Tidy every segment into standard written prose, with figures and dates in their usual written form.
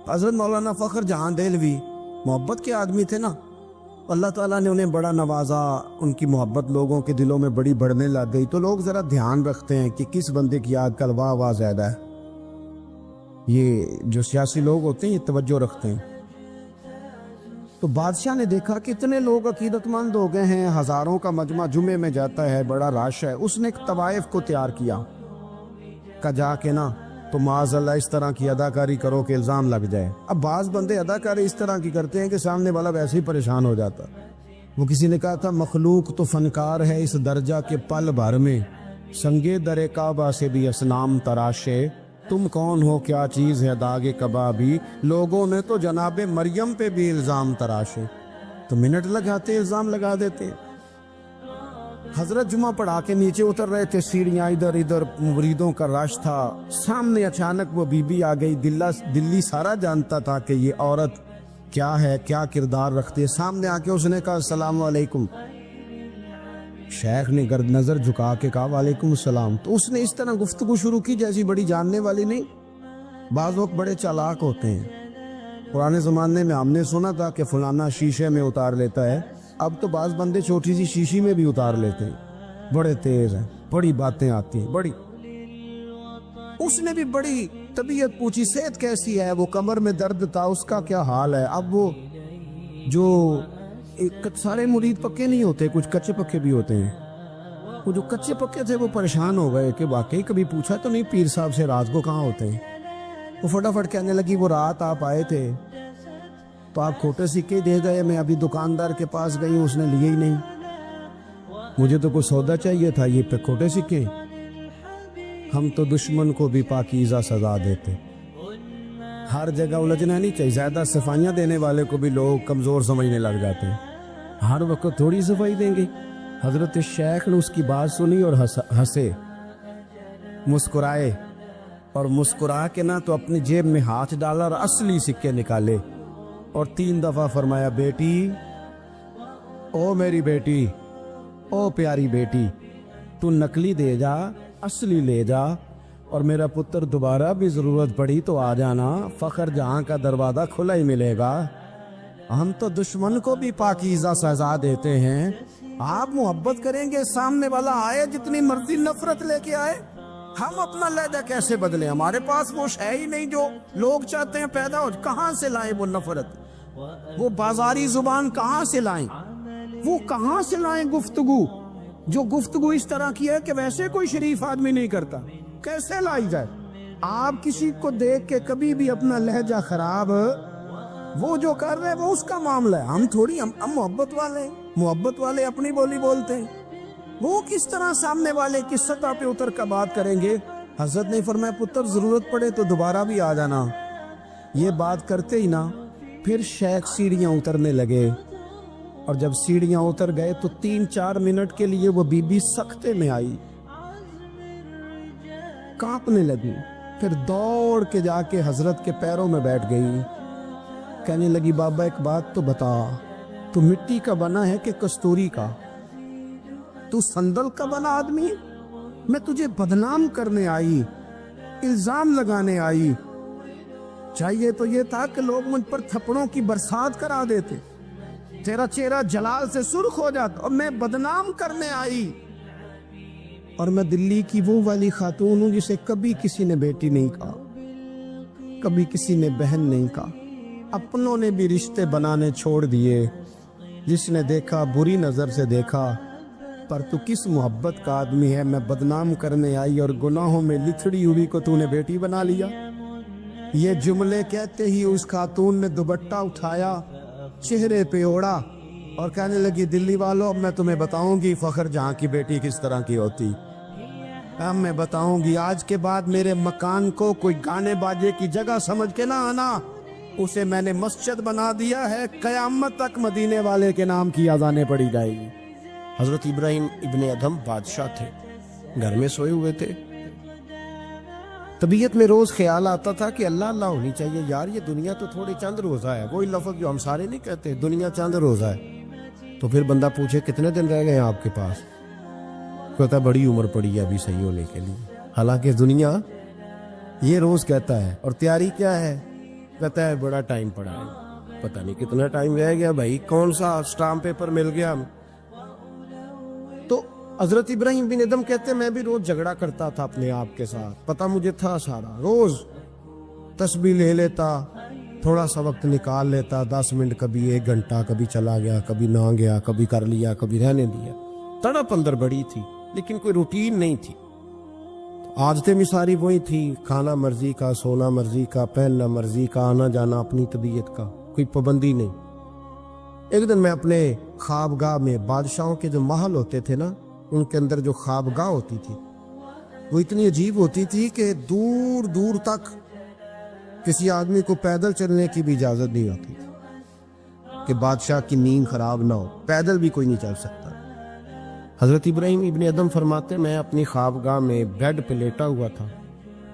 حضرت مولانا فخر جہاں دہلوی محبت کے آدمی تھے نا، اللہ تعالیٰ نے انہیں بڑا نوازا، ان کی محبت لوگوں کے دلوں میں بڑی بڑھنے لگ گئی، تو لوگ ذرا دھیان رکھتے ہیں کہ کس بندے کی آج کل واہ واہ زیادہ ہے۔ یہ جو سیاسی لوگ ہوتے ہیں یہ توجہ رکھتے ہیں۔ تو بادشاہ نے دیکھا کہ اتنے لوگ عقیدت مند ہو گئے ہیں، ہزاروں کا مجمع جمعے میں جاتا ہے، بڑا رش ہے، اس نے ایک طوائف کو تیار کیا کہ جا کے نا تو معاذ اللہ اس طرح کی اداکاری کرو کہ الزام لگ جائے۔ اب بعض بندے اداکاری اس طرح کی کرتے ہیں کہ سامنے والا ویسے ہی پریشان ہو جاتا۔ وہ کسی نے کہا تھا مخلوق تو فنکار ہے اس درجہ کے پل بھر میں، سنگے در کعبہ سے بھی اسنام تراشے، تم کون ہو کیا چیز ہے داغ کبابی، لوگوں نے تو جناب مریم پہ بھی الزام تراشے۔ تو منٹ لگاتے الزام لگا دیتے۔ حضرت جمعہ پڑھا کے نیچے اتر رہے تھے، سیڑھیاں ادھر ادھر، مریدوں کا رش تھا، سامنے اچانک وہ بی بی آ گئی۔ دلی سارا جانتا تھا کہ یہ عورت کیا ہے، کیا کردار رکھتی ہے۔ سامنے آ کے اس نے کہا السلام علیکم۔ شیخ نے گرد نظر جھکا کے کہا وعلیکم السلام۔ تو اس نے اس طرح گفتگو شروع کی جیسی بڑی جاننے والی نہیں۔ بعض لوگ بڑے چالاک ہوتے ہیں۔ پرانے زمانے میں ہم نے سنا تھا کہ فلانا شیشے میں اتار لیتا ہے، اب تو بعض بندے چھوٹی سی شیشی میں بھی اتار لیتے ہیں، بڑے تیز ہیں، بڑی باتیں آتی ہیں بڑی۔ اس نے بھی بڑی طبیعت پوچھی، صحت کیسی ہے، وہ کمر میں درد تھا، اس کا کیا حال ہے۔ اب وہ جو سارے مرید پکے نہیں ہوتے، کچھ کچے پکے بھی ہوتے ہیں، وہ جو کچے پکے تھے وہ پریشان ہو گئے کہ واقعی کبھی پوچھا تو نہیں پیر صاحب سے رات کو کہاں ہوتے ہیں۔ وہ فٹافٹ کہنے لگی وہ رات آپ آئے تھے تو آپ کھوٹے سکے دے گئے، میں ابھی دکاندار کے پاس گئی ہوں، اس نے لیے ہی نہیں، مجھے تو کوئی سودا چاہیے تھا، یہ پہ کھوٹے سکے۔ ہم تو دشمن کو بھی پاکیزہ سزا دیتے۔ ہر جگہ الجھنا نہیں چاہیے، زیادہ صفائیاں دینے والے کو بھی لوگ کمزور سمجھنے لگ جاتے ہیں، ہر وقت تھوڑی صفائی دیں گے۔ حضرت شیخ نے اس کی بات سنی اور ہنسے، مسکرائے، اور مسکرا کے نہ تو اپنی جیب میں ہاتھ ڈالا اور اصلی سکے نکالے اور 3 دفعہ فرمایا بیٹی، او میری بیٹی، او پیاری بیٹی، تو نقلی دے جا، اصلی لے جا، اور میرا پتر دوبارہ بھی ضرورت پڑی تو آ جانا، فخر جہاں کا دروازہ کھلا ہی ملے گا۔ ہم تو دشمن کو بھی پاکیزہ سزا دیتے ہیں۔ آپ محبت کریں گے، سامنے والا آئے جتنی مرضی نفرت لے کے آئے، ہم اپنا لہجہ کیسے بدلیں؟ ہمارے پاس وہ ہے ہی نہیں جو لوگ چاہتے ہیں پیدا ہو۔ کہاں سے لائیں وہ نفرت، وہ بازاری زبان کہاں سے لائیں، وہ کہاں سے لائیں گفتگو جو گفتگو اس طرح کی ہے کہ ویسے کوئی شریف آدمی نہیں کرتا، کیسے لائی جائے؟ آپ کسی کو دیکھ کے کبھی بھی اپنا لہجہ خراب، وہ جو کر رہے ہیں وہ اس کا معاملہ ہے، ہم تھوڑی، ہم محبت والے ہیں، محبت والے اپنی بولی بولتے ہیں، وہ کس طرح سامنے والے کی سطح پہ اتر کر بات کریں گے؟ حضرت نے فرمایا پتر ضرورت پڑے تو دوبارہ بھی آ جانا۔ یہ بات کرتے ہی نا پھر شیخ سیڑھیاں اترنے لگے، اور جب سیڑھیاں اتر گئے تو 3-4 منٹ کے لیے وہ بی بی سکتے میں آئی، کانپنے لگی، پھر دوڑ کے جا کے حضرت کے پیروں میں بیٹھ گئی، کہنے لگی بابا ایک بات تو بتا، تو مٹی کا بنا ہے کہ کستوری کا؟ تو سندل کا بنا آدمی ہے؟ میں تجھے بدنام کرنے آئی، الزام لگانے آئی، چاہیے تو یہ تھا کہ لوگ مجھ پر تھپڑوں کی برسات کرا دیتے، تیرا چہرہ جلال سے سرخ ہو جاتا، اور میں بدنام کرنے آئی۔ اور میں دلی کی وہ والی خاتون ہوں جسے کبھی کسی نے بیٹی نہیں کہا، کبھی کسی نے بہن نہیں کہا، اپنوں نے بھی رشتے بنانے چھوڑ دیے، جس نے دیکھا بری نظر سے دیکھا، پر تو کس محبت کا آدمی ہے، میں بدنام کرنے آئی اور گناہوں میں لتھڑی ہوئی کو تو نے بیٹی بنا لیا۔ یہ جملے کہتے ہی اس خاتون نے دوپٹہ اٹھایا، چہرے پہ اوڑا، اور کہنے لگی دلی والوں اب میں تمہیں بتاؤں گی فخر جہاں کی بیٹی کس طرح کی ہوتی، اب میں بتاؤں گی، آج کے بعد میرے مکان کو کوئی گانے باجے کی جگہ سمجھ کے نہ آنا، اسے میں نے مسجد بنا دیا ہے، قیامت تک مدینے والے کے نام کی اذانیں پڑی جائے گی۔ حضرت ابراہیم ابن ادھم بادشاہ تھے، گھر میں سوئے ہوئے تھے، طبیعت میں روز خیال آتا تھا کہ اللہ اللہ ہونی چاہیے، یار یہ دنیا تو تھوڑی چند روزہ ہے، وہی لفظ جو ہم سارے نہیں کہتے، دنیا چند روزہ ہے۔ تو پھر بندہ پوچھے کتنے دن رہ گئے ہیں آپ کے پاس، کہتا بڑی عمر پڑی ہے ابھی صحیح ہونے کے لیے، حالانکہ دنیا یہ روز کہتا ہے، اور تیاری کیا ہے کہتا ہے بڑا ٹائم پڑا ہے، پتہ نہیں کتنا ٹائم رہ گیا بھائی، کون سا اسٹامپ پیپر مل گیا۔ تو حضرت ابراہیم بن ادم کہتے ہیں میں بھی روز جھگڑا کرتا تھا اپنے آپ کے ساتھ، پتہ مجھے تھا سارا، روز تسبیح لے لیتا، تھوڑا سا وقت نکال لیتا، 10 منٹ، کبھی 1 گھنٹہ، کبھی چلا گیا، کبھی نہ گیا، کبھی کر لیا، کبھی رہنے دیا، تڑپ اندر بڑی تھی لیکن کوئی روٹین نہیں تھی، عادتیں بھی ساری وہی تھی، کھانا مرضی کا، سونا مرضی کا، پہننا مرضی کا، آنا جانا اپنی طبیعت کا، کوئی پابندی نہیں۔ ایک دن میں اپنے خوابگاہ میں، بادشاہوں کے جو محل ہوتے تھے نا، ان کے اندر جو خوابگاہ ہوتی تھی وہ اتنی عجیب ہوتی تھی کہ دور دور تک کسی آدمی کو پیدل چلنے کی بھی اجازت نہیں ہوتی تھی کہ بادشاہ کی نیند خراب نہ ہو، پیدل بھی کوئی نہیں چل سکتا۔ حضرت ابراہیم ابن ادم فرماتے میں اپنی خوابگاہ میں بیڈ پہ لیٹا ہوا تھا،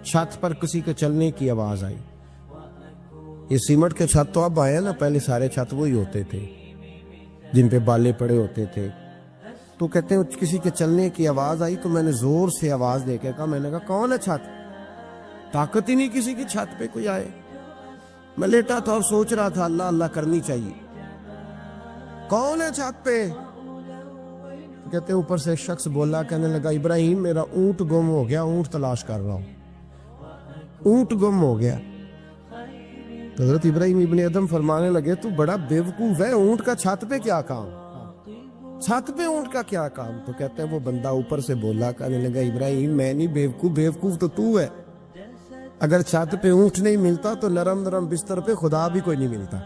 چھت پر کسی کے چلنے کی آواز آئی۔ یہ سیمنٹ کے چھت تو اب آئے نا، پہلے سارے چھت وہی ہوتے تھے جن پہ بالے پڑے ہوتے تھے۔ تو کہتے ہیں کسی کے چلنے کی آواز آئی تو میں نے زور سے آواز دے کے کہا، میں نے کہا کون ہے چھت؟ طاقت ہی نہیں کسی کی چھت پہ کوئی آئے۔ میں لیٹا تھا اور سوچ رہا تھا اللہ اللہ کرنی چاہیے، کون ہے چھت پہ؟ کہتے ہیں اوپر سے ایک شخص بولا، کہنے لگا ابراہیم میرا اونٹ گم ہو گیا، اونٹ تلاش کر رہا ہوں، اونٹ گم ہو گیا۔ حضرت ابراہیم ابن ادم فرمانے لگے تو بڑا بیوقوف ہے، اونٹ کا چھت پہ کیا کام؟ چھت پہ اونٹ کا کیا کام؟ تو کہتے ہیں وہ بندہ اوپر سے بولا، کہنے لگا ابراہیم میں نہیں بیوقوف، بیوقوف تو ہے، اگر چھت پہ اونٹ نہیں ملتا تو نرم نرم بستر پہ خدا بھی کوئی نہیں ملتا۔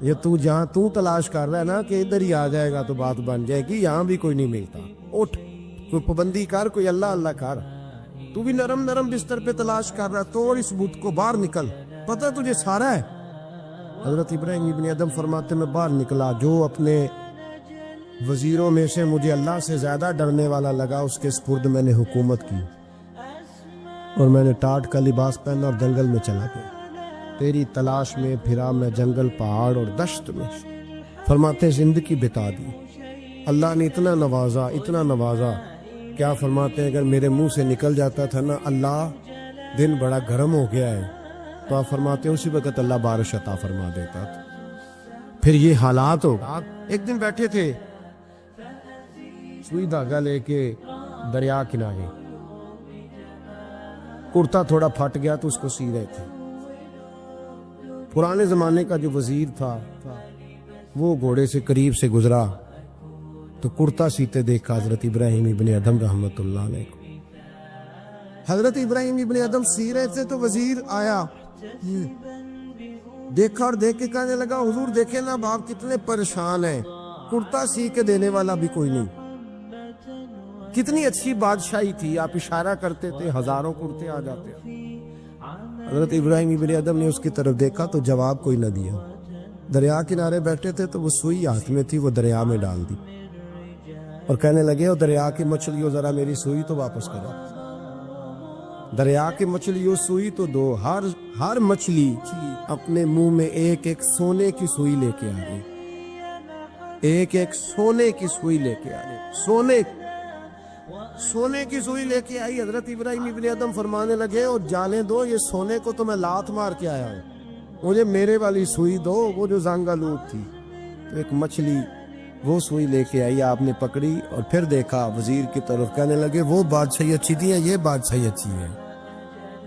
یہ تو جہاں تو تلاش کر رہا ہے نا کہ ادھر ہی آ جائے گا تو بات بن جائے گی، یہاں بھی کوئی نہیں ملتا، اٹھ کوئی پابندی کر، کوئی اللہ اللہ کر، تو بھی نرم نرم بستر پہ تلاش کر رہا ہے، توڑ اس بت کو، باہر نکل، پتہ تجھے سارا ہے۔ حضرت ابراہیم ابن ادم فرماتے میں باہر نکلا، جو اپنے وزیروں میں سے مجھے اللہ سے زیادہ ڈرنے والا لگا اس کے سپرد میں نے حکومت کی، اور میں نے ٹاٹ کا لباس پہنا اور جنگل میں چلا گیا، تیری تلاش میں پھرا میں جنگل، پہاڑ اور دشت میں، فرماتے زندگی بتا دی۔ اللہ نے اتنا نوازا، اتنا نوازا، کیا فرماتے ہیں اگر میرے منہ سے نکل جاتا تھا نا اللہ دن بڑا گرم ہو گیا ہے، تو آپ فرماتے ہیں اسی وقت اللہ بارش عطا فرما دیتا تھا۔ پھر یہ حالات ہو، ایک دن بیٹھے تھے سوئی دھاگا لے کے دریا کنارے، کرتا تھوڑا پھٹ گیا تو اس کو سی رہے تھے، پرانے زمانے کا جو وزیر تھا وہ گھوڑے سے قریب سے گزرا تو کرتا سیتے دیکھا حضرت ابراہیم ابن ادم رحمت اللہ علیہ کو۔ حضرت ابراہیم ابن ادم سی رہے تھے تو وزیر آیا، دیکھا اور دیکھ کے کہنے لگا حضور دیکھیں نا آپ کتنے پریشان ہیں، کرتا سی کے دینے والا بھی کوئی نہیں، کتنی اچھی بادشاہی تھی، آپ اشارہ کرتے تھے ہزاروں کرتے آ جاتے۔ حضرت ابراہیم ابن ادم نے اس کی طرف دیکھا تو جواب کوئی نہ دیا، دریا کنارے بیٹھے تھے تو وہ سوئی ہاتھ میں تھی، وہ دریا میں ڈال دی اور کہنے لگے او دریا کی مچھلیوں ذرا میری سوئی تو واپس کرو۔ دریا کی مچھلیوں سوئی تو دو، ہر مچھلی اپنے منہ میں ایک ایک سونے کی سوئی لے کے آ گئی، ایک ایک سونے کی سوئی لے کے آ گئی، سونے کی سوئی لے کے آئی۔ حضرت ابراہیم ابن ادم فرمانے لگے اور جانے دو، یہ سونے کو تو میں لات مار کے آیا ہوں، مجھے میرے والی سوئی دو، وہ جو زنگ آلود تھی۔ تو ایک مچھلی وہ سوئی لے کے آئی، آپ نے پکڑی اور پھر دیکھا وزیر کی طرف، کہنے لگے وہ بادشاہی اچھی تھی، یہ بادشاہی اچھی ہے۔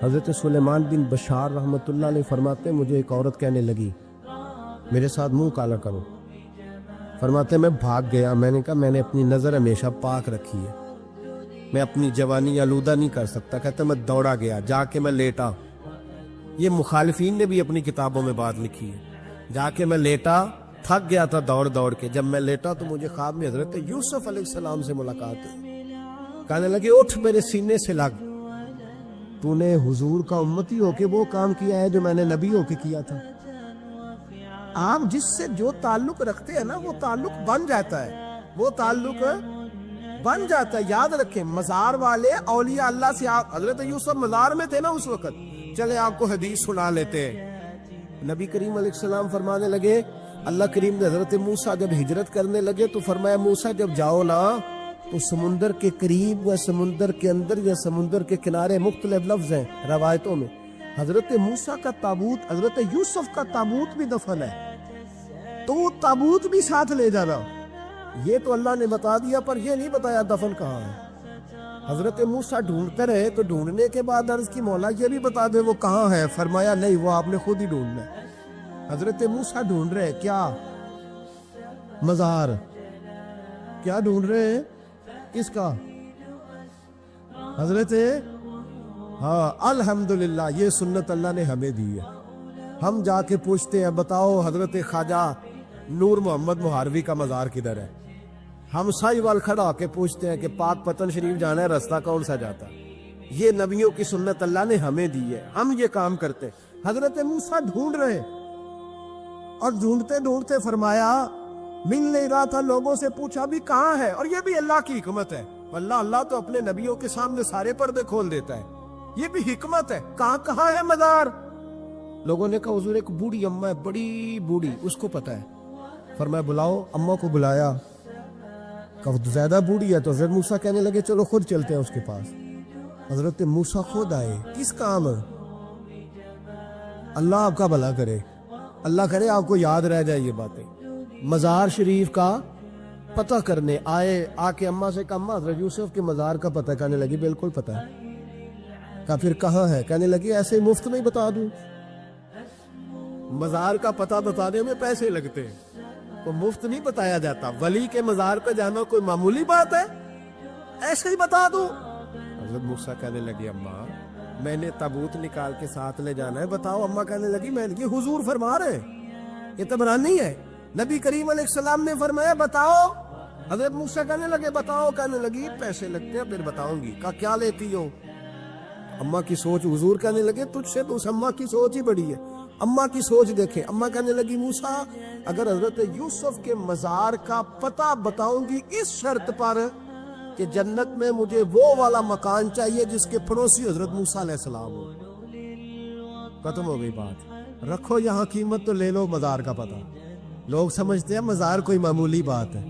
حضرت سلیمان بن بشار رحمت اللہ علیہ فرماتے مجھے ایک عورت کہنے لگی میرے ساتھ منہ کالا کرو، فرماتے میں بھاگ گیا، میں نے کہا میں نے اپنی نظر ہمیشہ پاک رکھی ہے، میں اپنی جوانی آلودہ نہیں کر سکتا، کہتا میں دوڑا گیا، جا کے میں لیٹا، یہ مخالفین نے بھی اپنی کتابوں میں بات لکھی ہے، جا کے میں لیٹا، تھک گیا تھا دوڑ دوڑ کے، جب میں لیٹا تو مجھے خواب میں حضرت یوسف علیہ السلام سے ملاقات ہوئی، کہنے لگے اٹھ میرے سینے سے لگ، تو نے حضور کا امتی ہو کے وہ کام کیا ہے جو میں نے نبی ہو کے کیا تھا۔ آپ جس سے جو تعلق رکھتے ہیں نا وہ تعلق بن جاتا ہے، وہ تعلق بن جاتا ہے، یاد رکھیں مزار والے اولیاء اللہ سے، آپ حضرت یوسف مزار میں تھے نا اس وقت، چلے آپ کو حدیث سنا لیتے ہیں۔ نبی کریم علیہ السلام فرمانے لگے، اللہ کریم نے حضرت موسیٰ جب ہجرت کرنے لگے تو فرمایا موسیٰ جب جاؤ نا تو سمندر کے قریب یا سمندر کے اندر یا سمندر کے کنارے، مختلف لفظ ہیں روایتوں میں، حضرت موسیٰ کا تابوت، حضرت یوسف کا تابوت بھی دفن ہے، تو وہ تابوت بھی ساتھ لے جانا، یہ تو اللہ نے بتا دیا، پر یہ نہیں بتایا دفن کہاں ہے۔ حضرت موسیٰ ڈھونڈتے رہے، تو ڈھونڈنے کے بعد عرض کی مولا یہ بھی بتا دے وہ کہاں ہے، فرمایا نہیں، وہ آپ نے خود ہی ڈھونڈنا ہے۔ حضرت موسیٰ ڈھونڈ رہے کیا؟ مزار۔ کیا ڈھونڈ رہے ہیں؟ کس کا؟ حضرت ہاں الحمدللہ، یہ سنت اللہ نے ہمیں دی ہے۔ ہم جا کے پوچھتے ہیں بتاؤ حضرت خواجہ نور محمد مہاروی کا مزار کدھر ہے؟ ہم سائی وال کھڑا ہو کے پوچھتے ہیں کہ پاک پتن شریف جانا ہے، راستہ کون سا جاتا ہے؟ یہ نبیوں کی سنت اللہ نے ہمیں دی ہے، ہم یہ کام کرتے۔ حضرت موسیٰ ڈھونڈ رہے، اور ڈھونڈتے ڈھونڈتے فرمایا مل نہیں رہا تھا، لوگوں سے پوچھا بھی کہاں ہے، اور یہ بھی اللہ کی حکمت ہے، اللہ تو اپنے نبیوں کے سامنے سارے پردے کھول دیتا ہے، یہ بھی حکمت ہے۔ کہاں ہے مزار؟ لوگوں نے کہا حضور ایک بوڑھی اماں ہے، بڑی بوڑھی، اس کو پتہ ہے۔ فرمایا بلاؤ۔ اماں کو بلایا، کہا زیادہ بوڑھی ہے، تو حضرت موسیٰ کہنے لگے چلو خود چلتے ہیں اس کے پاس۔ حضرت موسیٰ خود آئے، کس کام؟ اللہ آپ کا بھلا کرے، اللہ کرے آپ کو یاد رہ جائے یہ باتیں۔ مزار شریف کا پتہ کرنے آئے، آ کے اماں سے کہا اماں حضرت یوسف کے مزار کا پتہ، کہنے لگی بالکل پتہ ہے۔ کہا پھر کہاں ہے؟ کہنے لگی ایسے ہی مفت نہیں بتا دوں، مزار کا پتہ بتانے میں پیسے لگتے ہیں، تو مفت نہیں بتایا جاتا۔ ولی کے مزار پہ جانا کوئی معمولی بات ہے؟ ایسے ہی بتا دوں۔ حضرت موسیٰ کہنے لگی اماں میں نے تابوت نکال کے ساتھ لے جانا ہے، بتاؤ۔ اماں کہنے لگی میں یہ حضور فرما رہے، یہ تبرانی ہے، نبی کریم علیہ السلام نے فرمایا بتاؤ۔ حضرت موسیٰ کہنے لگے بتاؤ، کہنے لگی پیسے لگتے ہیں پھر بتاؤں گی۔ کہا کیا لیتی ہو؟ اماں کی سوچ، حضور کہنے لگے تجھ سے تو اس اماں کی سوچ ہی بڑی ہے، اماں کی سوچ دیکھیں۔ اماں کہنے لگی موسیٰ اگر حضرت یوسف کے مزار کا پتہ بتاؤں گی اس شرط پر کہ جنت میں مجھے وہ والا مکان چاہیے جس کے پڑوسی حضرت موسیٰ علیہ السلام ہو۔ ختم ہو گئی بات، رکھو یہاں قیمت تو لے لو مزار کا پتہ۔ لوگ سمجھتے ہیں مزار کوئی معمولی بات ہے،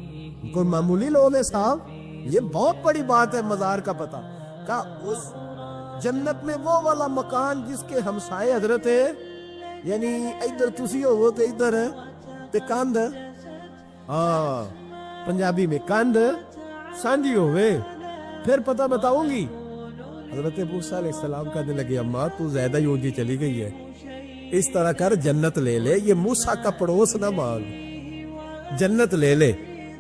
کوئی معمولی لوگ ہیں صاحب، یہ بہت بڑی بات ہے مزار کا پتہ۔ کہا اس جنت میں وہ والا مکان جس کے ہمسائے حضرت ہے، یعنی ادھر تسی ہو تو ادھر ہے تے کاندھ، ہاں پنجابی میں کاندھ سانجی ہوئے، پھر پتہ بتاؤں گی۔ حضرت موسیٰ علیہ السلام کہنے لگے اماں تو زیادہ ہی اونچی چلی گئی ہے، اس طرح کر جنت لے لے، یہ موسیٰ کا پڑوس نہ مانگ، جنت لے لے۔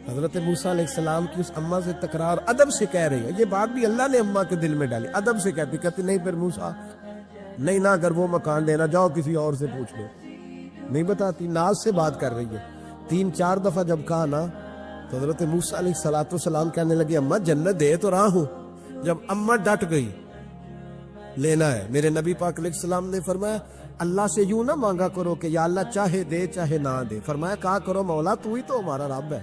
حضرت موسیٰ علیہ السلام کی اس اماں سے تکرار ادب سے کہہ رہی ہے، یہ بات بھی اللہ نے اماں کے دل میں ڈالی، ادب سے کہتی نہیں پھر موسیٰ نہیں، نہ اگر وہ مکان لینا جاؤ کسی اور سے پوچھ لو، نہیں بتاتی، ناز سے بات کر رہی ہے۔ 3-4 دفعہ جب کہا نا تو حضرت موسیٰ علیہ السلام کہنے لگے اماں جنت دے تو رہا ہوں۔ جب اماں ڈٹ گئی لینا ہے، میرے نبی پاک علیہ السلام نے فرمایا اللہ سے یوں نہ مانگا کرو کہ یا اللہ چاہے دے چاہے نہ دے، فرمایا کہا کرو مولا تو ہی تو ہمارا رب ہے،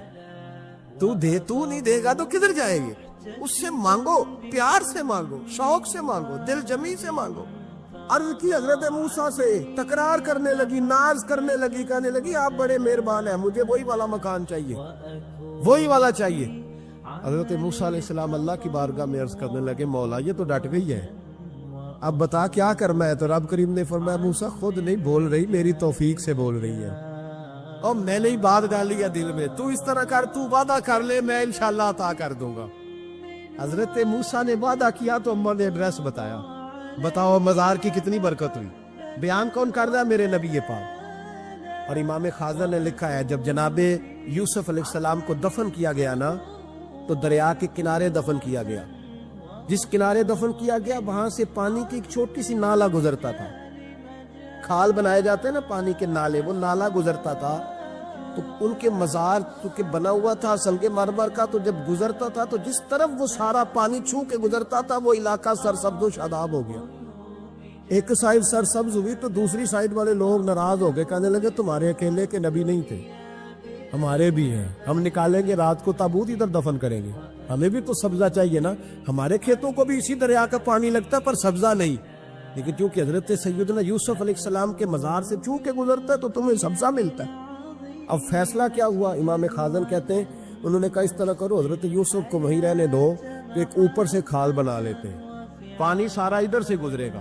تو دے، تو نہیں دے گا تو کدھر جائے گی؟ اس سے مانگو، پیار سے مانگو، شوق سے مانگو، دل جمی سے مانگو۔ عرض کی حضرت موسیٰ سے، تکرار کرنے لگی، ناز کرنے لگی، کہنے لگی آپ بڑے مہربان ہیں، مجھے وہی والا مکان چاہیے، وہی والا چاہیے۔ حضرت موسیٰ علیہ السلام اللہ کی بارگاہ میں عرض کرنے لگے مولا یہ تو ڈٹ گئی ہے، اب بتا کیا کرنا ہے؟ تو رب کریم نے فرمایا موسیٰ خود نہیں بول رہی، میری توفیق سے بول رہی ہے، اور میں نے ہی بات ڈالی ہے دل میں، تو اس طرح کر، تو وعدہ کر لے میں انشاءاللہ عطا کر دوں گا۔ حضرت موسیٰ نے وعدہ کیا تو اماں نے ایڈریس بتایا، بتاؤ مزار کی کتنی برکت ہوئی۔ بیان کون کر رہا ہے؟ میرے نبی پاک۔ اور امام خازن نے لکھا ہے جب جناب یوسف علیہ السلام کو دفن کیا گیا نا تو دریا کے کنارے دفن کیا گیا، جس کنارے دفن کیا گیا وہاں سے پانی کی ایک چھوٹی سی نالا گزرتا تھا، کھال بنائے جاتے ہیں نا پانی کے نالے، وہ نالا گزرتا تھا، تو ان کے مزار چونکہ بنا ہوا تھا سنگ مرمر کا، تو جب گزرتا تھا تو جس طرف وہ سارا پانی چھو کے گزرتا تھا وہ علاقہ سرسبز و شاداب ہو گیا۔ ایک سائڈ سرسبز ہوئی تو دوسری سائڈ والے لوگ ناراض ہو گئے، کہنے لگے تمہارے اکیلے کے نبی نہیں تھے، ہمارے بھی ہیں، ہم نکالیں گے رات کو تابوت ادھر دفن کریں گے، ہمیں بھی تو سبزہ چاہیے نا، ہمارے کھیتوں کو بھی اسی دریا کا پانی لگتا ہے پر سبزہ نہیں، لیکن چونکہ حضرت سیدنا یوسف علیہ السلام کے مزار سے چوں کے گزرتا ہے تو تمہیں سبزہ ملتا ہے۔ اب فیصلہ کیا ہوا؟ امام خازن کہتے ہیں انہوں نے کہا اس طرح کرو حضرت یوسف کو وہیں رہنے دو، تو ایک اوپر سے کھال بنا لیتے ہیں، پانی سارا ادھر سے گزرے گا،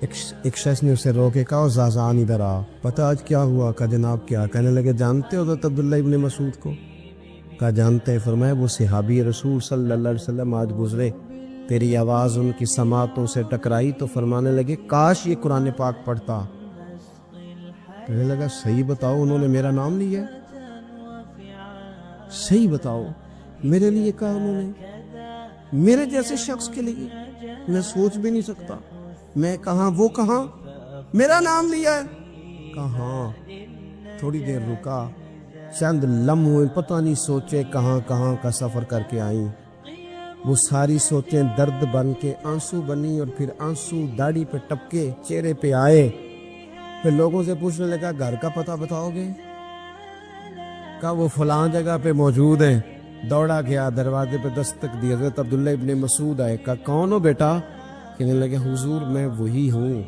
ایک شخص نے اسے روکے کہا زازان ادھر آ، پتہ آج کیا ہوا؟ کہا جناب کیا؟ کہنے لگے جانتے ہو حضرت عبداللہ ابن مسعود کو؟ کہا جانتے ہیں۔ فرمایا وہ صحابی رسول صلی اللہ علیہ وسلم آج گزرے، تیری آواز ان کی سماعتوں سے ٹکرائی تو فرمانے لگے کاش یہ قرآن پاک پڑھتا۔ کہنے لگا صحیح بتاؤ انہوں نے میرا نام لیا؟ صحیح بتاؤ میرے لیے کہا انہوں نے؟ میرے جیسے شخص کے لیے؟ میں سوچ بھی نہیں سکتا۔ میں کہاں وہ کہاں میرا نام لیا ہے؟ کہاں؟ تھوڑی دیر رکا، چند لمحے پتہ نہیں سوچے کہاں کہاں کا سفر کر کے آئیں۔ وہ ساری سوچیں درد بن کے آنسو بنی، اور پھر آنسو داڑھی پہ ٹپکے چہرے پہ آئے۔ پھر لوگوں سے پوچھنے لگا گھر کا پتہ بتاؤ گے؟ کہا وہ فلاں جگہ پہ موجود ہے۔ دوڑا گیا، دروازے پہ دستک دی، حضرت عبداللہ ابن مسعود آئے۔ کہا کون ہو بیٹا؟ کہنے لگے حضور میں وہی ہوں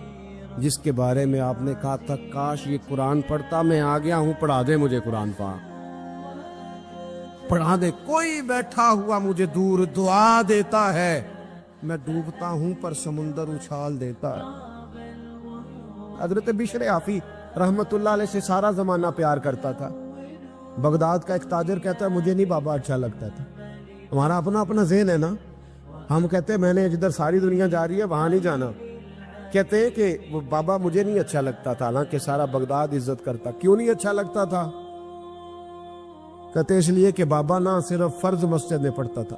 جس کے بارے میں آپ نے کہا تھا کاش یہ قرآن پڑھتا، میں آ گیا ہوں، پڑھا دے مجھے قرآن پاک، پڑھا دے۔ کوئی بیٹھا ہوا مجھے دور دعا دیتا ہے، میں ڈوبتا ہوں پر سمندر اچھال دیتا ہے۔ حضرت بشر حافی رحمت اللہ علیہ سے سارا زمانہ پیار کرتا تھا۔ بغداد کا ایک تاجر کہتا ہے مجھے نہیں بابا اچھا لگتا تھا۔ ہمارا اپنا اپنا ذہن ہے نا، ہم کہتے ہیں میں نے جدھر ساری دنیا جا رہی ہے وہاں نہیں جانا۔ کہتے ہیں کہ وہ بابا مجھے نہیں اچھا لگتا تھا، حالانکہ سارا بغداد عزت کرتا۔ کیوں نہیں اچھا لگتا تھا؟ کہتے اس لیے کہ بابا نہ صرف فرض مسجد میں پڑھتا تھا،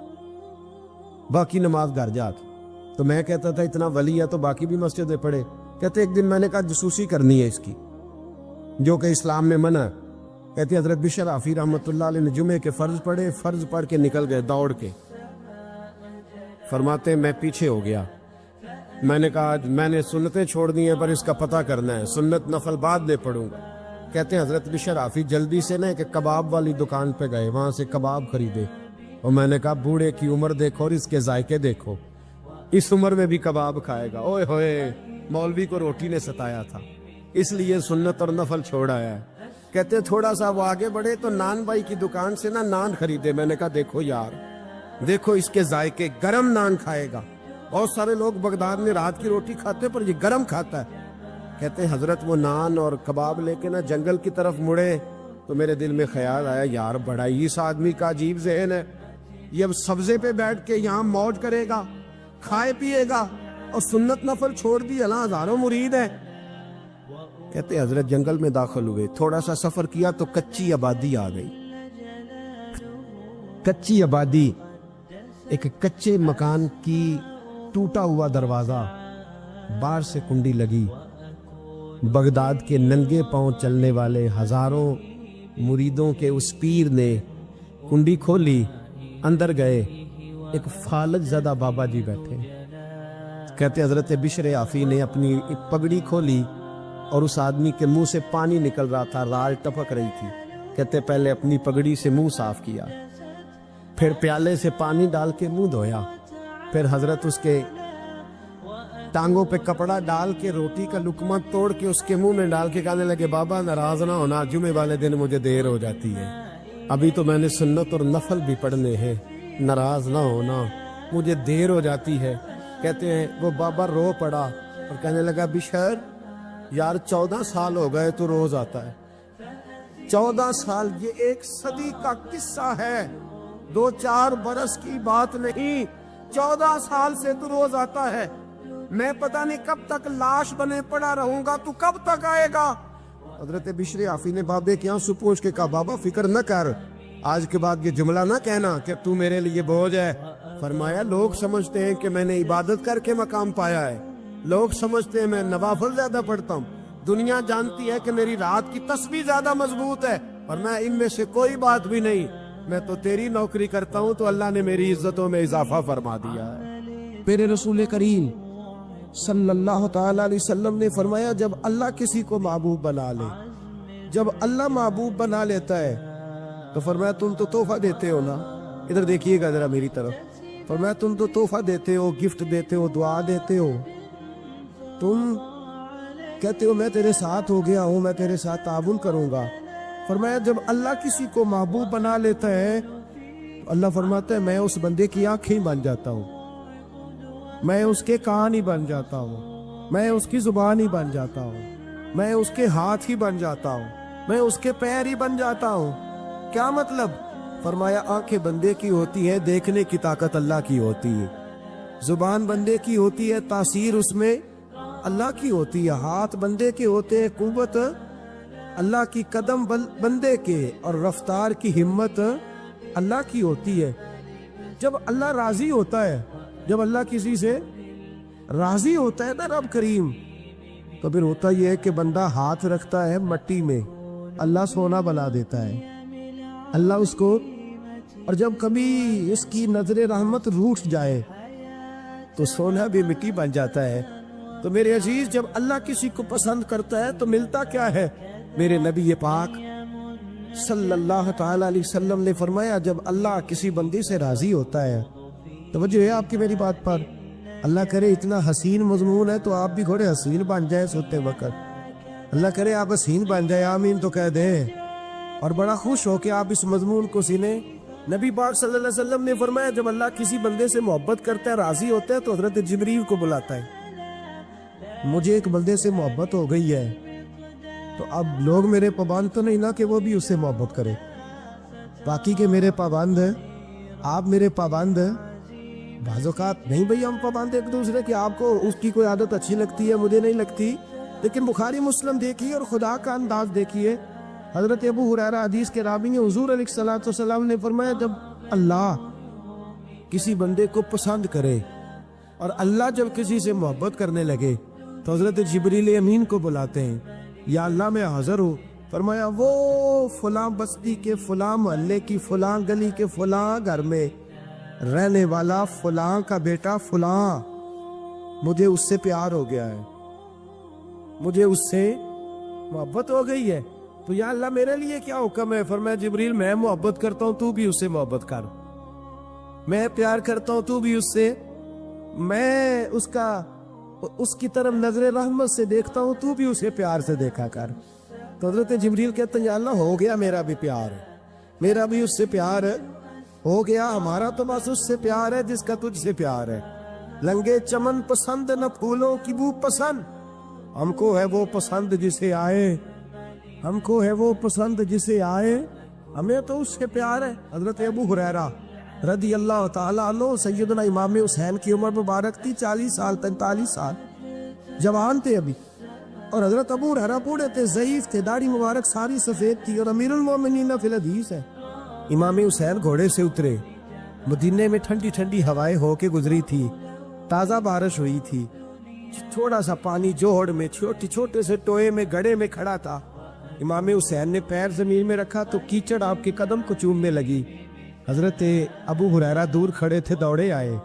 باقی نماز گھر جاتا۔ تو میں کہتا تھا اتنا ولی ہے تو باقی بھی مسجد میں پڑھے۔ کہتے ایک دن میں نے کہا جسوسی کرنی ہے اس کی، جو کہ اسلام میں منع ہے۔ کہتے حضرت بشر حافی رحمت اللہ علیہ نے جمعے کے فرض پڑھے، فرض پڑھ کے نکل گئے دوڑ کے۔ فرماتے میں پیچھے ہو گیا، میں نے کہا میں نے سنتیں چھوڑ دی ہیں پر اس کا پتہ کرنا ہے، سنت نفل بعد میں پڑھوں گا۔ کہتے ہیں حضرت بشر حافی جلدی سے نا کہ کباب والی دکان پہ گئے، وہاں سے کباب خریدے، اور میں نے کہا بوڑھے کی عمر دیکھو اور اس کے ذائقے دیکھو، اس عمر میں بھی کباب کھائے گا۔ اوئے ہوئے، مولوی کو روٹی نے ستایا تھا، اس لیے سنت اور نفل چھوڑ آیا ہے۔ کہتے تھوڑا سا وہ آگے بڑھے تو نان بھائی کی دکان سے نا نان خریدے۔ میں نے کہا دیکھو یار، دیکھو اس کے ذائقے، گرم نان کھائے گا۔ بہت سارے لوگ بغداد میں رات کی روٹی کھاتے پر یہ گرم کھاتا ہے۔ کہتے ہیں حضرت وہ نان اور کباب لے کے نا جنگل کی طرف مڑے تو میرے دل میں خیال آیا یار بڑا ہی اس آدمی کا عجیب ذہن ہے، یہ اب سبزے پہ بیٹھ کے یہاں موج کرے گا، کھائے پیے گا، اور سنت نفل چھوڑ دی، اللہ ہزاروں مرید ہے۔ کہتے حضرت جنگل میں داخل ہوئے، تھوڑا سا سفر کیا تو کچی آبادی آ گئی۔ کچی آبادی، ایک کچے مکان کی ٹوٹا ہوا دروازہ، باہر سے کنڈی لگی۔ بغداد کے ننگے پاؤں چلنے والے ہزاروں مریدوں کے اس پیر نے کنڈی کھولی، اندر گئے، ایک فالج زدہ بابا جی بیٹھے۔ کہتے حضرت بشر حافی نے اپنی پگڑی کھولی اور اس آدمی کے منہ سے پانی نکل رہا تھا، رال ٹپک رہی تھی۔ کہتے پہلے اپنی پگڑی سے منہ صاف کیا، پھر پیالے سے پانی ڈال کے منہ دھویا، پھر حضرت اس کے ٹانگوں پہ کپڑا ڈال کے روٹی کا لقمہ توڑ کے اس کے منہ میں ڈال کے کہنے لگے بابا ناراض نہ ہونا، جمعے والے دن مجھے دیر ہو جاتی ہے، ابھی تو میں نے سنت اور نفل بھی پڑھنے ہیں، ناراض نہ ہونا، مجھے دیر ہو جاتی ہے۔ کہتے ہیں وہ بابا رو پڑا اور کہنے لگا بشر یار 14 سال ہو گئے تو روز آتا ہے، 14 سال، یہ 1 صدی کا قصہ ہے، 2-4 برس کی بات نہیں، 14 سال سے تو روز آتا ہے، میں پتہ نہیں کب تک لاش بنے پڑا رہوں گا، تو کب تک آئے گا؟ حضرت بشر حافی نے بابے کے آنسو پوچھ کے کہا بابا فکر نہ کر، آج کے بعد یہ جملہ نہ کہنا کہ تو میرے لیے بوجھ ہے۔ فرمایا لوگ سمجھتے ہیں کہ میں نے عبادت کر کے مقام پایا ہے، لوگ سمجھتے ہیں میں نوافل زیادہ پڑھتا ہوں، دنیا جانتی ہے کہ میری رات کی تسبیح زیادہ مضبوط ہے، اور میں ان میں سے کوئی بات بھی نہیں، میں تو تیری نوکری کرتا ہوں تو اللہ نے میری عزتوں میں اضافہ فرما دیا ہے۔ میرے رسول کریم صلی اللہ تعالی علیہ وسلم نے فرمایا جب اللہ کسی کو محبوب بنا لے، جب اللہ محبوب بنا لیتا ہے تو فرمایا تم تو تحفہ دیتے ہو نا، ادھر دیکھیے گا ذرا میری طرف، فرمایا تم تو تحفہ دیتے ہو، گفٹ دیتے ہو، دعا دیتے ہو، تم کہتے ہو میں تیرے ساتھ ہو گیا ہوں، میں تیرے ساتھ تعاون کروں گا۔ فرمایا جب اللہ کسی کو محبوب بنا لیتا ہے تو اللہ فرماتا ہے میں اس بندے کی آنکھیں بن جاتا ہوں، میں اس کے کان ہی بن جاتا ہوں، میں اس کی زبان ہی بن جاتا ہوں، میں اس کے ہاتھ ہی بن جاتا ہوں، میں اس کے پیر ہی بن جاتا ہوں۔ کیا مطلب؟ فرمایا آنکھیں بندے کی ہوتی ہیں، دیکھنے کی طاقت اللہ کی ہوتی ہے، زبان بندے کی ہوتی ہے، تاثیر اس میں اللہ کی ہوتی ہے، ہاتھ بندے کے ہوتے ہیں، قوت اللہ کی، قدم بندے کے، اور رفتار کی ہمت اللہ کی ہوتی ہے۔ جب اللہ راضی ہوتا ہے، جب اللہ کسی سے راضی ہوتا ہے نا رب کریم، تو پھر ہوتا یہ ہے کہ بندہ ہاتھ رکھتا ہے مٹی میں، اللہ سونا بنا دیتا ہے اللہ اس کو، اور جب کبھی اس کی نظر رحمت روٹھ جائے تو سونا بھی مٹی بن جاتا ہے۔ تو میرے عزیز، جب اللہ کسی کو پسند کرتا ہے تو ملتا کیا ہے؟ میرے نبی پاک صلی اللہ تعالی علیہ وسلم نے فرمایا، جب اللہ کسی بندے سے راضی ہوتا ہے، توجہ ہے آپ کی میری بات پر، اللہ کرے اتنا حسین مضمون ہے تو آپ بھی تھوڑے حسین بن جائیں سوتے وقت، اللہ کرے آپ حسین بن جائیں، آمین تو کہہ دیں، اور بڑا خوش ہو کہ آپ اس مضمون کو سنیں۔ نبی پاک صلی اللہ علیہ وسلم نے فرمایا، جب اللہ کسی بندے سے محبت کرتا ہے، راضی ہوتا ہے، تو حضرت جبریل کو بلاتا ہے، مجھے ایک بندے سے محبت ہو گئی ہے، تو اب لوگ میرے پابند تو نہیں نا کہ وہ بھی اس سے محبت کرے، باقی کے میرے پابند ہیں، آپ میرے پابند ہیں، بعض اوقات نہیں بھئی ہم پابند ایک دوسرے کہ آپ کو اس کی کوئی عادت اچھی لگتی ہے، مجھے نہیں لگتی، لیکن بخاری مسلم دیکھیے اور خدا کا انداز دیکھیے۔ حضرت ابو ہریرہ حدیث کے راوی ہیں، حضور علیہ الصلوۃ والسلام نے فرمایا، جب اللہ کسی بندے کو پسند کرے اور اللہ جب کسی سے محبت کرنے لگے تو حضرت جبریل امین کو بلاتے ہیں، یا اللہ میں حاضر ہوں، فرمایا وہ فلاں بستی کے فلاں محلے کی فلاں گلی کے فلاں گھر میں رہنے والا فلاں کا بیٹا فلاں، مجھے اس سے پیار ہو گیا ہے، مجھے اس سے محبت ہو گئی ہے، تو یا اللہ میرے لیے کیا حکم ہے؟ فرمایا جبریل میں محبت کرتا ہوں، تو بھی اس سے محبت کر، میں پیار کرتا ہوں، تو بھی اس سے، میں اس کی طرف نظر رحمت سے دیکھتا ہوں، تو بھی اسے پیار سے دیکھا کر۔ تو حضرت جبریل کہتے ہیں یا اللہ ہو گیا، میرا بھی پیار ہے، میرا بھی اس سے پیار ہے، ہو گیا، ہمارا تو بس اس سے پیار ہے جس کا تجھ سے پیار ہے۔ لنگے چمن پسند نہ پھولوں کی بو پسند، ہم کو ہے وہ پسند جسے آئے، ہم کو ہے وہ پسند جسے آئے، ہمیں تو اس سے پیار ہے۔ حضرت ابو ہریرہ رضی اللہ تعالیٰ عنہ، سیدنا امام حسین کی عمر مبارک تھی 40 سال 43 سال، جوان تھے ابھی، اور حضرت ابو ہریرہ بوڑھے تھے، ضعیف تھے، داڑھی مبارک ساری سفید تھی، اور امیر المومنین فی الحدیث ہے۔ امام حسین گھوڑے سے اترے، مدینے میں ٹھنڈی ٹھنڈی ہوائیں ہو کے گزری تھی، تازہ بارش ہوئی تھی، تھوڑا سا پانی جوہڑ میں چھوٹے سے ٹوئے میں گڑھے میں کھڑا تھا، امام حسین نے پیر زمین میں رکھا تو کیچڑ آپ کے قدم کو چومنے لگی، حضرت ابو ہریرہ دور کھڑے تھے، دوڑے آئے،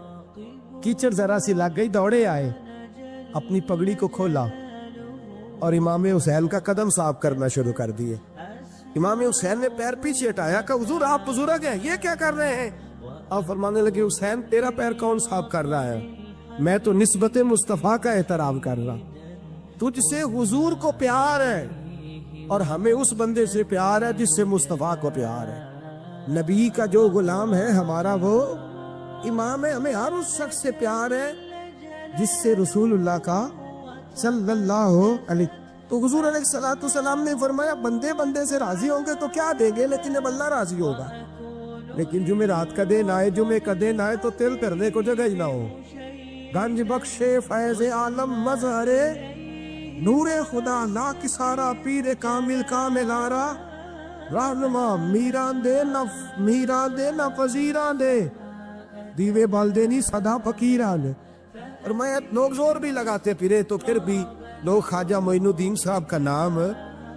کیچڑ ذرا سی لگ گئی، دوڑے آئے، اپنی پگڑی کو کھولا اور امام حسین کا قدم صاف کرنا شروع کر دیے۔ امام حسین نے پیر پیچھے ہٹایا کہ حضور آپ بزرگ ہیں، یہ کیا کر رہے ہیں؟ آپ فرمانے لگے حسین تیرا پیر کون صاف کر رہا ہے؟ میں تو نسبت مصطفیٰ کا احترام کر رہا، تجھ سے حضور کو پیار ہے اور ہمیں اس بندے سے پیار ہے جس سے مصطفیٰ کو پیار ہے، نبی کا جو غلام ہے ہمارا وہ امام ہے، ہمیں ہر اس شخص سے پیار ہے جس سے رسول اللہ کا صلی اللہ علیہ۔ تو حضور علیہ الصلوۃ والسلام نے فرمایا بندے بندے سے راضی ہوں گے تو کیا دیں گے، لیکن اب اللہ راضی ہوگا، لیکن جمعرات کا دن آئے، جمعے کا دن آئے تو تل کرنے کو جگہ ہی نہ ہو۔ گنج بخشے فیض عالم مظہر نور خدا لا کسارا، پیر کامل کامل آرا، رہنما میران دے نہ فزیران دے، دیوے بالدے نہیں صدا فقیران دے۔ اور میں لوگ زور بھی لگاتے پھرے تو پھر بھی لوگ خواجہ معین الدین صاحب کا نام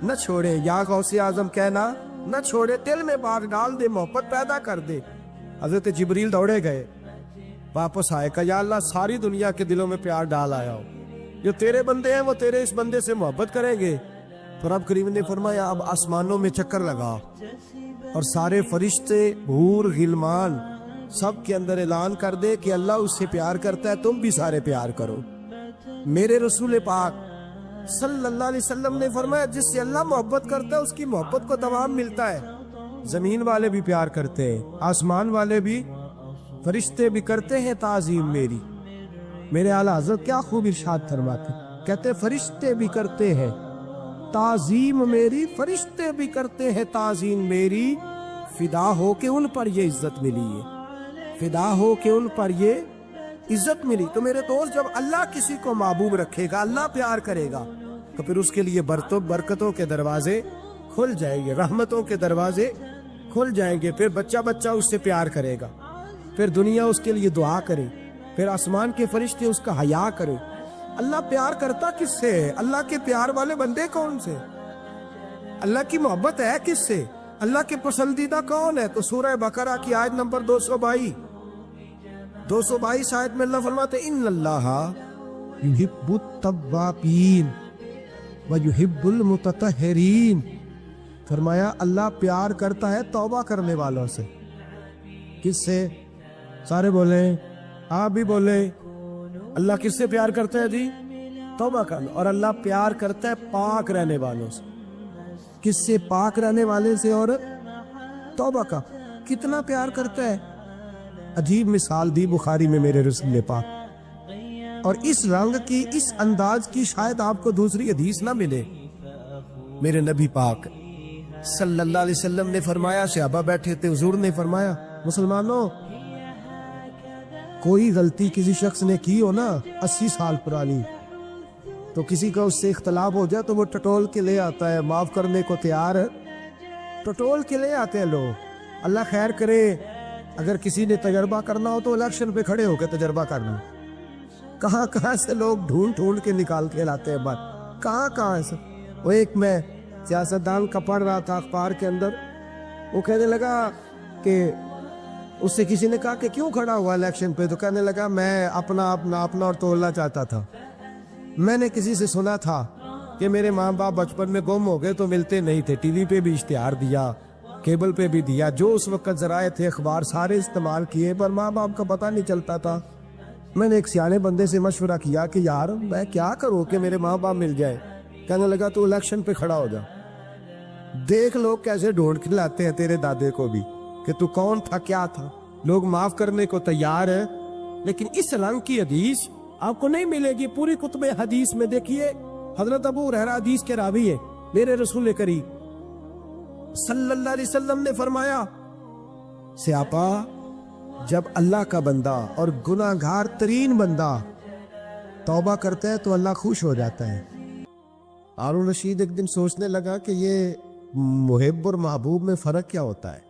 نہ چھوڑے، یا غوث اعظم کہنا نہ چھوڑے، دل میں بات ڈال دے، محبت پیدا کر دے۔ حضرت جبریل دوڑے گئے، واپس آئے، کہ یا اللہ ساری دنیا کے دلوں میں پیار ڈال آیا ہو، جو تیرے بندے ہیں وہ تیرے اس بندے سے محبت کریں گے۔ تو رب کریم نے فرمایا اب آسمانوں میں چکر لگا اور سارے فرشتے، حور، غلمان سب کے اندر اعلان کر دے کہ اللہ اس سے پیار کرتا ہے، تم بھی سارے پیار کرو۔ میرے رسول پاک صلی اللہ علیہ وسلم نے فرمایا جس سے اللہ محبت کرتا ہے اس کی محبت کو دوام ملتا ہے۔ زمین والے بھی پیار کرتے ہیں، آسمان والے بھی، فرشتے بھی کرتے ہیں تعظیم میری۔ میرے اعلیٰ حضرت کیا خوب ارشاد فرماتے ہیں، کہتے فرشتے بھی کرتے ہیں تعظیم میری، فرشتے بھی کرتے ہیں تعظیم میری، فدا ہو کے ان پر یہ عزت ملی ہے، فدا ہو کے ان پر یہ عزت ملی۔ تو میرے دوست، جب اللہ کسی کو محبوب رکھے گا، اللہ پیار کرے گا، تو پھر اس کے لیے برکتوں کے دروازے کھل جائیں گے، رحمتوں کے دروازے کھل جائیں گے، پھر بچہ بچہ اس سے پیار کرے گا، پھر دنیا اس کے لیے دعا کرے، پھر آسمان کے فرشتے اس کا حیا کرے۔ اللہ پیار کرتا کس سے ہے؟ اللہ کے پیار والے بندے کون سے؟ اللہ کی محبت ہے کس سے؟ اللہ کے پسندیدہ کون ہے؟ تو سورہ بقرہ کی آیت نمبر 222 آیت میں اللہ فرماتے ان اللہ یحب التوابین ویحب المتطہرین، فرمایا اللہ پیار کرتا ہے توبہ کرنے والوں سے۔ کس سے؟ سارے بولیں، آپ بھی بولیں، اللہ کس سے پیار کرتا ہے جی؟ توبہ کرنا۔ اور اللہ پیار کرتا ہے پاک رہنے والوں سے۔ کس سے؟ پاک رہنے والے سے اور توبہ کا۔ کتنا پیار کرتا ہے؟ عجیب مثال دی بخاری میں میرے رسول پاک، اور اس رنگ کی، اس انداز کی شاید آپ کو دوسری حدیث نہ ملے۔ میرے نبی پاک صلی اللہ علیہ وسلم نے فرمایا، صحابہ بیٹھے تھے، حضور نے فرمایا مسلمانوں، کوئی غلطی کسی شخص نے کی ہو نا 80 سال پرانی، تو کسی کا اس سے اختلاف ہو جائے تو وہ ٹٹول کے لے آتا ہے، معاف کرنے کو تیار ہے، ٹٹول کے لے آتے ہیں لوگ۔ اللہ خیر کرے، اگر کسی نے تجربہ کرنا ہو تو الیکشن پہ کھڑے ہو کے تجربہ کرنا۔ کہاں کہاں سے لوگ ڈھونڈ کے نکال کے لاتے ہیں بات، کہاں سے۔ وہ ایک میں سیاستدان کا پڑھ رہا تھا اخبار کے اندر، وہ کہنے لگا کہ اس سے کسی نے کہا کہ کیوں کھڑا ہوا الیکشن پہ، تو کہنے لگا میں اپنا اور تولنا چاہتا تھا۔ میں نے کسی سے سنا تھا کہ میرے ماں باپ بچپن میں گم ہو گئے تو ملتے نہیں تھے، ٹی وی پہ بھی اشتہار دیا، کیبل پہ بھی دیا، جو اس وقت ذرائع تھے اخبار سارے استعمال کیے، پر ماں باپ کا پتہ نہیں چلتا تھا۔ میں نے ایک سیانے بندے سے مشورہ کیا کہ یار میں کیا کروں کہ میرے ماں باپ مل جائے۔ کہنے لگا تو الیکشن پہ کھڑا ہو جا، دیکھ لوگ کیسے ڈھونڈ کے لاتے ہیں تیرے دادے کو بھی کہ تو کون تھا، کیا تھا۔ لوگ معاف کرنے کو تیار ہے، لیکن اس رنگ کی حدیث آپ کو نہیں ملے گی۔ پوری کتب حدیث میں دیکھیے، حضرت ابو ہریرہ حدیث کے راوی ہے، میرے رسول کریم صلی اللہ علیہ وسلم نے فرمایا، سیاپا جب اللہ کا بندہ اور گناہ گار ترین بندہ توبہ کرتا ہے تو اللہ خوش ہو جاتا ہے۔ ہارون رشید ایک دن سوچنے لگا کہ یہ محب اور محبوب میں فرق کیا ہوتا ہے،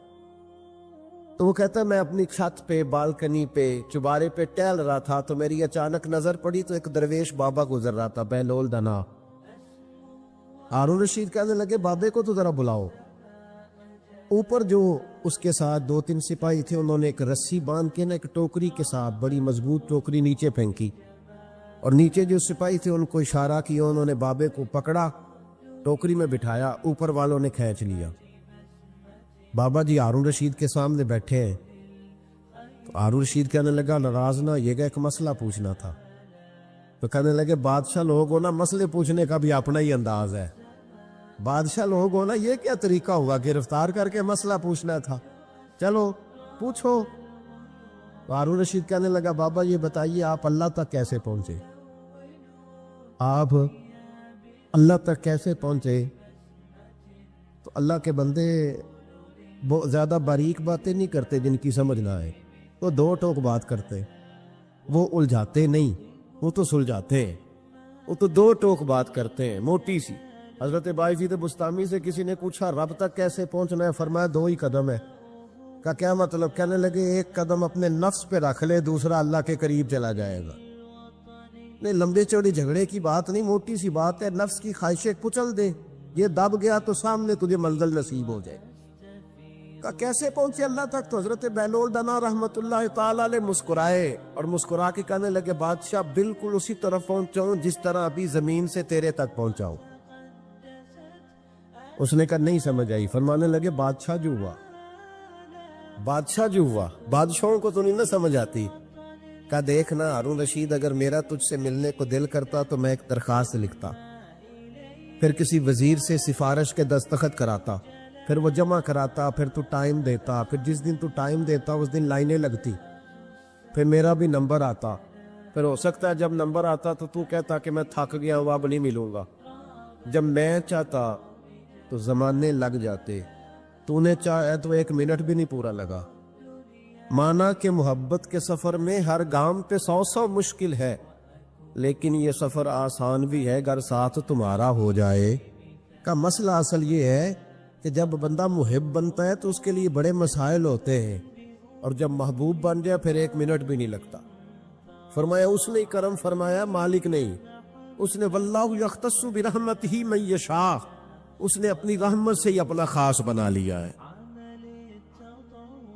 تو وہ کہتا ہے میں اپنی چھت پہ، بالکنی پہ، چبارے پہ ٹہل رہا تھا تو میری اچانک نظر پڑی تو ایک درویش بابا گزر رہا تھا، بہلول دنا۔ ہارون رشید کہنے لگے بابے کو تو ذرا بلاؤ۔ اوپر جو اس کے ساتھ 2-3 سپاہی تھے، انہوں نے ایک رسی باندھ کے نا ایک ٹوکری کے ساتھ، بڑی مضبوط ٹوکری نیچے پھینکی، اور نیچے جو سپاہی تھے ان کو اشارہ کیا، انہوں نے بابے کو پکڑا، ٹوکری میں بٹھایا، اوپر والوں نے کھینچ لیا۔ بابا جی ہارون رشید کے سامنے بیٹھے ہیں، تو ہارون رشید کہنے لگا ناراض نہ یہ گا، ایک مسئلہ پوچھنا تھا۔ تو کہنے لگے بادشاہ لوگ ہو نا، مسئلے پوچھنے کا بھی اپنا ہی انداز ہے، بادشاہ لوگ ہو نا، یہ کیا طریقہ ہوا گرفتار کر کے مسئلہ پوچھنا تھا، چلو پوچھو۔ تو ہارون رشید کہنے لگا بابا یہ بتائیے آپ اللہ تک کیسے پہنچے؟ آپ اللہ تک کیسے پہنچے؟ تو اللہ کے بندے بہت زیادہ باریک باتیں نہیں کرتے جن کی سمجھ نہ آئے، وہ دو ٹوک بات کرتے، وہ الجھاتے نہیں، وہ تو سلجھاتے ہیں، وہ تو دو ٹوک بات کرتے ہیں موٹی سی۔ حضرت باعزید بستامی سے کسی نے پوچھا رب تک کیسے پہنچنا ہے؟ فرمایا 2 ہی قدم ہے۔ کا کیا مطلب؟ کہنے لگے ایک قدم اپنے نفس پہ رکھ لے، دوسرا اللہ کے قریب چلا جائے گا۔ نہیں لمبے چوڑی جھگڑے کی بات نہیں، موٹی سی بات ہے، نفس کی خواہشیں کچل دے، یہ دب گیا تو سامنے تجھے منزل نصیب ہو جائے۔ کا کیسے پہنچے اللہ تک؟ تو حضرت بہلول دنا رحمت اللہ تعالی علیہ مسکرائے اور مسکرا کے کہنے لگے بادشاہ بالکل اسی طرف پہنچاؤں جس طرح ابھی زمین سے تیرے تک پہنچاؤں۔ اس نے کہا نہیں سمجھ آئی۔ فرمانے لگے بادشاہ جو ہوا، بادشاہوں کو تو نہیں نہ سمجھ آتی۔ کہا دیکھنا ہارون رشید، اگر میرا تجھ سے ملنے کو دل کرتا تو میں ایک درخواست لکھتا، پھر کسی وزیر سے سفارش کے دستخط کراتا، پھر وہ جمع کراتا، پھر تو ٹائم دیتا، پھر جس دن تو ٹائم دیتا اس دن لائنیں لگتی، پھر میرا بھی نمبر آتا، پھر ہو سکتا ہے جب نمبر آتا تو کہتا کہ میں تھک گیا ہوں اب نہیں ملوں گا. جب میں چاہتا تو زمانے لگ جاتے, تو نے چاہے تو 1 منٹ بھی نہیں پورا لگا. مانا کہ محبت کے سفر میں ہر گام پہ 100 مشکل ہے, لیکن یہ سفر آسان بھی ہے اگر ساتھ تمہارا ہو جائے. کا مسئلہ اصل یہ ہے کہ جب بندہ محب بنتا ہے تو اس کے لیے بڑے مسائل ہوتے ہیں, اور جب محبوب بن جائے پھر 1 منٹ بھی نہیں لگتا. فرمایا اس نے کرم فرمایا, مالک نہیں. اس نے واللہ یختص برحمتہ من یشاء, اس نے اپنی رحمت سے ہی اپنا خاص بنا لیا ہے.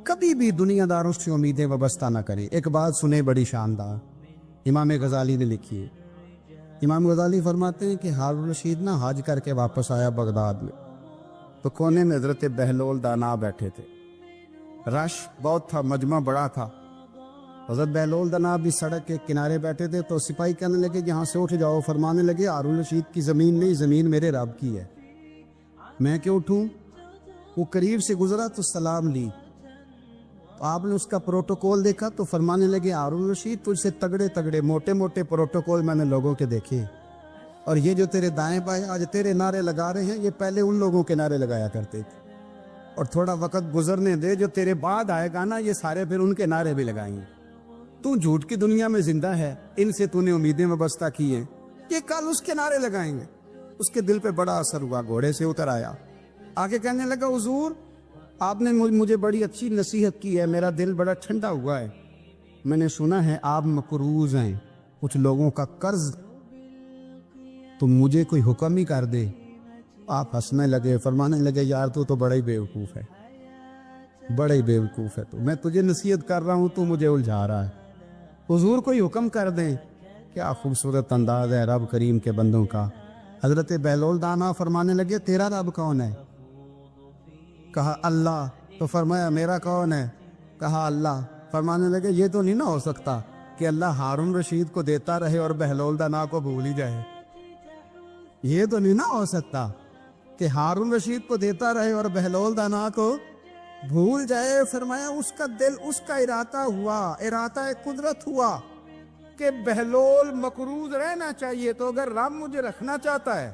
کبھی بھی دنیا داروں سے امیدیں وابستہ نہ کریں. ایک بات سنیں بڑی شاندار, امام غزالی نے لکھی ہے. امام غزالی فرماتے ہیں کہ ہارون الرشید نہ حج کر کے واپس آیا بغداد میں, تو کونے میں حضرت بہلول دانا بیٹھے تھے. رش بہت تھا, مجمع بڑا تھا. حضرت بہلول دانا بھی سڑک کے کنارے بیٹھے تھے, تو سپاہی کہنے لگے یہاں سے اٹھ جاؤ. فرمانے لگے ہارون الرشید کی زمین نہیں, زمین میرے رب کی ہے, میں کیوں اٹھوں؟ وہ قریب سے گزرا تو سلام لی. تو آپ نے اس کا پروٹوکول دیکھا تو فرمانے لگے ہارون الرشید تجھ سے تگڑے تگڑے موٹے موٹے پروٹوکول میں نے لوگوں کے دیکھے, اور یہ جو تیرے دائیں بائیں آج تیرے نعرے لگا رہے ہیں یہ پہلے ان لوگوں کے نعرے لگایا کرتے تھے. اور تھوڑا وقت گزرنے دے, جو تیرے بعد آئے گا نا یہ سارے پھر ان کے نعرے بھی لگائیں گے. تو جھوٹ کی دنیا میں زندہ ہے, ان سے تو نے امیدیں وابستہ کی ہیں, یہ کل اس کے نعرے لگائیں گے. اس کے دل پہ بڑا اثر ہوا, گھوڑے سے اتر آیا, آگے کہنے لگا حضور آپ نے مجھے بڑی اچھی نصیحت کی ہے, میرا دل بڑا ٹھنڈا ہوا ہے. میں نے سنا ہے آپ مقروض ہیں, کچھ لوگوں کا قرض, تو مجھے کوئی حکم ہی کر دے. آپ ہنسنے لگے, فرمانے لگے یار تو بڑا ہی بیوقوف ہے, بڑا ہی بیوقوف ہے. تو میں تجھے نصیحت کر رہا ہوں, تو مجھے الجھا رہا ہے. حضور کوئی حکم کر دیں. کیا خوبصورت انداز ہے رب کریم کے بندوں کا. حضرت بہلول دانا فرمانے لگے تیرا رب کون ہے؟ کہا اللہ. تو فرمایا میرا کون ہے؟ کہا اللہ. فرمانے لگے یہ تو نہیں نہ ہو سکتا کہ اللہ ہارون رشید کو دیتا رہے اور بہلول دانا کو بھول ہی جائے. یہ تو نہیں نہ ہو سکتا کہ ہارون رشید کو دیتا رہے اور بہلول دانا کو بھول جائے. فرمایا اس کا دل, اس کا ارادہ ہوا, ارادہ قدرت ہوا کہ بہلول مقروض رہنا چاہیے, تو اگر رب مجھے رکھنا چاہتا ہے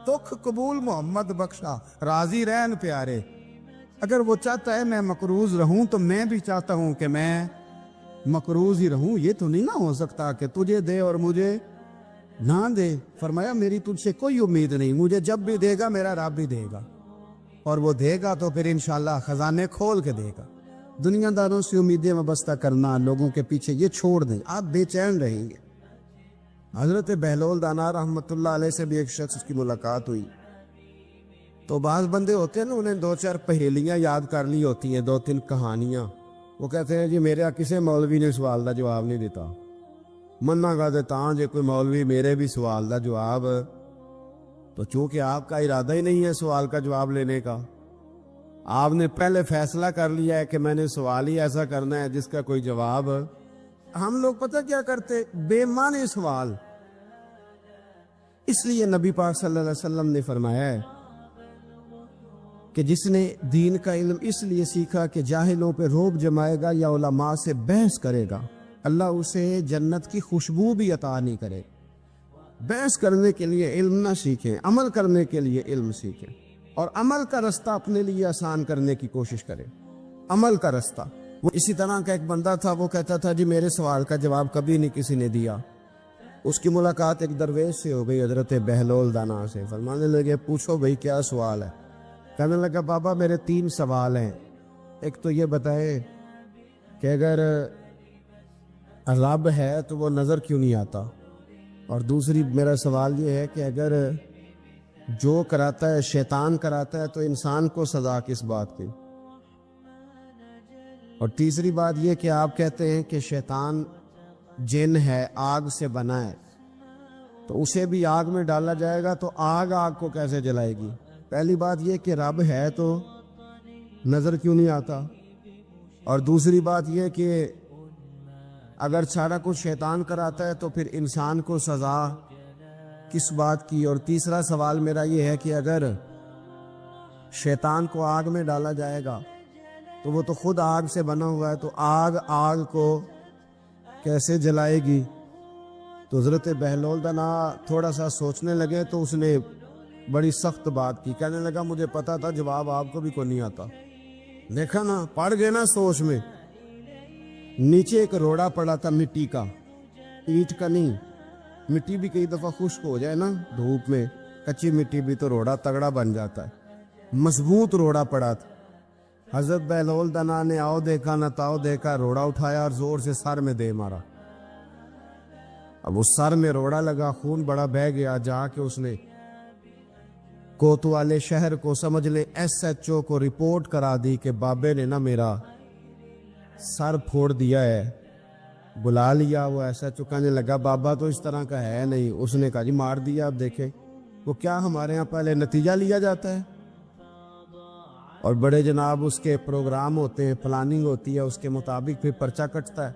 دکھ قبول محمد بخشا, راضی رہن پیارے. اگر وہ چاہتا ہے میں مقروض رہوں تو میں بھی چاہتا ہوں کہ میں مقروض ہی رہوں. یہ تو نہیں نہ ہو سکتا کہ تجھے دے اور مجھے نہ دے. فرمایا میری تجھ سے کوئی امید نہیں, مجھے جب بھی دے گا میرا رب بھی دے گا, اور وہ دے گا تو پھر انشاءاللہ خزانے کھول کے دے گا. دنیا داروں سے امیدیں وابستہ کرنا, لوگوں کے پیچھے, یہ چھوڑ دیں, آپ بے چین رہیں گے. حضرت بہلول دانا رحمت اللہ علیہ سے بھی ایک شخص کی ملاقات ہوئی. تو بعض بندے ہوتے ہیں نا, انہیں 2-4 پہیلیاں یاد کر لی ہوتی ہیں, 2-3 کہانیاں. وہ کہتے ہیں جی میرے کسی مولوی نے سوال دا جواب نہیں دیتا, منا گا دیتا جی کوئی مولوی میرے بھی سوال دا جواب. تو چونکہ آپ کا ارادہ ہی نہیں ہے سوال کا جواب لینے کا, آپ نے پہلے فیصلہ کر لیا ہے کہ میں نے سوال ہی ایسا کرنا ہے جس کا کوئی جواب. ہم لوگ پتہ کیا کرتے, بے معنی سوال. اس لیے نبی پاک صلی اللہ علیہ وسلم نے فرمایا ہے کہ جس نے دین کا علم اس لیے سیکھا کہ جاہلوں پہ رعب جمائے گا یا علماء سے بحث کرے گا, اللہ اسے جنت کی خوشبو بھی عطا نہیں کرے. بحث کرنے کے لیے علم نہ سیکھیں, عمل کرنے کے لیے علم سیکھیں, اور عمل کا رستہ اپنے لیے آسان کرنے کی کوشش کریں. عمل کا رستہ. وہ اسی طرح کا ایک بندہ تھا, وہ کہتا تھا جی میرے سوال کا جواب کبھی نہیں کسی نے دیا. اس کی ملاقات ایک درویش سے ہو گئی, حضرت بہلول دانا سے. فرمانے لگے پوچھو بھئی کیا سوال ہے؟ کہنے لگا بابا میرے 3 سوال ہیں. ایک تو یہ بتائے کہ اگر رب ہے تو وہ نظر کیوں نہیں آتا, اور دوسری میرا سوال یہ ہے کہ اگر جو کراتا ہے شیطان کراتا ہے تو انسان کو سزا کس بات کی, اور تیسری بات یہ کہ آپ کہتے ہیں کہ شیطان جن ہے, آگ سے بنا ہے, تو اسے بھی آگ میں ڈالا جائے گا تو آگ کو کیسے جلائے گی؟ پہلی بات یہ کہ رب ہے تو نظر کیوں نہیں آتا, اور دوسری بات یہ کہ اگر سارا کچھ شیطان کراتا ہے تو پھر انسان کو سزا کس بات کی؟ اور تیسرا سوال میرا یہ ہے کہ اگر شیطان کو آگ میں ڈالا جائے گا تو وہ تو خود آگ سے بنا ہوا ہے, تو آگ کو کیسے جلائے گی؟ تو حضرت بہلول دنا تھوڑا سا سوچنے لگے تو اس نے بڑی سخت بات کی. کہنے لگا مجھے پتا تھا جواب آپ کو بھی کوئی نہیں آتا. دیکھا نا, پڑ گئے نا سوچ میں. نیچے ایک روڑا پڑا تھا مٹی کا, اینٹ کا نہیں. مٹی بھی کئی دفعہ خشک ہو جائے نا دھوپ میں, کچی مٹی بھی تو روڑا تگڑا بن جاتا ہے. مضبوط روڑا پڑا تھا. حضرت بہلول دنا نے آؤ دیکھا نہ تاؤ دیکھا, روڑا اٹھایا اور زور سے سر میں دے مارا. اب اس سر میں روڑا لگا, خون بڑا بہہ گیا. جا کے اس نے کوتوالے شہر کو, سمجھ لیں SHO کو رپورٹ کرا دی کہ بابے نے نا میرا سر پھوڑ دیا ہے. بلا لیا. وہ SHO کہنے لگا بابا تو اس طرح کا ہے نہیں. اس نے کہا جی مار دیا. اب دیکھیں وہ کیا ہمارے ہاں پہلے نتیجہ لیا جاتا ہے اور بڑے جناب اس کے پروگرام ہوتے ہیں, پلاننگ ہوتی ہے, اس کے مطابق پھر پرچہ کٹتا ہے.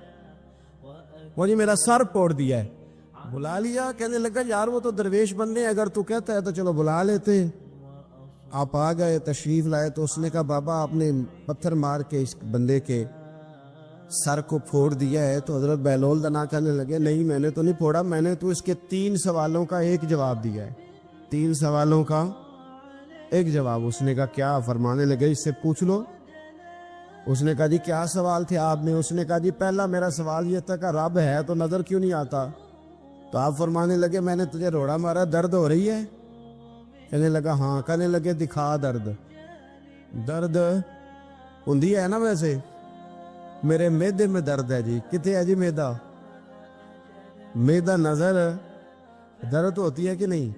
وہ جی میرا سر پھوڑ دیا ہے. بلا لیا. کہنے لگا یار وہ تو درویش بندے ہیں, اگر تو کہتا ہے تو چلو بلا لیتے. آپ آ گئے, تشریف لائے. تو اس نے کہا بابا آپ نے پتھر مار کے اس بندے کے سر کو پھوڑ دیا ہے. تو حضرت بہلول دنا کہنے لگے نہیں میں نے تو نہیں پھوڑا, میں نے تو اس کے 3 سوالوں کا ایک جواب دیا ہے. 3 سوالوں کا ایک جواب. اس نے کہا کیا؟ فرمانے لگے اس سے پوچھ لو. اس نے کہا جی کیا سوال تھے آپ نے؟ اس نے کہا جی پہلا میرا سوال یہ تھا کہ رب ہے تو نظر کیوں نہیں آتا؟ تو آپ فرمانے لگے میں نے تجھے روڑا مارا, درد ہو رہی ہے؟ کہنے لگا ہاں. کہنے لگے دکھا درد. درد ہوندی ہے نا ویسے, میرے میدے میں درد ہے جی. کتے ہے جی میدا؟ میدا نظر درد ہوتی ہے کہ نہیں؟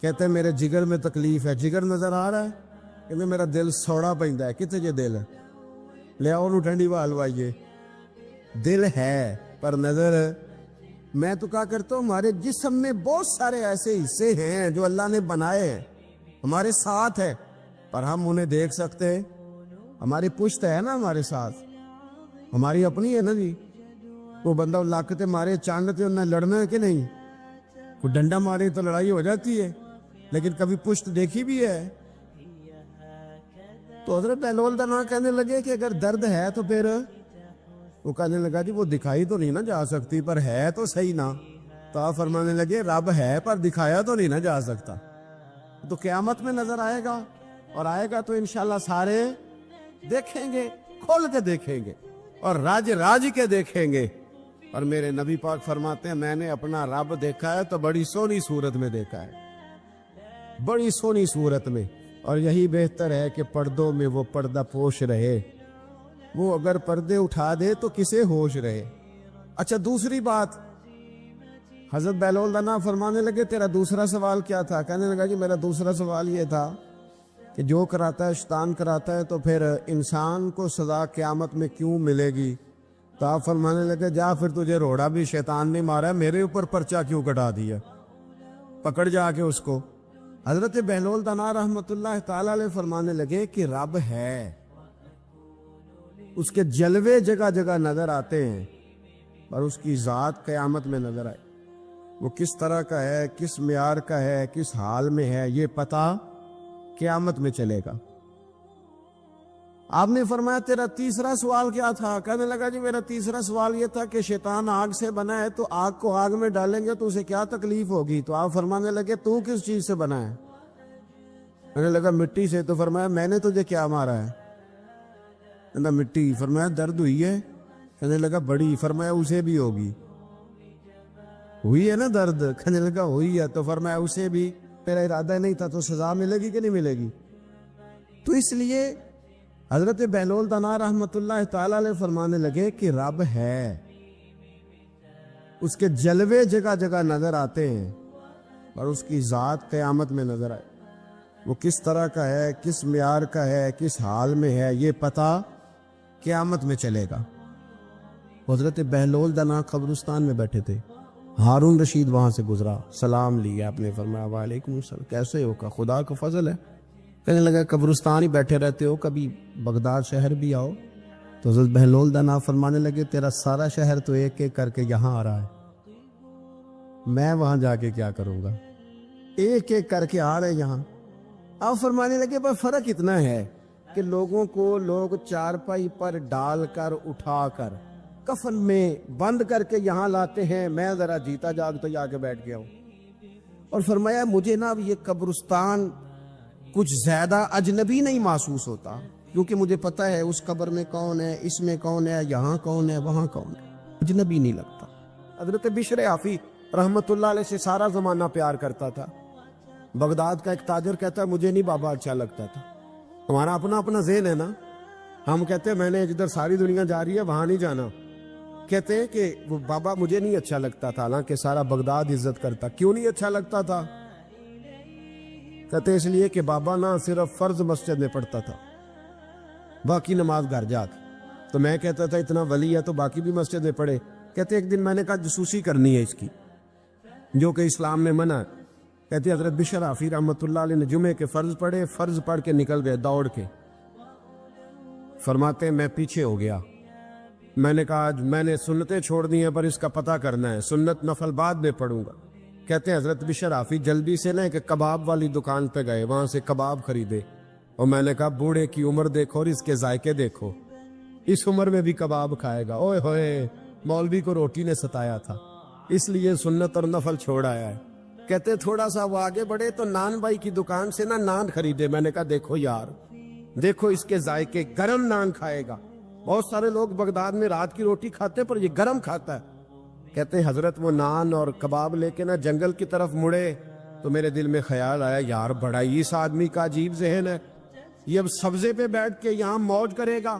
کہتے ہیں میرے جگر میں تکلیف ہے. جگر نظر آ رہا ہے؟ کہتے میرا دل سوڑا پیندا ہے. کتے جے دل لے آؤ نو ٹھنڈی ہوا لوائیے. دل ہے پر نظر. میں تو کہا کرتا ہوں ہمارے جسم میں بہت سارے ایسے حصے ہیں جو اللہ نے بنائے ہیں, ہمارے ساتھ ہے پر ہم انہیں دیکھ سکتے ہیں. ہماری پشت ہے نا ہمارے ساتھ, ہماری اپنی ہے نا جی. وہ بندہ لاکتے مارے چاندتے انہیں لڑنا ہے کہ نہیں؟ کوئی ڈنڈا مارے تو لڑائی ہو جاتی ہے, لیکن کبھی پشت دیکھی بھی ہے. تو حضرت بہلول دنا کہنے لگے کہ اگر درد ہے تو پھر, وہ کہنے لگا جی وہ دکھائی تو نہیں نہ جا سکتی پر ہے تو صحیح نا. تو آپ فرمانے لگے رب ہے پر دکھایا تو نہیں نہ جا سکتا. تو قیامت میں نظر آئے گا, اور آئے گا تو انشاءاللہ سارے دیکھیں گے, کھول کے دیکھیں گے اور راج راج کے دیکھیں گے. اور میرے نبی پاک فرماتے ہیں میں نے اپنا رب دیکھا ہے تو بڑی سونی صورت میں دیکھا ہے, بڑی سونی صورت میں. اور یہی بہتر ہے کہ پردوں میں وہ پردہ پوش رہے. وہ اگر پردے اٹھا دے تو کسے ہوش رہے. اچھا دوسری بات, حضرت بہلول دنا فرمانے لگے تیرا دوسرا سوال کیا تھا؟ کہنے لگا جی میرا دوسرا سوال یہ تھا کہ جو کراتا ہے شیطان کراتا ہے تو پھر انسان کو سزا قیامت میں کیوں ملے گی؟ تو آپ فرمانے لگے جا پھر تجھے روڑا بھی شیطان نے مارا ہے, میرے اوپر پرچہ کیوں کٹا دیا؟ پکڑ جا کے اس کو. حضرت بہلول دنا رحمت اللہ تعالی علیہ فرمانے لگے کہ رب ہے, اس کے جلوے جگہ جگہ نظر آتے ہیں اور اس کی ذات قیامت میں نظر آئے. وہ کس طرح کا ہے, کس معیار کا ہے, کس حال میں ہے, یہ پتہ قیامت میں چلے گا. آپ نے فرمایا تیرا تیسرا سوال کیا تھا؟ کہنے لگا جی میرا تیسرا سوال یہ تھا کہ شیطان آگ سے بنا ہے تو آگ کو آگ میں ڈالیں گے تو اسے کیا تکلیف ہوگی؟ تو آپ فرمانے لگے تو کس چیز سے بنا ہے؟ کہنے لگا مٹی سے. تو فرمایا میں نے تجھے کیا مارا ہے؟ کہنا مٹی. فرمایا درد ہوئی ہے؟ کہنے لگا بڑی. فرمایا اسے بھی ہوگی. ہوئی ہے نا درد؟ کہنے لگا ہوئی ہے. تو فرمایا اسے بھی میرا ارادہ نہیں تھا تو سزا ملے گی کہ نہیں ملے گی؟ تو اس لیے حضرت بہلول دنا رحمت اللہ تعالی علیہ فرمانے لگے کہ رب ہے, اس کے جلوے جگہ جگہ نظر آتے ہیں اور اس کی ذات قیامت میں نظر آئے. وہ کس طرح کا ہے, کس معیار کا ہے, کس حال میں ہے, یہ پتہ قیامت میں چلے گا. حضرت بہلول دنا قبرستان میں بیٹھے تھے, ہارون رشید وہاں سے گزرا, سلام لیا, آپ نے فرمایا وعلیکم السلام, کیسے ہو؟ کا خدا کا فضل ہے. کہنے لگا قبرستان ہی بیٹھے رہتے ہو, کبھی بغداد شہر بھی آؤ. تو حضرت بہلول دنا فرمانے لگے تیرا سارا شہر تو ایک ایک کر کے یہاں آ رہا ہے, میں وہاں جا کے کیا کروں گا؟ ایک ایک کر کے آ رہے یہاں. آپ فرمانے لگے پر فرق اتنا ہے کہ لوگوں کو لوگ چارپائی پر ڈال کر اٹھا کر کفن میں بند کر کے یہاں لاتے ہیں، میں ذرا جیتا جاگ تو جا کے بیٹھ گیا ہوں۔ اور فرمایا مجھے نا یہ قبرستان کچھ زیادہ اجنبی نہیں محسوس ہوتا، کیونکہ مجھے پتہ ہے اس قبر میں کون ہے، اس میں کون ہے، یہاں کون ہے، وہاں کون ہے، اجنبی نہیں لگتا۔ حضرت بشر حافی رحمت اللہ علیہ سے سارا زمانہ پیار کرتا تھا۔ بغداد کا ایک تاجر کہتا ہے مجھے نہیں بابا اچھا لگتا تھا۔ ہمارا اپنا اپنا ذہن ہے نا، ہم کہتے ہیں میں نے جدھر ساری دنیا جا رہی ہے وہاں نہیں جانا، کہتے ہیں کہ وہ بابا مجھے نہیں اچھا لگتا تھا، حالانکہ سارا بغداد عزت کرتا۔ کیوں نہیں اچھا لگتا تھا؟ کہتے اس لیے کہ بابا نا صرف فرض مسجد میں پڑھتا تھا، باقی نماز گھر جا کے۔ تو میں کہتا تھا اتنا ولی ہے تو باقی بھی مسجد میں پڑھے۔ کہتے ایک دن میں نے کہا جسوسی کرنی ہے اس کی، جو کہ اسلام میں منع ہے۔ کہتے حضرت بشر حافی رحمۃ اللہ علیہ نے جمعے کے فرض پڑھے، فرض پڑھ کے نکل گئے دوڑ کے۔ فرماتے میں پیچھے ہو گیا، میں نے کہا آج میں نے سنتیں چھوڑ دی ہیں پر اس کا پتہ کرنا ہے، سنت نفل بعد میں پڑھوں گا۔ کہتے ہیں حضرت بشر حافی جلدی سے نا ایک کباب والی دکان پہ گئے، وہاں سے کباب خریدے، اور میں نے کہا بوڑھے کی عمر دیکھو اور اس کے ذائقے دیکھو، اس عمر میں بھی کباب کھائے گا۔ اوئے ہوئے، مولوی کو روٹی نے ستایا تھا، اس لیے سنت اور نفل چھوڑ آیا ہے۔ کہتے تھوڑا سا وہ آگے بڑھے تو نان بھائی کی دکان سے نا نان خریدے۔ میں نے کہا دیکھو یار، دیکھو اس کے ذائقے، گرم نان کھائے گا۔ بہت سارے لوگ بغداد میں رات کی روٹی کھاتے پر یہ گرم کھاتا ہے۔ کہتے ہیں حضرت وہ نان اور کباب لے کے نا جنگل کی طرف مڑے تو میرے دل میں خیال آیا یار بڑا ہی اس آدمی کا عجیب ذہن ہے، یہ اب سبزے پہ بیٹھ کے یہاں موج کرے گا،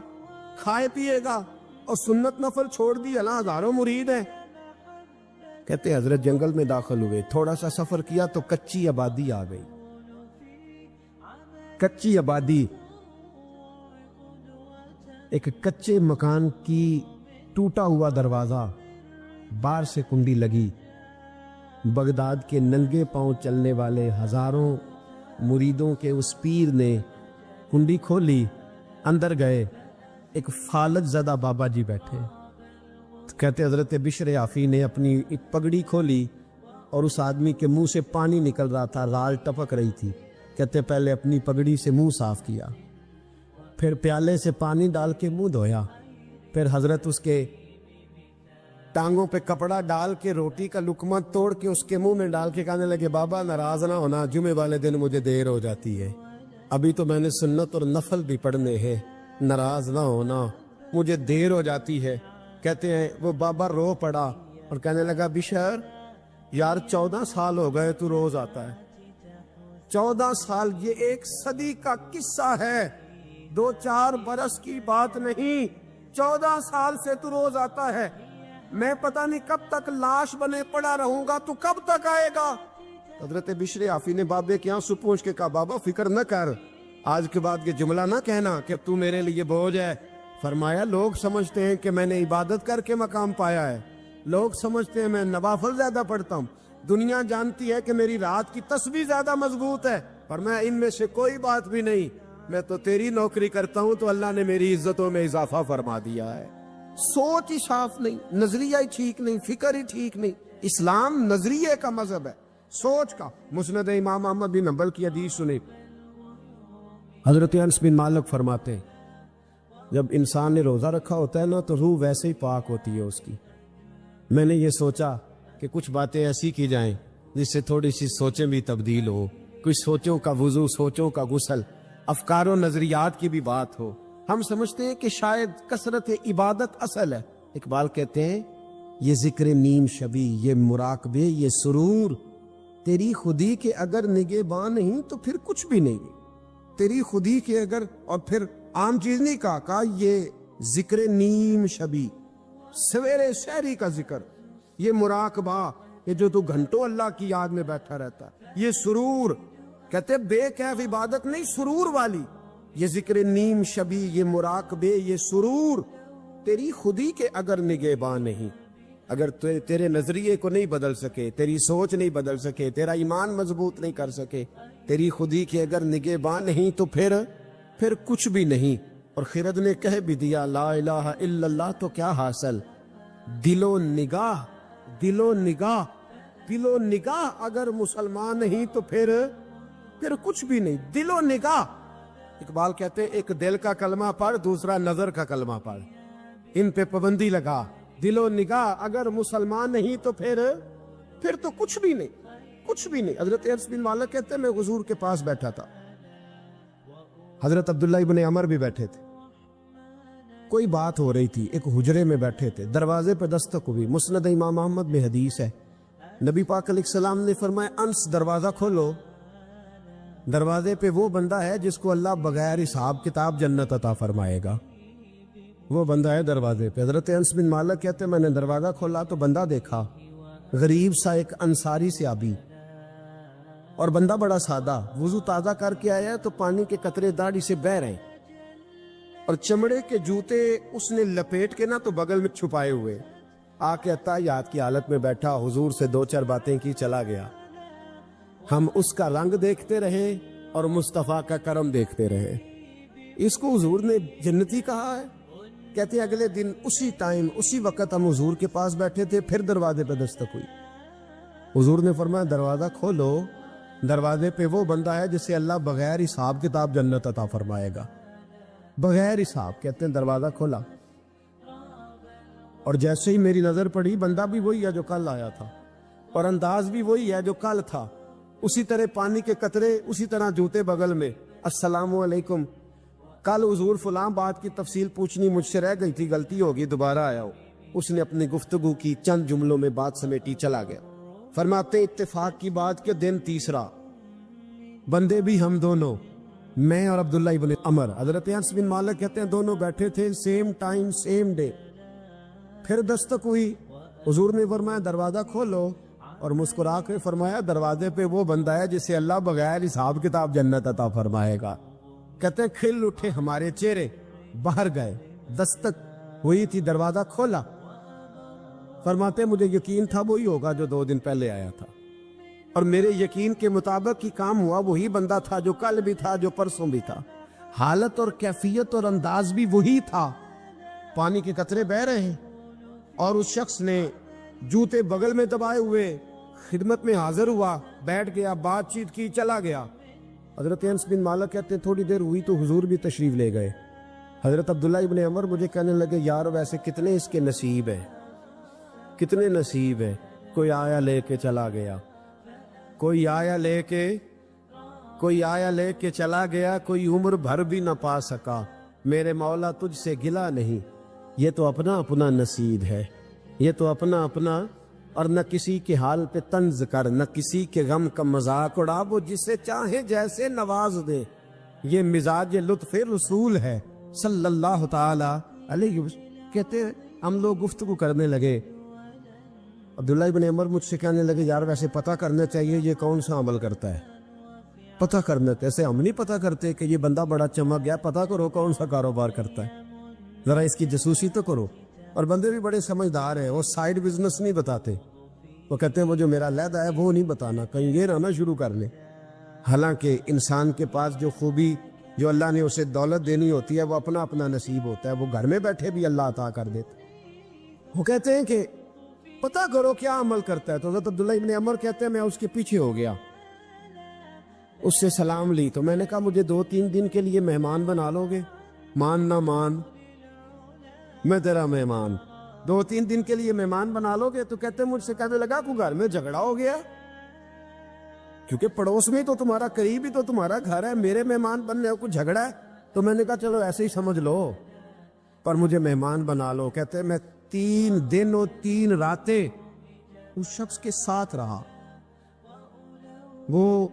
کھائے پیے گا، اور سنت نفل چھوڑ دی، اللہ ہزاروں مرید ہیں۔ کہتے ہیں حضرت جنگل میں داخل ہوئے، تھوڑا سا سفر کیا تو کچی آبادی آ گئی۔ کچی آبادی، ایک کچے مکان کی ٹوٹا ہوا دروازہ، باہر سے کنڈی لگی۔ بغداد کے ننگے پاؤں چلنے والے ہزاروں مریدوں کے اس پیر نے کنڈی کھولی، اندر گئے، ایک فالج زدہ بابا جی بیٹھے۔ کہتے حضرت بشر حافی نے اپنی ایک پگڑی کھولی اور اس آدمی کے منہ سے پانی نکل رہا تھا، رال ٹپک رہی تھی۔ کہتے پہلے اپنی پگڑی سے منہ صاف کیا، پھر پیالے سے پانی ڈال کے منہ دھویا، پھر حضرت اس کے ٹانگوں پہ کپڑا ڈال کے روٹی کا لقمہ توڑ کے اس کے منہ میں ڈال کے کہنے لگے بابا ناراض نہ ہونا، جمعے والے دن مجھے دیر ہو جاتی ہے، ابھی تو میں نے سنت اور نفل بھی پڑھنے ہیں، ناراض نہ ہونا، مجھے دیر ہو جاتی ہے۔ کہتے ہیں وہ بابا رو پڑا اور کہنے لگا بشر یار 14 سال ہو گئے تو روز آتا ہے، 14 سال، یہ 1 صدی کا قصہ ہے، 2-4 برس کی بات نہیں، 14 سال سے تو روز آتا ہے، میں پتہ نہیں کب تک لاش بنے پڑا رہوں گا، تو کب تک آئے گا؟ حضرت بشر حافی نے بابے کے آنسو پوچھ کے کہا بابا فکر نہ کر، آج کے بعد یہ جملہ نہ کہنا کہ تو میرے لیے بوجھ ہے۔ فرمایا لوگ سمجھتے ہیں کہ میں نے عبادت کر کے مقام پایا ہے، لوگ سمجھتے ہیں میں نوافل زیادہ پڑھتا ہوں، دنیا جانتی ہے کہ میری رات کی تسبیح زیادہ مضبوط ہے، پر میں ان میں سے کوئی بات بھی نہیں، میں تو تیری نوکری کرتا ہوں تو اللہ نے میری عزتوں میں اضافہ فرما دیا ہے۔ سوچ ہی صاف نہیں، نظریہ ہی ٹھیک نہیں، فکر ہی ٹھیک نہیں۔ اسلام نظریے کا مذہب ہے، سوچ کا۔ مسند امام احمد بن حنبل کی حدیث سنی، حضرت انس بن مالک فرماتے ہیں جب انسان نے روزہ رکھا ہوتا ہے نا تو روح ویسے ہی پاک ہوتی ہے اس کی۔ میں نے یہ سوچا کہ کچھ باتیں ایسی کی جائیں جس سے تھوڑی سی سوچیں بھی تبدیل ہو، کچھ سوچوں کا وضو، سوچوں کا غسل، افکار و نظریات کی بھی بات ہو۔ ہم سمجھتے ہیں کہ شاید کثرت عبادت اصل ہے۔ اقبال کہتے ہیں یہ ذکر نیم شبی، یہ مراقبے، یہ سرور، تیری خودی کے اگر نگہباں نہیں تو پھر کچھ بھی نہیں، تیری خودی کے اگر، اور پھر عام چیز نہیں کہا یہ ذکر نیم شبی، سویرے سحری کا ذکر، یہ مراقبہ، یہ جو تو گھنٹوں اللہ کی یاد میں بیٹھا رہتا ہے، یہ سرور، کہتے بے کیف عبادت نہیں، سرور والی، یہ ذکر نیم شبی، یہ مراقبے، یہ سرور، تیری خودی کے اگر نگہباں نہیں، اگر تیرے نظریے کو نہیں بدل سکے، تیری سوچ نہیں بدل سکے، تیرا ایمان مضبوط نہیں کر سکے، تیری خودی کے اگر نگہباں نہیں تو پھر کچھ بھی نہیں۔ اور خرد نے کہہ بھی دیا لا الہ الا اللہ تو کیا حاصل، دل و نگاہ، دل و نگاہ، دل و نگاہ اگر مسلمان نہیں تو پھر کچھ بھی نہیں، دل و نگاہ۔ اقبال کہتے ہیں ایک دل کا کلمہ پڑھ، دوسرا نظر کا کلمہ پڑھ، ان پہ پابندی لگا. دل و نگاہ اگر مسلمان نہیں تو پھر تو کچھ بھی نہیں. حضرت انس بن مالک کہتے ہیں میں حضور کے پاس بیٹھا تھا, حضرت عبداللہ ابن عمر بھی بیٹھے تھے, کوئی بات ہو رہی تھی, ایک حجرے میں بیٹھے تھے, دروازے پہ دستک ہوئی. مسند امام احمد میں حدیث ہے, نبی پاک علیہ السلام نے فرمایا انس دروازہ کھولو, دروازے پہ وہ بندہ ہے جس کو اللہ بغیر حساب کتاب جنت عطا فرمائے گا. وہ بندہ ہے دروازے پہ. حضرت انس بن مالک کہتے میں نے دروازہ کھولا تو بندہ دیکھا, غریب سا ایک انصاری صحابی, اور بندہ بڑا سادہ, وضو تازہ کر کے آیا تو پانی کے قطرے داڑھی سے بہ رہے, اور چمڑے کے جوتے اس نے لپیٹ کے تو بغل میں چھپائے ہوئے. آ کے عطیات کی حالت میں بیٹھا, حضور سے 2-4 باتیں کی, چلا گیا. ہم اس کا رنگ دیکھتے رہے اور مصطفیٰ کا کرم دیکھتے رہے. اس کو حضور نے جنتی کہا ہے. کہتے ہیں اگلے دن اسی وقت ہم حضور کے پاس بیٹھے تھے, پھر دروازے پہ دستک ہوئی. حضور نے فرمایا دروازہ کھولو, دروازے پہ وہ بندہ ہے جسے اللہ بغیر حساب کتاب جنت عطا فرمائے گا, بغیر حساب. کہتے ہیں دروازہ کھولا, اور جیسے ہی میری نظر پڑی, بندہ بھی وہی ہے جو کل آیا تھا, اور انداز بھی وہی ہے جو کل تھا, اسی طرح پانی کے قطرے, اسی طرح جوتے بغل میں. السلام علیکم, کل حضور فلاں بات کی تفصیل پوچھنی مجھ سے رہ گئی تھی, غلطی ہوگی, دوبارہ آیا ہو. اس نے اپنی گفتگو کی, چند جملوں میں بات سمیٹی, چلا گیا. فرماتے اتفاق کی بات کہ دن تیسرا, بندے بھی ہم دونوں, میں اور عبداللہ ابن عمر. حضرت انس بن مالک کہتے ہیں دونوں بیٹھے تھے, سیم ٹائم سیم ڈے. پھر دستک ہوئی, حضور نے فرمایا دروازہ کھولو, اور مسکرا کے فرمایا دروازے پہ وہ بندہ ہے جسے اللہ بغیر حساب کتاب جنت عطا فرمائے گا. کہتے ہیں کھل اٹھے ہمارے چہرے, باہر گئے, دستک ہوئی تھی, دروازہ کھولا. فرماتے مجھے یقین تھا وہی ہوگا جو 2 دن پہلے آیا تھا, اور میرے یقین کے مطابق ہی کام ہوا. وہی بندہ تھا جو کل بھی تھا, جو پرسوں بھی تھا, حالت اور کیفیت اور انداز بھی وہی تھا. پانی کے قطرے بہ رہے ہیں, اور اس شخص نے جوتے بغل میں دبائے ہوئے خدمت میں حاضر ہوا, بیٹھ گیا, بات چیت کی, چلا گیا. حضرت انس بن مالک کہتے ہیں تھوڑی دیر ہوئی تو حضور بھی تشریف لے گئے. حضرت عبداللہ ابن عمر مجھے کہنے لگے یار ویسے کتنے اس کے نصیب ہیں, کتنے نصیب ہیں. کوئی آیا لے کے چلا گیا, کوئی آیا لے کے چلا گیا, کوئی عمر بھر بھی نہ پا سکا. میرے مولا تجھ سے گلا نہیں, یہ تو اپنا اپنا نصیب ہے, یہ تو اپنا اپنا. اور نہ کسی کے حال پہ طنز کر, نہ کسی کے غم کا مذاق اڑا, وہ جسے چاہے جیسے نواز دے. یہ مزاج لطف رسول ہے صلی اللہ تعالی علیہ وسلم. کہتے ہم لوگ گفتگو کرنے لگے. عبداللہ ابن عمر مجھ سے کہنے لگے یار ویسے پتہ کرنا چاہیے یہ کون سا عمل کرتا ہے, پتہ کرنا. ایسے ہم نہیں پتہ کرتے کہ یہ بندہ بڑا چمک گیا, پتہ کرو کون سا کاروبار کرتا ہے, ذرا اس کی جاسوسی تو کرو. اور بندے بھی بڑے سمجھدار ہیں, وہ سائیڈ بزنس نہیں بتاتے, وہ کہتے ہیں وہ جو میرا علیحدہ ہے وہ نہیں بتانا, کہیں یہ نہ شروع کر لیں. حالانکہ انسان کے پاس جو خوبی جو اللہ نے اسے دولت دینی ہوتی ہے وہ اپنا اپنا نصیب ہوتا ہے, وہ گھر میں بیٹھے بھی اللہ عطا کر دیتا. وہ کہتے ہیں کہ پتہ کرو کیا عمل کرتا ہے. تو حضرت عبداللہ ابن عمر کہتے ہیں میں اس کے پیچھے ہو گیا, اس سے سلام لی. تو میں نے کہا مجھے 2-3 دن کے لیے مہمان بنا لو گے, مان نہ مان میں تیرا مہمان, 2-3 دن کے لیے مہمان بنا لو گے. تو کہتے ہیں مجھ سے کہنے لگا کو گھر میں جھگڑا ہو گیا, کیونکہ پڑوس میں تو تمہارا قریب ہی تو تمہارا گھر ہے, میرے مہمان بننے کو جھگڑا ہے. تو میں نے کہا چلو ایسے ہی سمجھ لو, پر مجھے مہمان بنا لو. کہتے ہیں میں 3 دن اور 3 راتیں اس شخص کے ساتھ رہا. وہ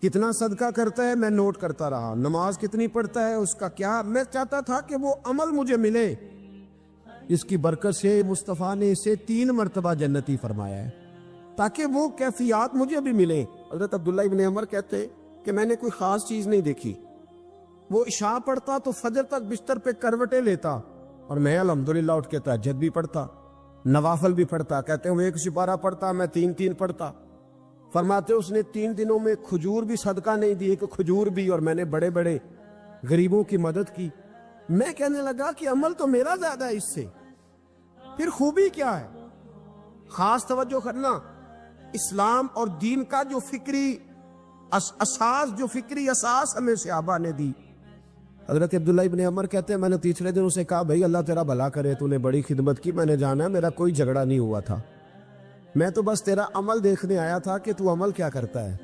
کتنا صدقہ کرتا ہے میں نوٹ کرتا رہا, نماز کتنی پڑھتا ہے اس کا کیا. میں چاہتا تھا کہ وہ عمل مجھے ملے. اس کی برکت سے مصطفیٰ نے اسے 3 مرتبہ جنتی فرمایا ہے تاکہ وہ کیفیات مجھے بھی ملیں. حضرت عبداللہ ابن عمر کہتے کہ میں نے کوئی خاص چیز نہیں دیکھی. وہ عشاء پڑھتا تو فجر تک بستر پہ کروٹیں لیتا, اور میں الحمدللہ اٹھ کے تہجد بھی پڑھتا, نوافل بھی پڑھتا. کہتے ہیں وہ 1 سپارہ پڑھتا, میں 3 پڑھتا. فرماتے اس نے 3 دنوں میں کھجور بھی صدقہ نہیں دی, ایک کھجور بھی, اور میں نے بڑے بڑے غریبوں کی مدد کی. میں کہنے لگا کہ عمل تو میرا زیادہ ہے اس سے, پھر خوبی کیا ہے. خاص توجہ کرنا, اسلام اور دین کا جو فکری اساس ہمیں صحابہ نے دی, حضرت عبداللہ ابن عمر کہتے ہیں میں نے تیسرے دن اسے کہا بھائی اللہ تیرا بھلا کرے، تو نے بڑی خدمت کی، میں نے جانا ہے میرا کوئی جھگڑا نہیں ہوا تھا، میں تو بس تیرا عمل دیکھنے آیا تھا کہ تو عمل کیا کرتا ہے۔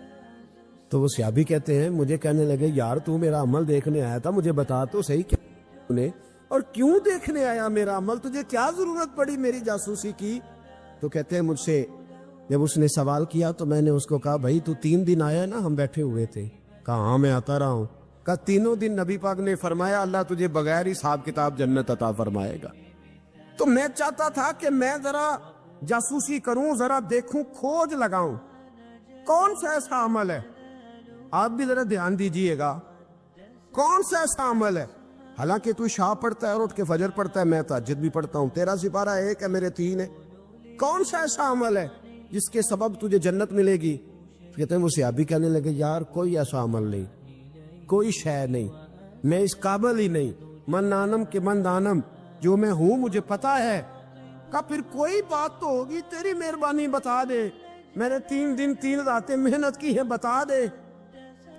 تو وہ صحابی کہتے ہیں مجھے کہنے لگے یار تو میرا عمل دیکھنے آیا تھا، مجھے بتا تو صحیح کیا نے اور کیوں دیکھنے آیا میرا عمل، تجھے کیا ضرورت پڑی میری جاسوسی کی؟ تو کہتے ہیں مجھ سے جب اس نے سوال کیا تو میں نے اس کو کہا بھائی تو 3 دن آیا نا، ہم بیٹھے ہوئے تھے، کہا ہاں میں آتا رہا ہوں، کہا 3 دن نبی پاک نے فرمایا اللہ تجھے بغیر حساب کتاب جنت عطا فرمائے گا۔ تو میں چاہتا تھا کہ میں ذرا جاسوسی کروں، ذرا دیکھوں، کھوج لگاؤں کون سا ایسا عمل ہے، آپ بھی ذرا دھیان دیجئے گا کون سا ایسا عمل ہے، حالانکہ تو شاہ پڑھتا ہے اور اٹھ کے فجر پڑھتا ہے، میں تہجد بھی پڑھتا ہوں، تیرا سپارہ 1 ہے میرے 3 ہے، کون سا ایسا عمل ہے جس کے سبب تجھے جنت ملے گی؟ کہتے ہیں وہ صحابی کہنے لگے یار کوئی ایسا عمل نہیں، کوئی شے نہیں، میں اس قابل ہی نہیں، من نانم کے من دانم، جو میں ہوں مجھے پتا ہے۔ کہا پھر کوئی بات تو ہوگی، تیری مہربانی بتا دے، میں نے 3 دن 3 راتیں محنت کی ہے، بتا دے۔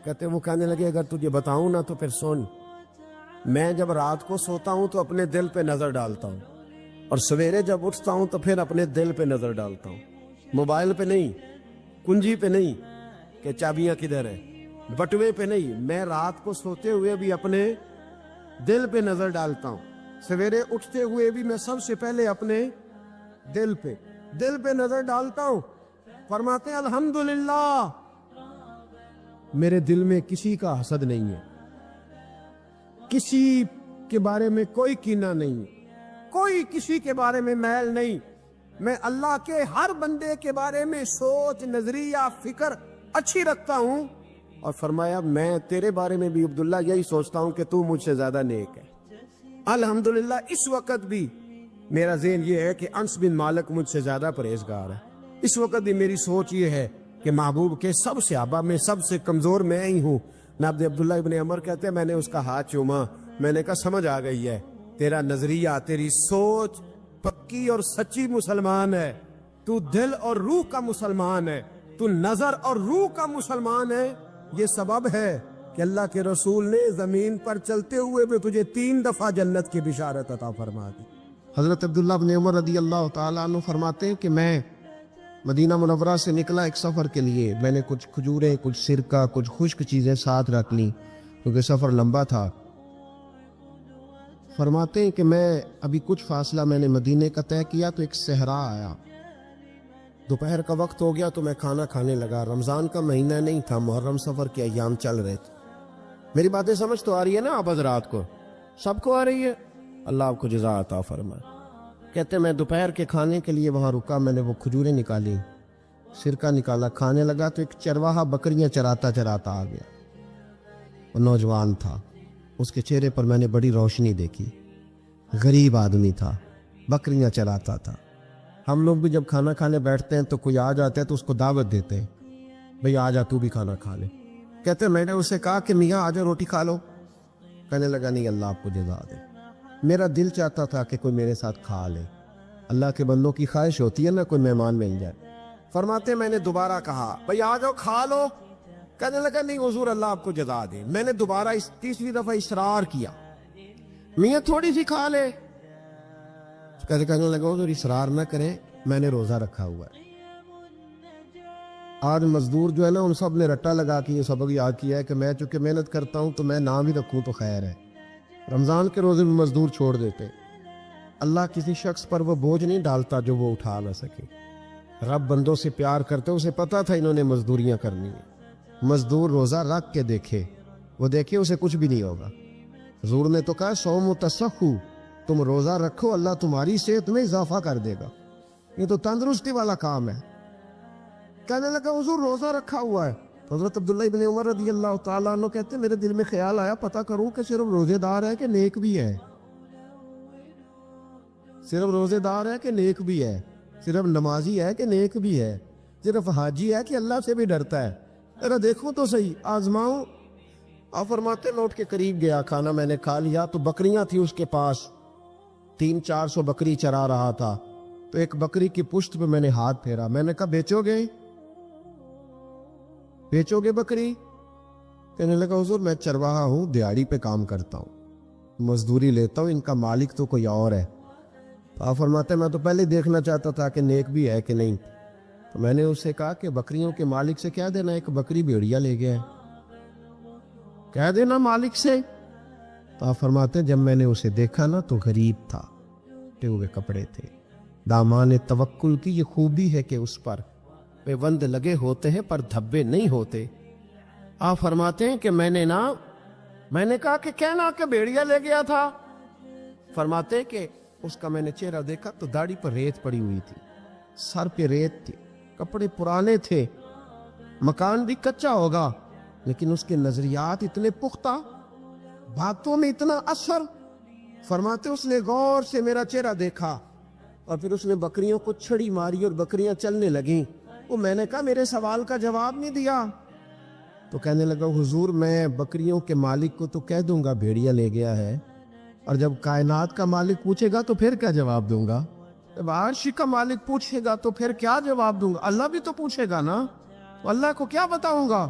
کہتے وہ کہنے لگے اگر تجھے بتاؤں نا تو پھر سن، میں جب رات کو سوتا ہوں تو اپنے دل پہ نظر ڈالتا ہوں، اور سویرے جب اٹھتا ہوں تو پھر اپنے دل پہ نظر ڈالتا ہوں، موبائل پہ نہیں، کنجی پہ نہیں کہ چابیاں کدھر ہیں، بٹوے پہ نہیں، میں رات کو سوتے ہوئے بھی اپنے دل پہ نظر ڈالتا ہوں، سویرے اٹھتے ہوئے بھی میں سب سے پہلے اپنے دل پہ نظر ڈالتا ہوں۔ فرماتے ہیں الحمدللہ میرے دل میں کسی کا حسد نہیں ہے، کسی کے بارے میں کوئی کینہ نہیں، کوئی کسی کے بارے میں میل نہیں، میں اللہ کے ہر بندے کے بارے میں سوچ، نظریہ، فکر اچھی رکھتا ہوں۔ اور فرمایا میں تیرے بارے میں بھی عبداللہ یہی سوچتا ہوں کہ تو مجھ سے زیادہ نیک ہے۔ الحمدللہ اس وقت بھی میرا ذہن یہ ہے کہ انس بن مالک مجھ سے زیادہ پرہیزگار ہے، اس وقت بھی میری سوچ یہ ہے کہ محبوب کے سب صحابہ میں سب سے کمزور میں ہی ہوں۔ نابد عبداللہ ابن عمر کہتے ہیں میں نے اس کا ہاتھ چوما، میں نے کہا سمجھ آ گئی ہے، تیرا نظریہ، تیری سوچ پکی اور سچی مسلمان ہے، تو دل اور روح کا مسلمان ہے، تو نظر اور روح کا مسلمان ہے، یہ سبب ہے کہ اللہ کے رسول نے زمین پر چلتے ہوئے بھی تجھے 3 دفعہ جنت کی بشارت عطا فرما دی۔ حضرت عبداللہ بن عمر رضی اللہ تعالیٰ عنہ فرماتے ہیں کہ میں مدینہ منورہ سے نکلا ایک سفر کے لیے، میں نے کچھ کھجوریں، کچھ سرکہ، کچھ خشک چیزیں ساتھ رکھ لیں کیونکہ سفر لمبا تھا۔ فرماتے ہیں کہ میں ابھی کچھ فاصلہ میں نے مدینے کا طے کیا تو ایک صحرا آیا، دوپہر کا وقت ہو گیا تو میں کھانا کھانے لگا، رمضان کا مہینہ نہیں تھا، محرم سفر کے ایام چل رہے تھے۔ میری باتیں سمجھ تو آ رہی ہے نا آپ حضرات کو؟ سب کو آ رہی ہے؟ اللہ آپ کو جزا عطا فرمائے۔ کہتے میں دوپہر کے کھانے کے لیے وہاں رکا، میں نے وہ کھجوریں نکالی، سرکہ نکالا، کھانے لگا تو ایک چرواہا بکریاں چراتا چراتا آ گیا، وہ نوجوان تھا، اس کے چہرے پر میں نے بڑی روشنی دیکھی، غریب آدمی تھا، بکریاں چراتا تھا۔ ہم لوگ بھی جب کھانا کھانے بیٹھتے ہیں تو کوئی آ جاتا ہے تو اس کو دعوت دیتے ہیں، بھئی آ جا تو بھی کھانا کھا لے۔ کہتے میں نے اسے کہا کہ میاں آ جا روٹی کھا لو، کہنے لگا نہیں اللہ آپ کو جزا دے، میرا دل چاہتا تھا کہ کوئی میرے ساتھ کھا لے، اللہ کے بندوں کی خواہش ہوتی ہے نا کوئی مہمان مل جائے۔ فرماتے میں نے دوبارہ کہا بھئی آ جاؤ کھا لو، کہنے لگا نہیں حضور اللہ آپ کو جزا دے۔ میں نے دوبارہ 3 دفعہ اصرار کیا، میاں تھوڑی سی کھا لے، کہنے لگا حضور اصرار نہ کریں، میں نے روزہ رکھا ہوا ہے۔ آج مزدور جو ہے نا ان سب نے رٹا لگا کے یہ سبق یاد کیا ہے کہ میں چونکہ محنت کرتا ہوں تو میں نام ہی رکھوں تو خیر ہے، رمضان کے روزے میں مزدور چھوڑ دیتے۔ اللہ کسی شخص پر وہ بوجھ نہیں ڈالتا جو وہ اٹھا نہ سکے، رب بندوں سے پیار کرتے، اسے پتا تھا انہوں نے مزدوریاں کرنی ہیں۔ مزدور روزہ رکھ کے دیکھے، وہ دیکھے اسے کچھ بھی نہیں ہوگا۔ حضور نے تو کہا صوم و تسخو، تم روزہ رکھو اللہ تمہاری صحت میں اضافہ کر دے گا، یہ تو تندرستی والا کام ہے۔ کہنے لگا حضور روزہ رکھا ہوا ہے۔ حضرت عبداللہ ابن عمر رضی اللہ تعالیٰ عنہ کہتے ہیں میرے دل میں خیال آیا پتہ کروں کہ صرف روزے دار ہے کہ نیک بھی ہے، صرف روزے دار ہے کہ نیک بھی ہے، صرف نمازی ہے کہ نیک بھی ہے، صرف حاجی ہے کہ اللہ سے بھی ڈرتا ہے، ذرا دیکھوں تو صحیح، آزماؤں۔ آپ فرماتے لوٹ کے قریب گیا، کھانا میں نے کھا لیا تو بکریاں تھی اس کے پاس، 300-400 بکری چرا رہا تھا، تو ایک بکری کی پشت پہ میں نے ہاتھ پھیرا، میں نے کہا بیچو گے بکری؟ کہنے لگا حضور میں چرواہا ہوں، دیہڑی پہ کام کرتا ہوں، مزدوری لیتا ہوں، ان کا مالک تو کوئی اور ہے۔ تو آپ فرماتے ہیں میں تو پہلے دیکھنا چاہتا تھا کہ نیک بھی ہے کہ نہیں۔ تو میں نے اس سے کہا کہ بکریوں کے مالک سے کہہ دینا ایک بکری بھیڑیا لے گیا ہے، کہہ دینا مالک سے۔ تو آپ فرماتے ہیں جب میں نے اسے دیکھا نا تو غریب تھا، ٹے ہوئے کپڑے تھے۔ دامان توکل کی یہ خوبی ہے کہ اس پر پیوند لگے ہوتے ہیں پر دھبے نہیں ہوتے۔ آپ فرماتے ہیں کہ میں نے کہا کہ کہنا کہ بھیڑیا لے گیا تھا۔ فرماتے ہیں کہ اس کا میں نے چہرہ دیکھا تو داڑھی پر ریت پڑی ہوئی تھی، سر پہ ریت تھی، کپڑے پرانے تھے، مکان بھی کچا ہوگا، لیکن اس کے نظریات اتنے پختہ، باتوں میں اتنا اثر۔ فرماتے اس نے غور سے میرا چہرہ دیکھا اور پھر اس نے بکریوں کو چھڑی ماری اور بکریاں چلنے لگیں۔ وہ میں نے کہا میرے سوال کا جواب نہیں دیا۔ تو کہنے لگا حضور میں بکریوں کے مالک کو تو کہہ دوں گا بھیڑیا لے گیا ہے، اور جب کائنات کا مالک پوچھے گا تو پھر کیا جواب دوں گا؟ جب عرش کا مالک پوچھے گا تو پھر کیا جواب دوں گا؟ اللہ بھی تو پوچھے گا نا، تو اللہ کو کیا بتاؤں گا؟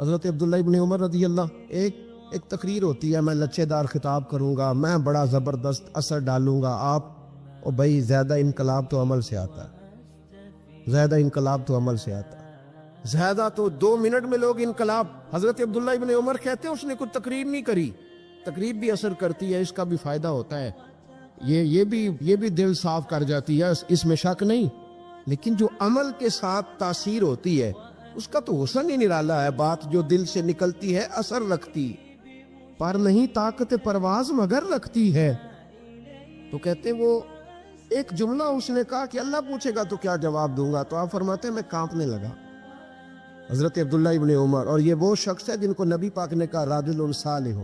حضرت عبداللہ ابن عمر رضی اللہ، ایک تقریر ہوتی ہے، میں لچے دار خطاب کروں گا، میں بڑا زبردست اثر ڈالوں گا، آپ اور بھائی زیادہ انقلاب تو عمل سے آتا ہے، زیادہ انقلاب تو عمل سے آتا ہے، زیادہ تو 2 منٹ میں لوگ انقلاب۔ حضرت عبداللہ ابن عمر کہتے ہیں اس نے کوئی تقریر نہیں کری، تقریر بھی اثر کرتی ہے، اس کا بھی فائدہ ہوتا ہے، یہ بھی دل صاف کر جاتی ہے، اس میں شک نہیں، لیکن جو عمل کے ساتھ تاثیر ہوتی ہے اس کا تو حسن ہی نرالا ہے۔ بات جو دل سے نکلتی ہے اثر رکھتی، پر نہیں طاقت پرواز مگر رکھتی ہے۔ تو کہتے ہیں وہ ایک جملہ اس نے کہا کہ اللہ پوچھے گا تو کیا جواب دوں گا؟ تو آپ فرماتے ہیں میں کانپنے لگا، حضرت عبداللہ ابن عمر، اور یہ وہ شخص ہے جن کو نبی پاک نے کہا راجل صالح۔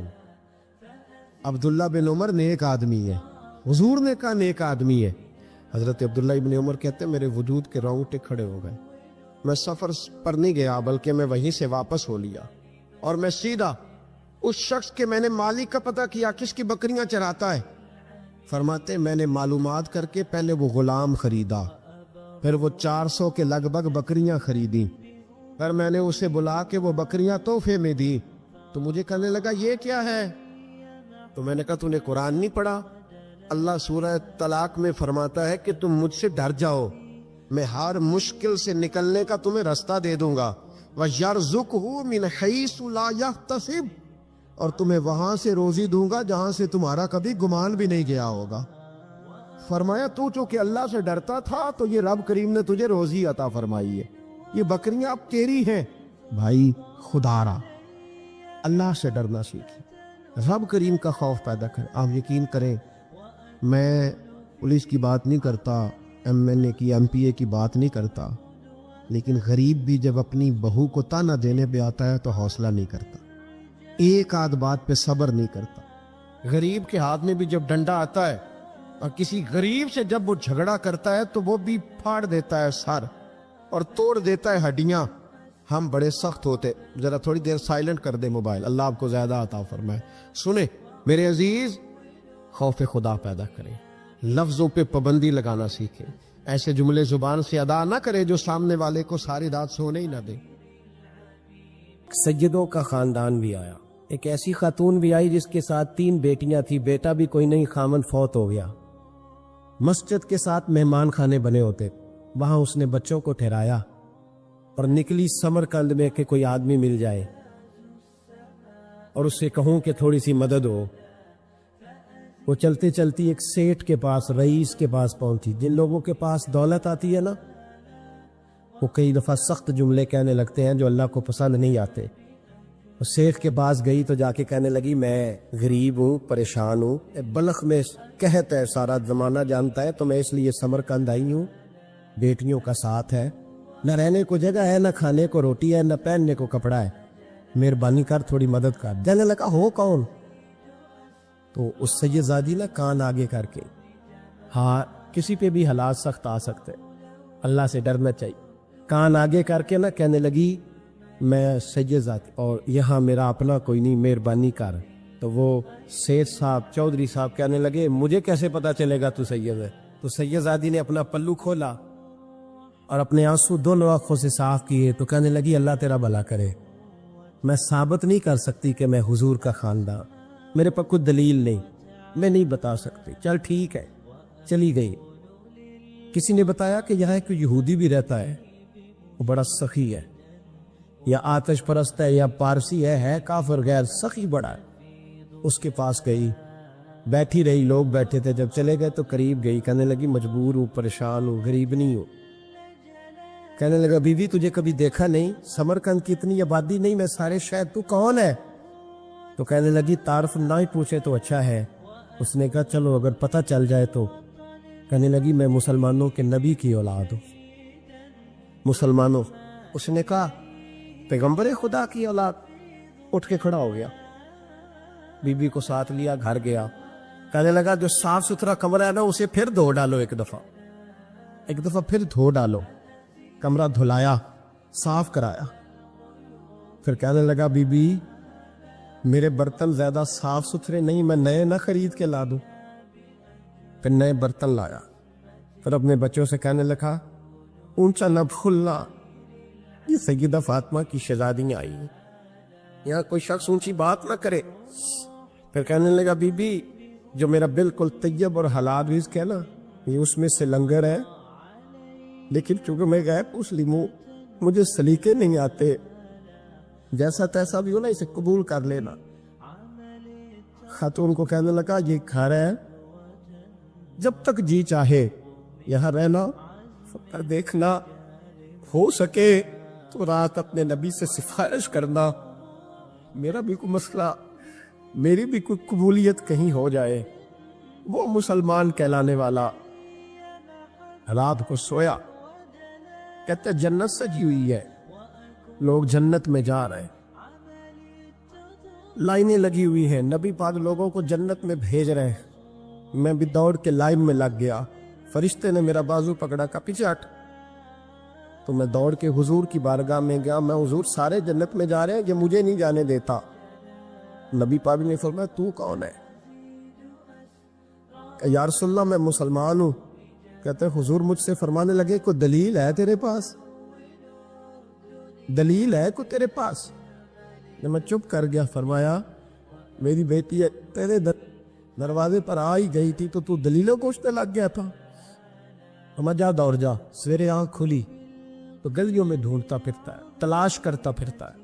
عبداللہ بن عمر نیک آدمی ہے، حضور نے کہا نیک آدمی ہے۔ حضرت عبداللہ ابن عمر کہتے ہیں میرے وجود کے رونگٹے کھڑے ہو گئے، میں سفر پر نہیں گیا بلکہ میں وہیں سے واپس ہو لیا، اور میں سیدھا اس شخص کے میں نے مالک کا پتہ کیا کس کی بکریاں چراتا ہے۔ فرماتے میں نے معلومات کر کے پہلے وہ غلام خریدا، پھر وہ 400 کے لگ بھگ بکریاں خریدیں، پھر میں نے اسے بلا کے وہ بکریاں تحفے میں دی۔ تو مجھے کہنے لگا یہ کیا ہے؟ تو میں نے کہا تو نے قرآن نہیں پڑھا؟ اللہ سورہ طلاق میں فرماتا ہے کہ تم مجھ سے ڈر جاؤ، میں ہر مشکل سے نکلنے کا تمہیں راستہ دے دوں گا، وَيَرْزُقْهُ مِنْ حَيْثُ لَا يَحْتَسِبُ، اور تمہیں وہاں سے روزی دوں گا جہاں سے تمہارا کبھی گمان بھی نہیں گیا ہوگا۔ فرمایا تو چونکہ اللہ سے ڈرتا تھا تو یہ رب کریم نے تجھے روزی عطا فرمائی ہے، یہ بکریاں اب تیری ہیں۔ بھائی خدا را اللہ سے ڈرنا سیکھیں، رب کریم کا خوف پیدا کریں۔ آپ یقین کریں میں پولیس کی بات نہیں کرتا، MNA کی MP A کی بات نہیں کرتا، لیکن غریب بھی جب اپنی بہو کو تانا دینے پہ آتا ہے تو حوصلہ نہیں کرتا، ایک آدھ بات پہ صبر نہیں کرتا۔ غریب کے ہاتھ میں بھی جب ڈنڈا آتا ہے اور کسی غریب سے جب وہ جھگڑا کرتا ہے تو وہ بھی پھاڑ دیتا ہے سر اور توڑ دیتا ہے ہڈیاں۔ ہم بڑے سخت ہوتے۔ ذرا تھوڑی دیر سائلنٹ کر دے موبائل، اللہ آپ کو زیادہ عطا فرمائے۔ سنیں میرے عزیز، خوف خدا پیدا کریں، لفظوں پہ پابندی لگانا سیکھیں، ایسے جملے زبان سے ادا نہ کرے جو سامنے والے کو ساری رات سونے ہی نہ دے۔ سیدوں کا خاندان بھی آیا، ایک ایسی خاتون بھی آئی جس کے ساتھ 3 بیٹیاں تھی، بیٹا بھی کوئی نہیں، خامن فوت ہو گیا۔ مسجد کے ساتھ مہمان خانے بنے ہوتے، وہاں اس نے بچوں کو ٹھہرایا اور نکلی سمرقند میں کہ کوئی آدمی مل جائے اور اس سے کہوں کہ تھوڑی سی مدد ہو۔ وہ چلتے چلتی ایک سیٹھ کے پاس، رئیس کے پاس پہنچی۔ جن لوگوں کے پاس دولت آتی ہے نا، وہ کئی دفعہ سخت جملے کہنے لگتے ہیں جو اللہ کو پسند نہیں آتے۔ وہ سیٹھ کے پاس گئی تو جا کے کہنے لگی میں غریب ہوں، پریشان ہوں، بلخ میں قحط ہے، سارا زمانہ جانتا ہے، تو میں اس لیے سمرقند آئی ہوں، بیٹیوں کا ساتھ ہے، نہ رہنے کو جگہ ہے، نہ کھانے کو روٹی ہے، نہ پہننے کو کپڑا ہے، مہربانی کر تھوڑی مدد کر۔ جانے لگا ہو کون؟ تو اس سید زادی نے کان آگے کر کے، ہاں کسی پہ بھی حالات سخت آ سکتے، اللہ سے ڈرنا چاہیے، کان آگے کر کے نہ کہنے لگی میں سید زادی اور یہاں میرا اپنا کوئی نہیں، مہربانی کر۔ تو وہ سیٹھ صاحب، چودھری صاحب کہنے لگے مجھے کیسے پتا چلے گا تو سید ہے؟ تو سید زادی نے اپنا پلو کھولا اور اپنے آنسو دونوں آنکھوں سے صاف کیے تو کہنے لگی اللہ تیرا بھلا کرے، میں ثابت نہیں کر سکتی کہ میں حضور کا خاندان، میرے پاس کوئی دلیل نہیں، میں نہیں بتا سکتی۔ چل ٹھیک ہے، چلی گئی۔ کسی نے بتایا کہ یہاں ایک یہودی بھی رہتا ہے، وہ بڑا سخی ہے، یا آتش پرست ہے یا پارسی ہے کافر غیر، سخی بڑا ہے۔ اس کے پاس گئی، بیٹھی رہی، لوگ بیٹھے تھے، جب چلے گئے تو قریب گئی، کہنے لگی مجبور ہوں، پریشان ہوں، غریب نہیں ہوں۔ کہنے لگا بی بی تجھے کبھی دیکھا نہیں، سمرقند کی اتنی آبادی نہیں، میں سارے شہر، تو کون ہے؟ تو کہنے لگی تعارف نہ ہی پوچھے تو اچھا ہے۔ اس نے کہا چلو اگر پتہ چل جائے تو۔ کہنے لگی میں مسلمانوں کے نبی کی اولاد ہوں۔ مسلمانوں؟ اس نے کہا پیغمبر خدا کی اولاد۔ اٹھ کے کھڑا ہو گیا، بی بی کو ساتھ لیا، گھر گیا، کہنے لگا جو صاف ستھرا کمرہ ہے نا اسے پھر دھو ڈالو، ایک دفعہ پھر دھو ڈالو۔ کمرہ دھلایا، صاف کرایا، پھر کہنے لگا بی بی میرے برتن زیادہ صاف ستھرے نہیں، میں نئے نہ خرید کے لا دوں۔ پھر نئے برتن لایا، پھر اپنے بچوں سے کہنے لگا اونچا نہ بھولنا، یہ سیدہ فاطمہ کی شہزادیاں آئی ہیں، یہاں کوئی شخص اونچی بات نہ کرے۔ پھر کہنے لگا بی بی جو میرا بالکل طیب اور حلال رزق ہے نا، یہ اس میں سے لنگر ہے، لیکن چونکہ میں غیر مسلم ہوں، مجھے سلیقے نہیں آتے، جیسا تیسا بھی ہو نا اسے قبول کر لینا۔ خاتون کو کہنے لگا یہ گھر ہے، جب تک جی چاہے یہاں رہنا، پر دیکھنا ہو سکے تو رات اپنے نبی سے سفارش کرنا، میرا بھی کوئی مسئلہ، میری بھی کوئی قبولیت کہیں ہو جائے۔ وہ مسلمان کہلانے والا رات کو سویا، کہتے جنت سجی ہوئی ہے، لوگ جنت میں جا رہے ہیں، لائنیں لگی ہوئی ہیں، نبی پاک لوگوں کو جنت میں بھیج رہے ہیں۔ میں بھی دوڑ کے لائن میں لگ گیا، فرشتے نے میرا بازو پکڑا، کا پیچھے ہٹ۔ تو میں دوڑ کے حضور کی بارگاہ میں گیا، میں حضور سارے جنت میں جا رہے ہیں، یہ مجھے نہیں جانے دیتا۔ نبی پاک نے فرمایا تو کون ہے؟ کہ یا رسول اللہ میں مسلمان ہوں۔ کہتے حضور مجھ سے فرمانے لگے کوئی دلیل ہے تیرے پاس؟ دلیل ہے کوئی تیرے پاس؟ میں چپ کر گیا، فرمایا میری بیٹی ہے تیرے دروازے پر آ ہی گئی تھی تو دلیلوں کوشنے لگ گیا تھا۔ ہم جا دوڑ جا، سویرے آنکھ کھلی تو گلیوں میں ڈھونڈتا پھرتا ہے، تلاش کرتا پھرتا ہے،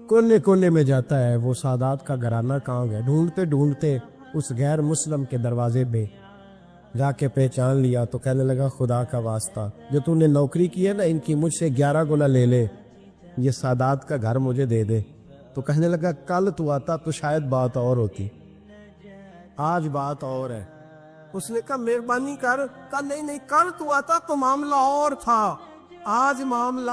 کونے کونے میں جاتا ہے وہ سادات کا گھرانہ کہاں گیا، ڈھونڈتے ڈھونڈتے اس غیر مسلم کے دروازے پہ جا کے پہچان لیا۔ تو کہنے لگا خدا کا واسطہ جو تو نے نوکری کی ہے نا ان کی مجھ سے 11 گنا لے لے، یہ سادات کا گھر مجھے دے دے۔ تو کہنے لگا کل تو آتا تو شاید بات اور ہوتی، آج بات اور ہے۔ اس نے کہا مہربانی کر، کہا نہیں کل تو آتا تو معاملہ اور تھا، آج معاملہ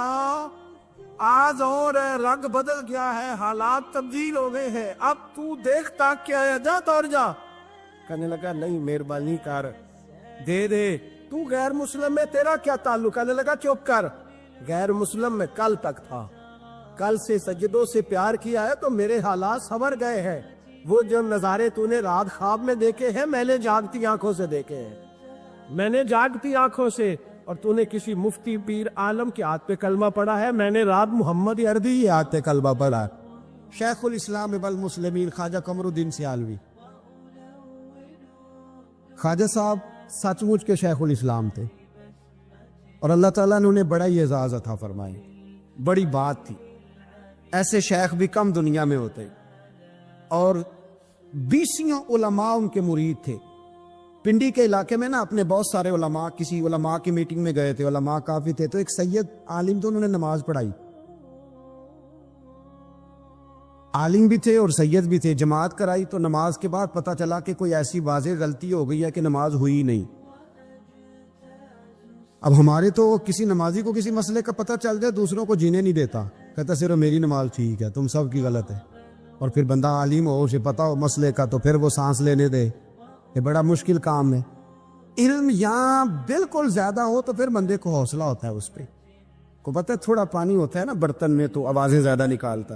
آج اور ہے، رنگ بدل گیا ہے، حالات تبدیل ہو گئے ہیں، اب تو دیکھتا کیا ہے، جا دوڑ جا۔ کہنے لگا نہیں مہربانی کر، دے دے، تو غیر مسلم میں تیرا کیا تعلق؟ کہنے لگا چپ کر، غیر مسلم میں کل تک تھا، کل سے سجدوں سے پیار کیا ہے تو میرے حالات سنور گئے ہیں، وہ جو نظارے تو نے رات خواب میں دیکھے ہیں میں نے جاگتی آنکھوں سے دیکھے ہیں، میں نے جاگتی آنکھوں سے، اور تو نے کسی مفتی پیر عالم کے ہاتھ پہ کلمہ پڑھا ہے، میں نے رات محمد اردی کے ہاتھ پہ کلمہ پڑھا ہے۔ شیخ الاسلام ابن المسلمین خواجہ قمر الدین سیالوی، خواجہ صاحب سچ مچ کے شیخ الاسلام تھے، اور اللہ تعالیٰ نے انہیں بڑا ہی اعزاز عطا فرمائی، بڑی بات تھی، ایسے شیخ بھی کم دنیا میں ہوتے، اور 20 علماء ان کے مرید تھے۔ پنڈی کے علاقے میں نا اپنے بہت سارے علماء، کسی علماء کی میٹنگ میں گئے تھے، علماء کافی تھے، تو ایک سید عالم تو انہوں نے نماز پڑھائی، عالم بھی تھے اور سید بھی تھے، جماعت کرائی، تو نماز کے بعد پتہ چلا کہ کوئی ایسی واضح غلطی ہو گئی ہے کہ نماز ہوئی نہیں۔ اب ہمارے تو کسی نمازی کو کسی مسئلے کا پتہ چل جائے دوسروں کو جینے نہیں دیتا، کہتا صرف میری نماز ٹھیک ہے، تم سب کی غلط ہے، اور پھر بندہ عالم ہو، اسے پتہ ہو مسئلے کا، تو پھر وہ سانس لینے دے، یہ بڑا مشکل کام ہے۔ علم یہاں بالکل زیادہ ہو تو پھر بندے کو حوصلہ ہوتا ہے، اس پہ کو پتہ ہے تھوڑا پانی ہوتا ہے نا برتن میں تو آوازیں زیادہ نکالتا۔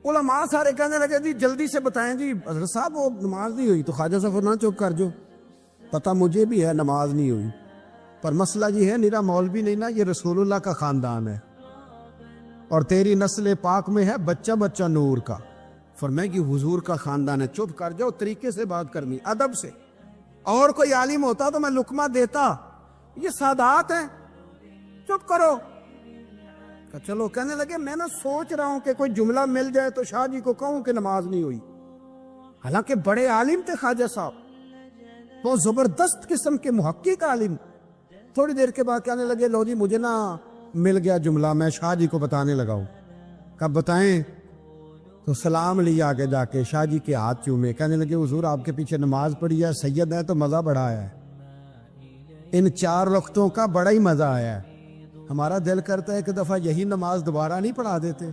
علماء سارے کہنے لگے جی جلدی سے بتائیں جی حضرت صاحب وہ نماز نہیں ہوئی، تو خواجہ صاحب نہ چپ کر جو، پتہ مجھے بھی ہے نماز نہیں ہوئی، پر مسئلہ یہ ہے میرا مولوی نہیں نا، یہ رسول اللہ کا خاندان ہے، اور تیری نسل پاک میں ہے بچہ بچہ نور کا. فرمایا کہ حضور کا خاندان ہے. چپ کر جاؤ, طریقے سے بات کرنی, ادب سے. اور کوئی عالم ہوتا تو میں لقمہ دیتا, یہ سادات ہیں, چپ کرو. چلو کہنے لگے میں نہ سوچ رہا ہوں کہ کوئی جملہ مل جائے تو شاہ جی کو کہوں کہ نماز نہیں ہوئی. حالانکہ بڑے عالم تھے خواجہ صاحب, وہ زبردست قسم کے محقق عالم. تھوڑی دیر کے بعد کہنے لگے لو جی مجھے نا مل گیا جملہ, میں شاہ جی کو بتانے لگا ہوں. کب بتائیں؟ تو سلام لیا آگے جا کے, شاہ جی کے ہاتھ چومے, کہنے لگے حضور آپ کے پیچھے نماز پڑھی ہے, سید ہے تو مزہ بڑا آیا ہے, ان 4 وقتوں کا بڑا ہی مزہ آیا ہے. ہمارا دل کرتا ہے کہ دفعہ یہی نماز دوبارہ نہیں پڑھا دیتے,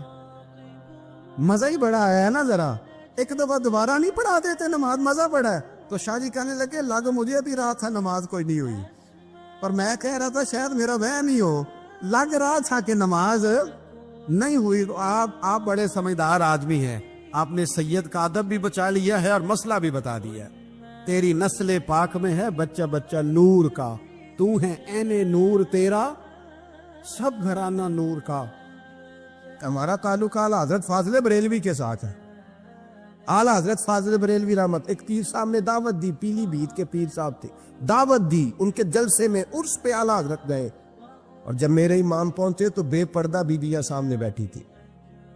مزہ ہی بڑا آیا ہے نا, ذرا ایک دفعہ دوبارہ نہیں پڑھا دیتے نماز, مزہ بڑا ہے. تو شاہ جی کہنے لگے لگ مجھے بھی رہا تھا نماز کوئی نہیں ہوئی, اور میں کہہ رہا تھا شاید میرا وہم ہی ہو, لگ رہا تھا کہ نماز نہیں ہوئی. تو آپ بڑے سمجھدار آدمی ہیں, آپ نے سید کا ادب بھی بچا لیا ہے اور مسئلہ بھی بتا دیا ہے. تیری نسل پاک میں ہے بچہ بچہ نور کا, تو ہے عین نور تیرا سب گھرانہ نور کا. ہمارا تعلق اعلیٰ حضرت فاضل بریلوی کے ساتھ ہے. اعلیٰ حضرت فاضل بریلوی رحمت, ایک پیر صاحب نے دعوت دی, پیلی بھیت کے پیر صاحب تھے, دعوت دی, ان کے جلسے میں عرس پہ اعلیٰ حضرت گئے, اور جب میرے امام پہنچے تو بے پردہ بیویاں سامنے بیٹھی تھی.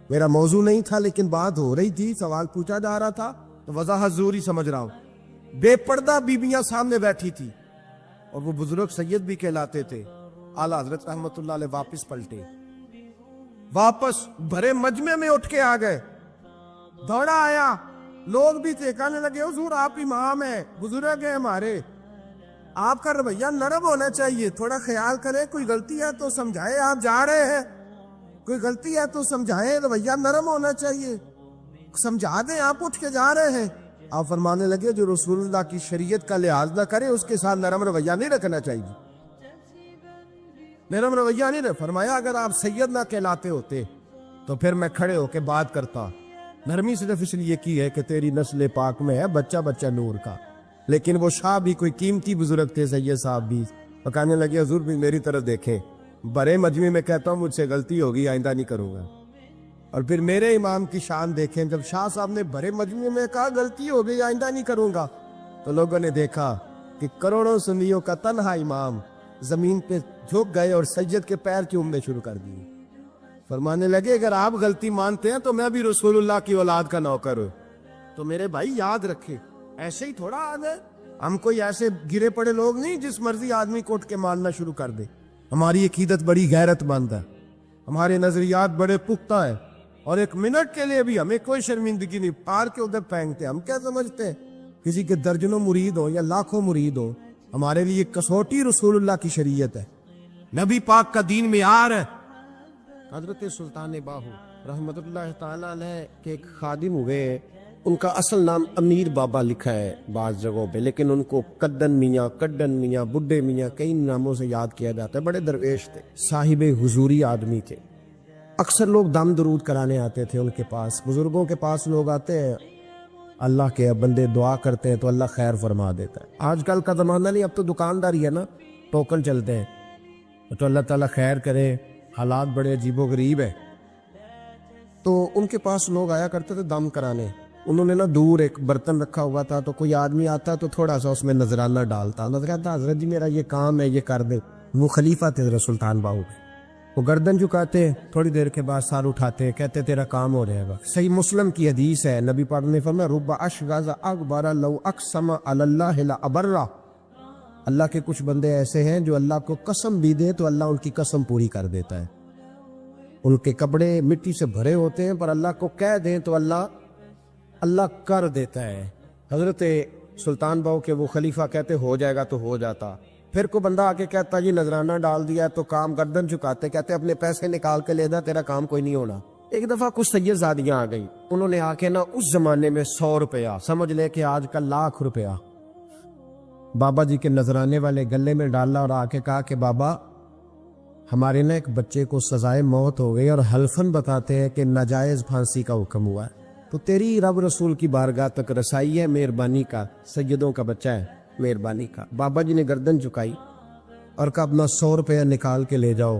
میرا موضوع نہیں تھا لیکن بات ہو رہی تھی, سوال پوچھا جا رہا تھا تو وضاحت ضروری سمجھ رہا ہوں. بے پردہ بیویاں سامنے بیٹھی تھی, اور وہ بزرگ سید بھی کہلاتے تھے. اعلیٰ حضرت رحمت اللہ علیہ واپس پلٹے, واپس بھرے مجمع میں اٹھ کے آ گئے, دوڑا آیا, لوگ بھی تھے, کہنے لگے حضور آپ امام ہیں, بزرگ ہیں ہمارے, آپ کا رویہ نرم ہونا چاہیے, تھوڑا خیال کریں, کوئی غلطی ہے تو سمجھائے, آپ جا رہے ہیں, کوئی غلطی ہے تو سمجھائیں, رویہ نرم ہونا چاہیے, سمجھا دیں, آپ اٹھ کے جا رہے ہیں. آپ فرمانے لگے جو رسول اللہ کی شریعت کا لحاظ نہ کرے اس کے ساتھ نرم رویہ نہیں رکھنا چاہیے, نرم رویہ نہیں رکھ. فرمایا اگر آپ سید نہ کہلاتے ہوتے تو پھر میں کھڑے ہو کے بات کرتا, نرمی صرف اس لیے کی ہے کہ تیری نسل پاک میں ہے بچہ بچہ نور کا. لیکن وہ شاہ بھی کوئی قیمتی بزرگ تھے, سید صاحب بھی, وہ کہنے لگے حضور بھی میری طرف دیکھیں, بڑے مجمع میں کہتا ہوں مجھ سے غلطی ہوگی, آئندہ نہیں کروں گا. اور پھر میرے امام کی شان دیکھیں, جب شاہ صاحب نے بڑے مجمع میں کہا غلطی ہو گئی آئندہ نہیں کروں گا, تو لوگوں نے دیکھا کہ کروڑوں سنیوں کا تنہا امام زمین پہ جھک گئے اور سید کے پیر چومنے شروع کر دیے. فرمانے لگے اگر آپ غلطی مانتے ہیں تو میں بھی رسول اللہ کی اولاد کا نوکر ہوں. تو میرے بھائی یاد رکھے, ایسے ہی تھوڑا آد ہے, ہم کوئی ایسے گرے پڑے لوگ نہیں جس مرضی آدمی کو اٹھ کے ماننا شروع کر دے. ہماری عقیدت بڑی غیرت مند ہے, ہمارے نظریات بڑے پختہ ہیں, اور ایک منٹ کے لیے بھی ہمیں کوئی شرمندگی نہیں, پار کے ادھر پھینکتے. ہم کیا سمجھتے ہیں کسی کے درجنوں مرید ہو یا لاکھوں مرید ہو, ہمارے لیے کسوٹی رسول اللہ کی شریعت ہے, نبی پاک کا دین معیار ہے. حضرت سلطان باہو رحمت اللہ تعالیٰ علیہ کے ایک خادم ہوئے, ان کا اصل نام امیر بابا لکھا ہے بعض جگہوں پہ, لیکن ان کو کڈن میاں, کڈن میاں, بڈھے میاں کئی ناموں سے یاد کیا جاتا ہے. بڑے درویش تھے, صاحب حضوری آدمی تھے. اکثر لوگ دم درود کرانے آتے تھے ان کے پاس. بزرگوں کے پاس لوگ آتے ہیں, اللہ کے بندے دعا کرتے ہیں تو اللہ خیر فرما دیتا ہے. آج کل کا زمانہ نہیں, اب تو دکانداری ہے نا, ٹوکن چلتے ہیں, تو اللہ تعالیٰ خیر کرے. حالات بڑے عجیب و غریب ہے. تو ان کے پاس لوگ آیا کرتے تھے دم کرانے. انہوں نے نا دور ایک برتن رکھا ہوا تھا, تو کوئی آدمی آتا تو تھوڑا سا اس میں نذرانہ ڈالتا, نذرانہ حضرت جی میرا یہ کام ہے, یہ کر دے. وہ خلیفہ تھے حضرت سلطان باہو میں, وہ گردن جھکاتے, تھوڑی دیر کے بعد سار اٹھاتے, کہتے تیرا کام ہو جائے گا. صحیح مسلم کی حدیث ہے, نبی پاک نے فرمایا رب اشغاز اکبر لو اقسم علی اللہ لابرہ. اللہ کے کچھ بندے ایسے ہیں جو اللہ کو قسم بھی دے تو اللہ ان کی قسم پوری کر دیتا ہے. ان کے کپڑے مٹی سے بھرے ہوتے ہیں, پر اللہ کو کہہ دیں تو اللہ کر دیتا ہے. حضرت سلطان باہو کے وہ خلیفہ کہتے ہو جائے گا تو ہو جاتا. پھر کوئی بندہ آ کے کہتا جی نذرانہ ڈال دیا تو کام, گردن جھکاتے, کہتے اپنے پیسے نکال کے لے دا, تیرا کام کوئی نہیں ہونا. ایک دفعہ کچھ سید زادیاں آ گئی, انہوں نے آ کے نا اس زمانے میں 100 روپیہ, سمجھ لے کہ آج کل 1,00,000 روپیہ, بابا جی کے نذرانے والے گلے میں ڈالا اور آ کے کہا کہ بابا ہمارے نا ایک بچے کو سزائے موت ہو گئی, اور حلفاً بتاتے ہیں کہ ناجائز پھانسی کا حکم ہوا ہے, تو تیری رب رسول کی بارگاہ تک رسائی ہے, مہربانی کا, سیدوں کا بچہ ہے, مہربانی کا. بابا جی نے گردن جھکائی اور کہا اپنا 100 روپیہ نکال کے لے جاؤ.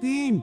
3,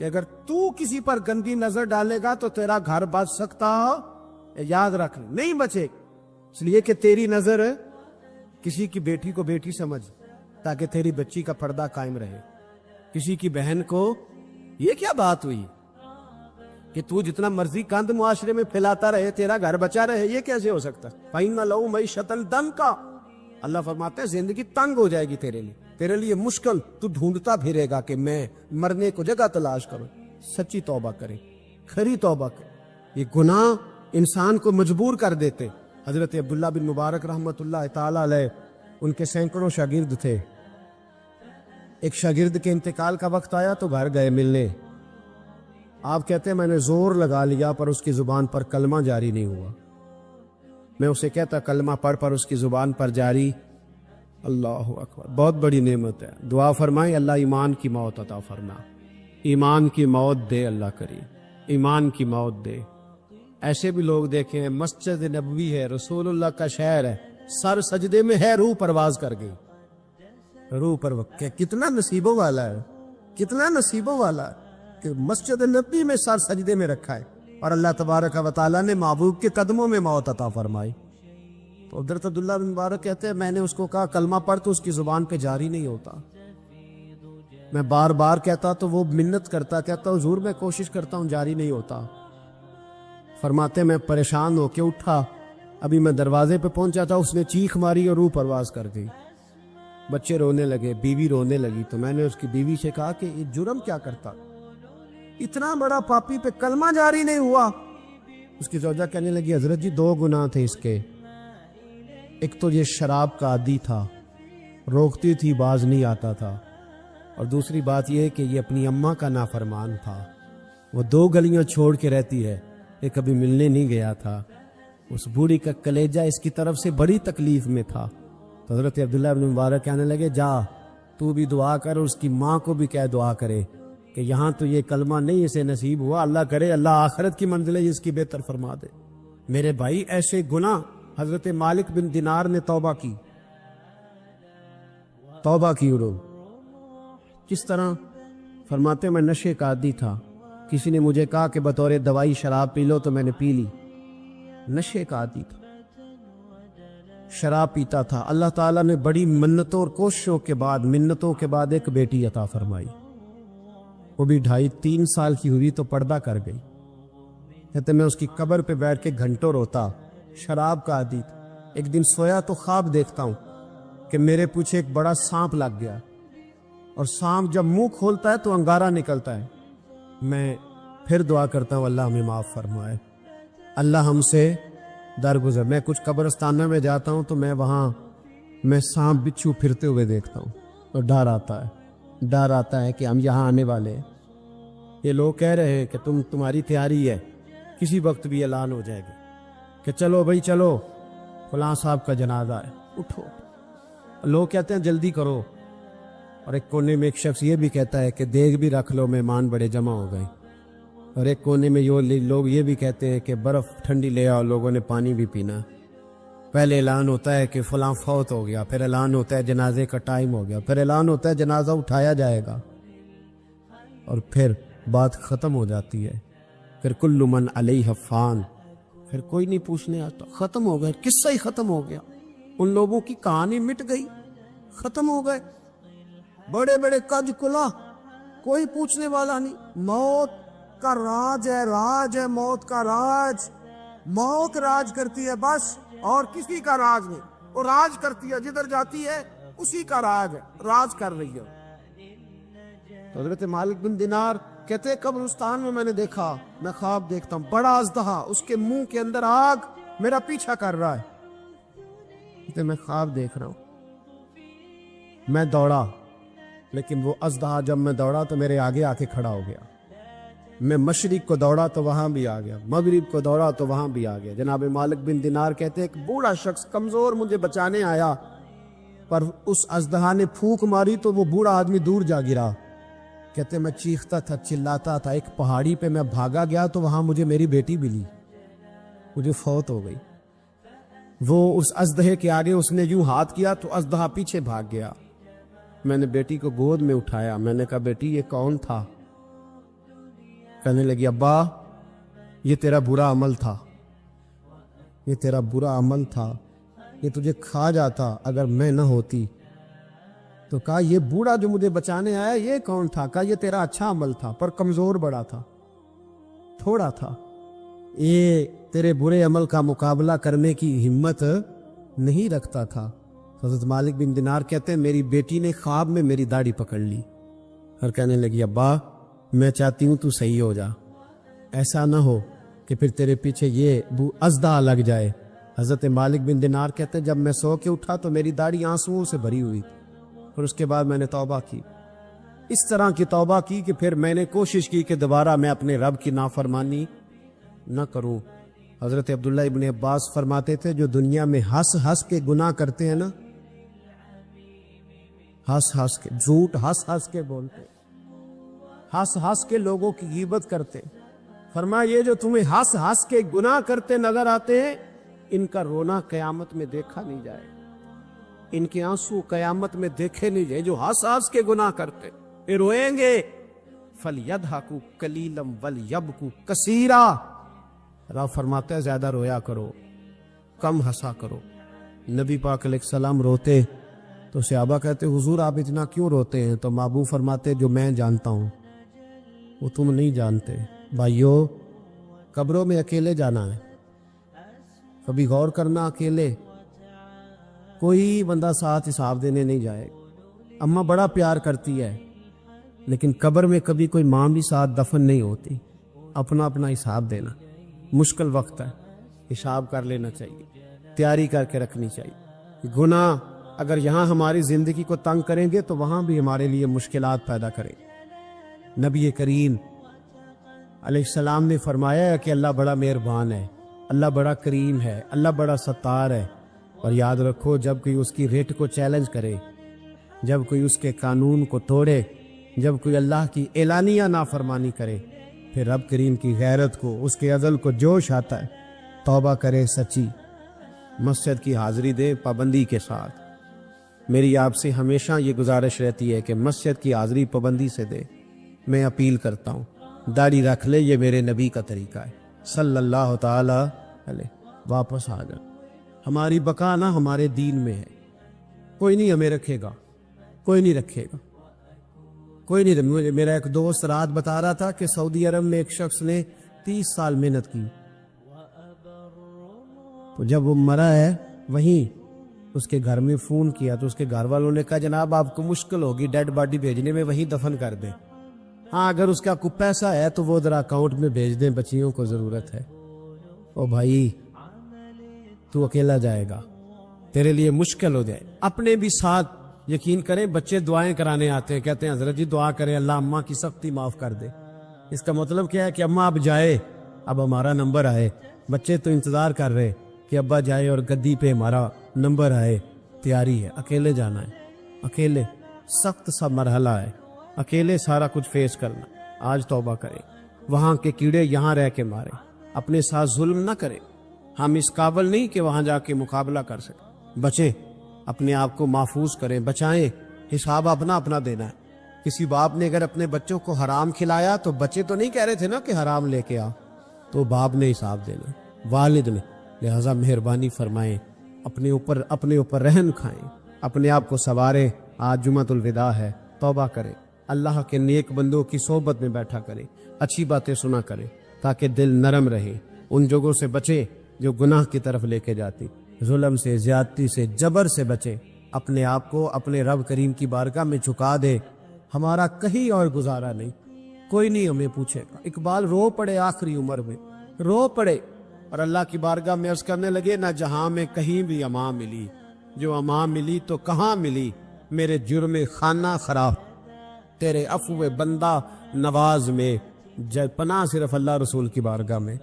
کہ اگر تو کسی پر گندی نظر ڈالے گا تو تیرا گھر بچ سکتا ہو، یاد رکھ نہیں بچے، اس لیے کہ تیری نظر کسی کی بیٹی کو بیٹی سمجھ تاکہ تیری بچی کا پردہ قائم رہے، کسی کی بہن کو، یہ کیا بات ہوئی کہ تو جتنا مرضی گند معاشرے میں پھیلاتا رہے تیرا گھر بچا رہے، یہ کیسے ہو سکتا؟ فَإِنَّ لَهُ مَعِيشَةً ضَنْكَ، اللہ فرماتے ہیں زندگی تنگ ہو جائے گی تیرے لیے مشکل، تو ڈھونڈتا پھرے گا کہ میں مرنے کو جگہ تلاش کروں۔ سچی توبہ کرے، کھری توبہ کرے، یہ گناہ انسان کو مجبور کر دیتے۔ حضرت عبداللہ بن مبارک رحمۃ اللہ تعالی علیہ، ان کے سینکڑوں شاگرد تھے، ایک شاگرد کے انتقال کا وقت آیا تو گھر گئے ملنے، آپ کہتے ہیں میں نے زور لگا لیا پر اس کی زبان پر کلمہ جاری نہیں ہوا، میں اسے کہتا کلمہ پڑھ پر اس کی زبان پر جاری، اللہ اکبر، بہت بڑی نعمت ہے، دعا فرمائیں اللہ ایمان کی موت عطا فرما، ایمان کی موت دے اللہ کریم، ایمان کی موت دے۔ ایسے بھی لوگ دیکھیں ہیں، مسجد نبوی ہے، رسول اللہ کا شہر ہے، سر سجدے میں ہے، روح پرواز کر گئی، روح پر کتنا نصیبوں والا ہے، کتنا نصیبوں والا ہے کہ مسجد نبی میں سر سجدے میں رکھا ہے اور اللہ تبارک و تعالیٰ نے محبوب کے قدموں میں موت عطا فرمائی۔ تو حضرت عبداللہ بن مبارک کہتے ہیں میں نے اس کو کہا کلمہ پڑھ تو اس کی زبان پہ جاری نہیں ہوتا، میں بار بار کہتا تو وہ منت کرتا، کہتا حضور میں کوشش کرتا ہوں جاری نہیں ہوتا۔ فرماتے میں پریشان ہو کے اٹھا، ابھی میں دروازے پہ پہنچا تھا، اس نے چیخ ماری اور روح پرواز کر گئی، بچے رونے لگے، بیوی رونے لگی، تو میں نے اس کی بیوی سے کہا کہ یہ جرم کیا کرتا، اتنا بڑا پاپی پہ کلمہ جاری نہیں ہوا۔ اس کی زوجہ کہنے لگی حضرت جی دو گناہ تھے اس کے، ایک تو یہ شراب کا عادی تھا، روکتی تھی باز نہیں آتا تھا، اور دوسری بات یہ کہ یہ اپنی اماں کا نافرمان تھا، وہ 2 گلیاں چھوڑ کے رہتی ہے، یہ کبھی ملنے نہیں گیا تھا، اس بوڑھی کا کلیجہ اس کی طرف سے بڑی تکلیف میں تھا۔ تو حضرت عبداللہ بن مبارک کہنے لگے جا تو بھی دعا کر، اس کی ماں کو بھی کہہ دعا کرے کہ یہاں تو یہ کلمہ نہیں اسے نصیب ہوا، اللہ کرے اللہ آخرت کی منزل اس کی بہتر فرما دے۔ میرے بھائی ایسے گناہ، حضرت مالک بن دینار نے توبہ کی انہوں، کس طرح؟ فرماتے میں نشے کا عادی تھا، کسی نے مجھے کہا کہ بطور دوائی شراب پی لو تو میں نے پی لی، نشے کا عادی تھا، شراب پیتا تھا۔ اللہ تعالیٰ نے بڑی منتوں اور کوششوں کے بعد، منتوں کے بعد ایک بیٹی عطا فرمائی، وہ بھی 2.5-3 سال کی ہوئی تو پردہ کر گئی۔ کہتے میں اس کی قبر پہ بیٹھ کے گھنٹوں روتا، شراب کا عادی تھا۔ ایک دن سویا تو خواب دیکھتا ہوں کہ میرے پیچھے ایک بڑا سانپ لگ گیا، اور سانپ جب منہ کھولتا ہے تو انگارہ نکلتا ہے، میں پھر دعا کرتا ہوں اللہ ہمیں معاف فرمائے، اللہ ہم سے درگزر۔ میں کچھ قبرستانوں میں جاتا ہوں تو میں سانپ بچھو پھرتے ہوئے دیکھتا ہوں تو ڈر آتا ہے کہ ہم یہاں آنے والے ہیں، یہ لوگ کہہ رہے ہیں کہ تمہاری تیاری ہے، کسی وقت بھی اعلان ہو جائے گی کہ چلو بھائی چلو فلاں صاحب کا جنازہ ہے، اٹھو، لوگ کہتے ہیں جلدی کرو، اور ایک کونے میں ایک شخص یہ بھی کہتا ہے کہ دیگ بھی رکھ لو مہمان بڑے جمع ہو گئے، اور ایک کونے میں لوگ یہ بھی کہتے ہیں کہ برف ٹھنڈی لے آؤ، لوگوں نے پانی بھی پینا۔ پہلے اعلان ہوتا ہے کہ فلاں فوت ہو گیا، پھر اعلان ہوتا ہے جنازے کا ٹائم ہو گیا، پھر اعلان ہوتا ہے جنازہ اٹھایا جائے گا، اور پھر بات ختم ہو جاتی ہے، پھر کل من علیہ فان، پھر کوئی نہیں پوچھنے آتا، ختم ہو گئے، قصہ ہی ختم ہو گیا، ان لوگوں کی کہانی مٹ گئی، ختم ہو گئے، بڑے بڑے کج کلا، کوئی پوچھنے والا نہیں۔ موت کا راج ہے موت کا راج، موت راج کرتی ہے بس، اور کسی کا راج نہیں، وہ راج کرتی ہے، جدھر جاتی ہے اسی کا راج ہے، راج کر رہی ہے۔ تو حضرت مالک بن دینار کہتے قبرستان میں نے دیکھا، میں خواب دیکھتا ہوں، بڑا اژدہا، اس کے منہ کے اندر آگ میرا پیچھا کر رہا ہے، کہتے میں خواب دیکھ رہا ہوں، میں دوڑا، لیکن وہ اژدہا جب میں دوڑا تو میرے آگے آ کے کھڑا ہو گیا، میں مشرق کو دوڑا تو وہاں بھی آ گیا، مغرب کو دوڑا تو وہاں بھی آ گیا۔ جناب مالک بن دینار کہتے ایک بوڑھا شخص کمزور مجھے بچانے آیا، پر اس اژدہا نے پھونک ماری تو وہ بوڑھا آدمی دور جا گرا۔ کہتے میں چیختا تھا، چلاتا تھا، ایک پہاڑی پہ میں بھاگا گیا تو وہاں مجھے میری بیٹی ملی، مجھے فوت ہو گئی۔ وہ اس اژدہے کے آگے اس نے یوں ہاتھ کیا تو اژدہا پیچھے بھاگ گیا۔ میں نے بیٹی کو گود میں اٹھایا، میں نے کہا بیٹی یہ کون تھا؟ کہنے لگی ابا یہ تیرا برا عمل تھا، یہ تیرا برا عمل تھا، یہ تجھے کھا جاتا اگر میں نہ ہوتی۔ تو کہا یہ بوڑھا جو مجھے بچانے آیا یہ کون تھا؟ کہا یہ تیرا اچھا عمل تھا پر کمزور بڑا تھا، تھوڑا تھا، یہ تیرے برے عمل کا مقابلہ کرنے کی ہمت نہیں رکھتا تھا۔ حضرت مالک بن دینار کہتے ہیں میری بیٹی نے خواب میں میری داڑھی پکڑ لی اور کہنے لگی ابا میں چاہتی ہوں تو صحیح ہو جا، ایسا نہ ہو کہ پھر تیرے پیچھے یہ ازدہ لگ جائے۔ حضرت مالک بن دینار کہتے ہیں جب میں سو کے اٹھا تو میری داڑھی آنسوؤں سے بھری ہوئی اور اس کے بعد میں نے توبہ کی، اس طرح کی توبہ کی کہ پھر میں نے کوشش کی کہ دوبارہ میں اپنے رب کی نافرمانی نہ کروں۔ حضرت عبداللہ ابن عباس فرماتے تھے جو دنیا میں ہنس ہنس کے گناہ کرتے ہیں نا، ہنس ہنس کے جھوٹ ہنس ہنس کے بولتے، ہنس ہنس کے لوگوں کی غیبت کرتے، فرمایا یہ جو تمہیں ہنس ہنس کے گناہ کرتے نظر آتے ہیں ان کا رونا قیامت میں دیکھا نہیں جائے، ان کے آنسو قیامت میں دیکھے نہیں جائے۔ جو ہنس ہنس کے گناہ کرتے یہ روئیں گے، فَلْيَضْحَكُوا قَلِيلًا وَلْيَبْكُوا كَثِيرًا، رب فرماتا ہے زیادہ رویا کرو کم ہنسا کرو۔ نبی پاک علیہ السلام روتے تو صحابہ کہتے حضور آپ اتنا کیوں روتے ہیں؟ تو محبوب فرماتے جو میں جانتا ہوں وہ تم نہیں جانتے۔ بھائیو قبروں میں اکیلے جانا ہے، کبھی غور کرنا، اکیلے کوئی بندہ ساتھ حساب دینے نہیں جائے۔ اماں بڑا پیار کرتی ہے لیکن قبر میں کبھی کوئی ماں بھی ساتھ دفن نہیں ہوتی، اپنا اپنا حساب دینا مشکل وقت ہے، حساب کر لینا چاہیے، تیاری کر کے رکھنی چاہیے۔ گناہ اگر یہاں ہماری زندگی کو تنگ کریں گے تو وہاں بھی ہمارے لیے مشکلات پیدا کریں۔ نبی کریم علیہ السلام نے فرمایا ہے کہ اللہ بڑا مہربان ہے، اللہ بڑا کریم ہے، اللہ بڑا ستار ہے، اور یاد رکھو جب کوئی اس کی ریٹ کو چیلنج کرے، جب کوئی اس کے قانون کو توڑے، جب کوئی اللہ کی اعلانیہ نافرمانی کرے، پھر رب کریم کی غیرت کو، اس کے عدل کو جوش آتا ہے، توبہ کرے سچی، مسجد کی حاضری دے پابندی کے ساتھ۔ میری آپ سے ہمیشہ یہ گزارش رہتی ہے کہ مسجد کی حاضری پابندی سے دے۔ میں اپیل کرتا ہوں داڑھی رکھ لے، یہ میرے نبی کا طریقہ ہے صلی اللہ تعالی علیہ۔ واپس آ جا، ہماری بقا نہ ہمارے دین میں ہے، کوئی نہیں ہمیں رکھے گا، کوئی نہیں رکھے گا، کوئی نہیں۔ میرا ایک دوست رات بتا رہا تھا کہ سعودی عرب میں ایک شخص نے 30 سال محنت کی، تو جب وہ مرا ہے وہیں اس کے گھر میں فون کیا تو اس کے گھر والوں نے کہا جناب آپ کو مشکل ہوگی ڈیڈ باڈی بھیجنے میں، وہیں دفن کر دیں، ہاں اگر اس کا کوئی پیسہ ہے تو وہ ذرا اکاؤنٹ میں بھیج دیں، بچیوں کو ضرورت ہے۔ او بھائی تو اکیلا جائے گا، تیرے لیے مشکل ہو جائے۔ اپنے بھی ساتھ یقین کریں، بچے دعائیں کرانے آتے ہیں، کہتے ہیں حضرت جی دعا کریں اللہ اماں کی سختی معاف کر دے۔ اس کا مطلب کیا ہے کہ اماں اب جائے، اب ہمارا نمبر آئے۔ بچے تو انتظار کر رہے کہ ابا جائے اور گدی پہ ہمارا نمبر آئے، تیاری ہے۔ اکیلے جانا ہے، اکیلے، سخت سا مرحلہ ہے، اکیلے سارا کچھ فیس کرنا۔ آج توبہ کریں، وہاں کے کیڑے یہاں رہ کے مارے، اپنے ساتھ ظلم نہ کریں۔ ہم اس قابل نہیں کہ وہاں جا کے مقابلہ کر سکیں، بچیں، اپنے آپ کو محفوظ کریں، بچائیں، حساب اپنا اپنا دینا ہے۔ کسی باپ نے اگر اپنے بچوں کو حرام کھلایا تو بچے تو نہیں کہہ رہے تھے نا کہ حرام لے کے آ، تو باپ نے حساب دینا، والد نے۔ لہذا مہربانی فرمائیں، اپنے اوپر رہن کھائیں، اپنے آپ کو سنواریں۔ آج جمعۃ الوداع ہے، توبہ کریں، اللہ کے نیک بندوں کی صحبت میں بیٹھا کریں، اچھی باتیں سنا کریں تاکہ دل نرم رہے، ان جگہوں سے بچیں جو گناہ کی طرف لے کے جاتی، ظلم سے، زیادتی سے، جبر سے بچیں، اپنے آپ کو اپنے رب کریم کی بارگاہ میں جھکا دے۔ ہمارا کہیں اور گزارا نہیں، کوئی نہیں ہمیں پوچھے گا۔ اقبال رو پڑے آخری عمر میں، رو پڑے اور اللہ کی بارگاہ میں عرض کرنے لگے نہ جہاں میں کہیں بھی امان ملی، جو امان ملی تو کہاں ملی، میرے جرم خانہ خراب، تیرے عفو بندہ نواز میں، پناہ صرف اللہ رسول کی بارگاہ میں۔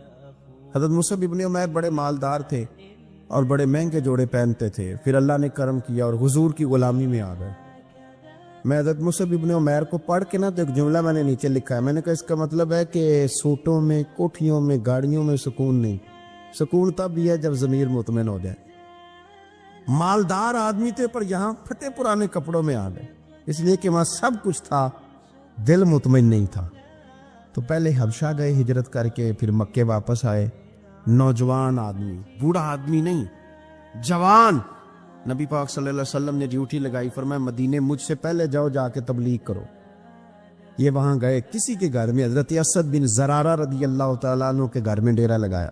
حضرت مصعب ابن عمیر بڑے مالدار تھے اور بڑے مہنگے جوڑے پہنتے تھے، پھر اللہ نے کرم کیا اور حضور کی غلامی میں آ گئے۔ میں حضرت مصعب ابن عمیر کو پڑھ کے نا تو ایک جملہ میں نے نیچے لکھا ہے، میں نے کہا اس کا مطلب ہے کہ سوٹوں میں، کوٹھیوں میں، گاڑیوں میں سکون نہیں، سکون تب بھی ہے جب ضمیر مطمئن ہو جائے۔ مالدار آدمی تھے پر یہاں پھٹے پرانے کپڑوں میں آ گئے، اس لیے کہ وہاں سب کچھ تھا، دل مطمئن نہیں تھا۔ تو پہلے حبشہ گئے ہجرت کر کے، پھر مکے واپس آئے. نوجوان آدمی، بوڑھا آدمی نہیں، جوان. نبی پاک صلی اللہ علیہ وسلم نے ڈیوٹی لگائی، فرمایا مدینے مجھ سے پہلے جاؤ، جا کے تبلیغ کرو. یہ وہاں گئے کسی کے گھر میں، حضرت اسد بن زرارہ رضی اللہ تعالیٰ عنہ کے گھر میں ڈیرا لگایا.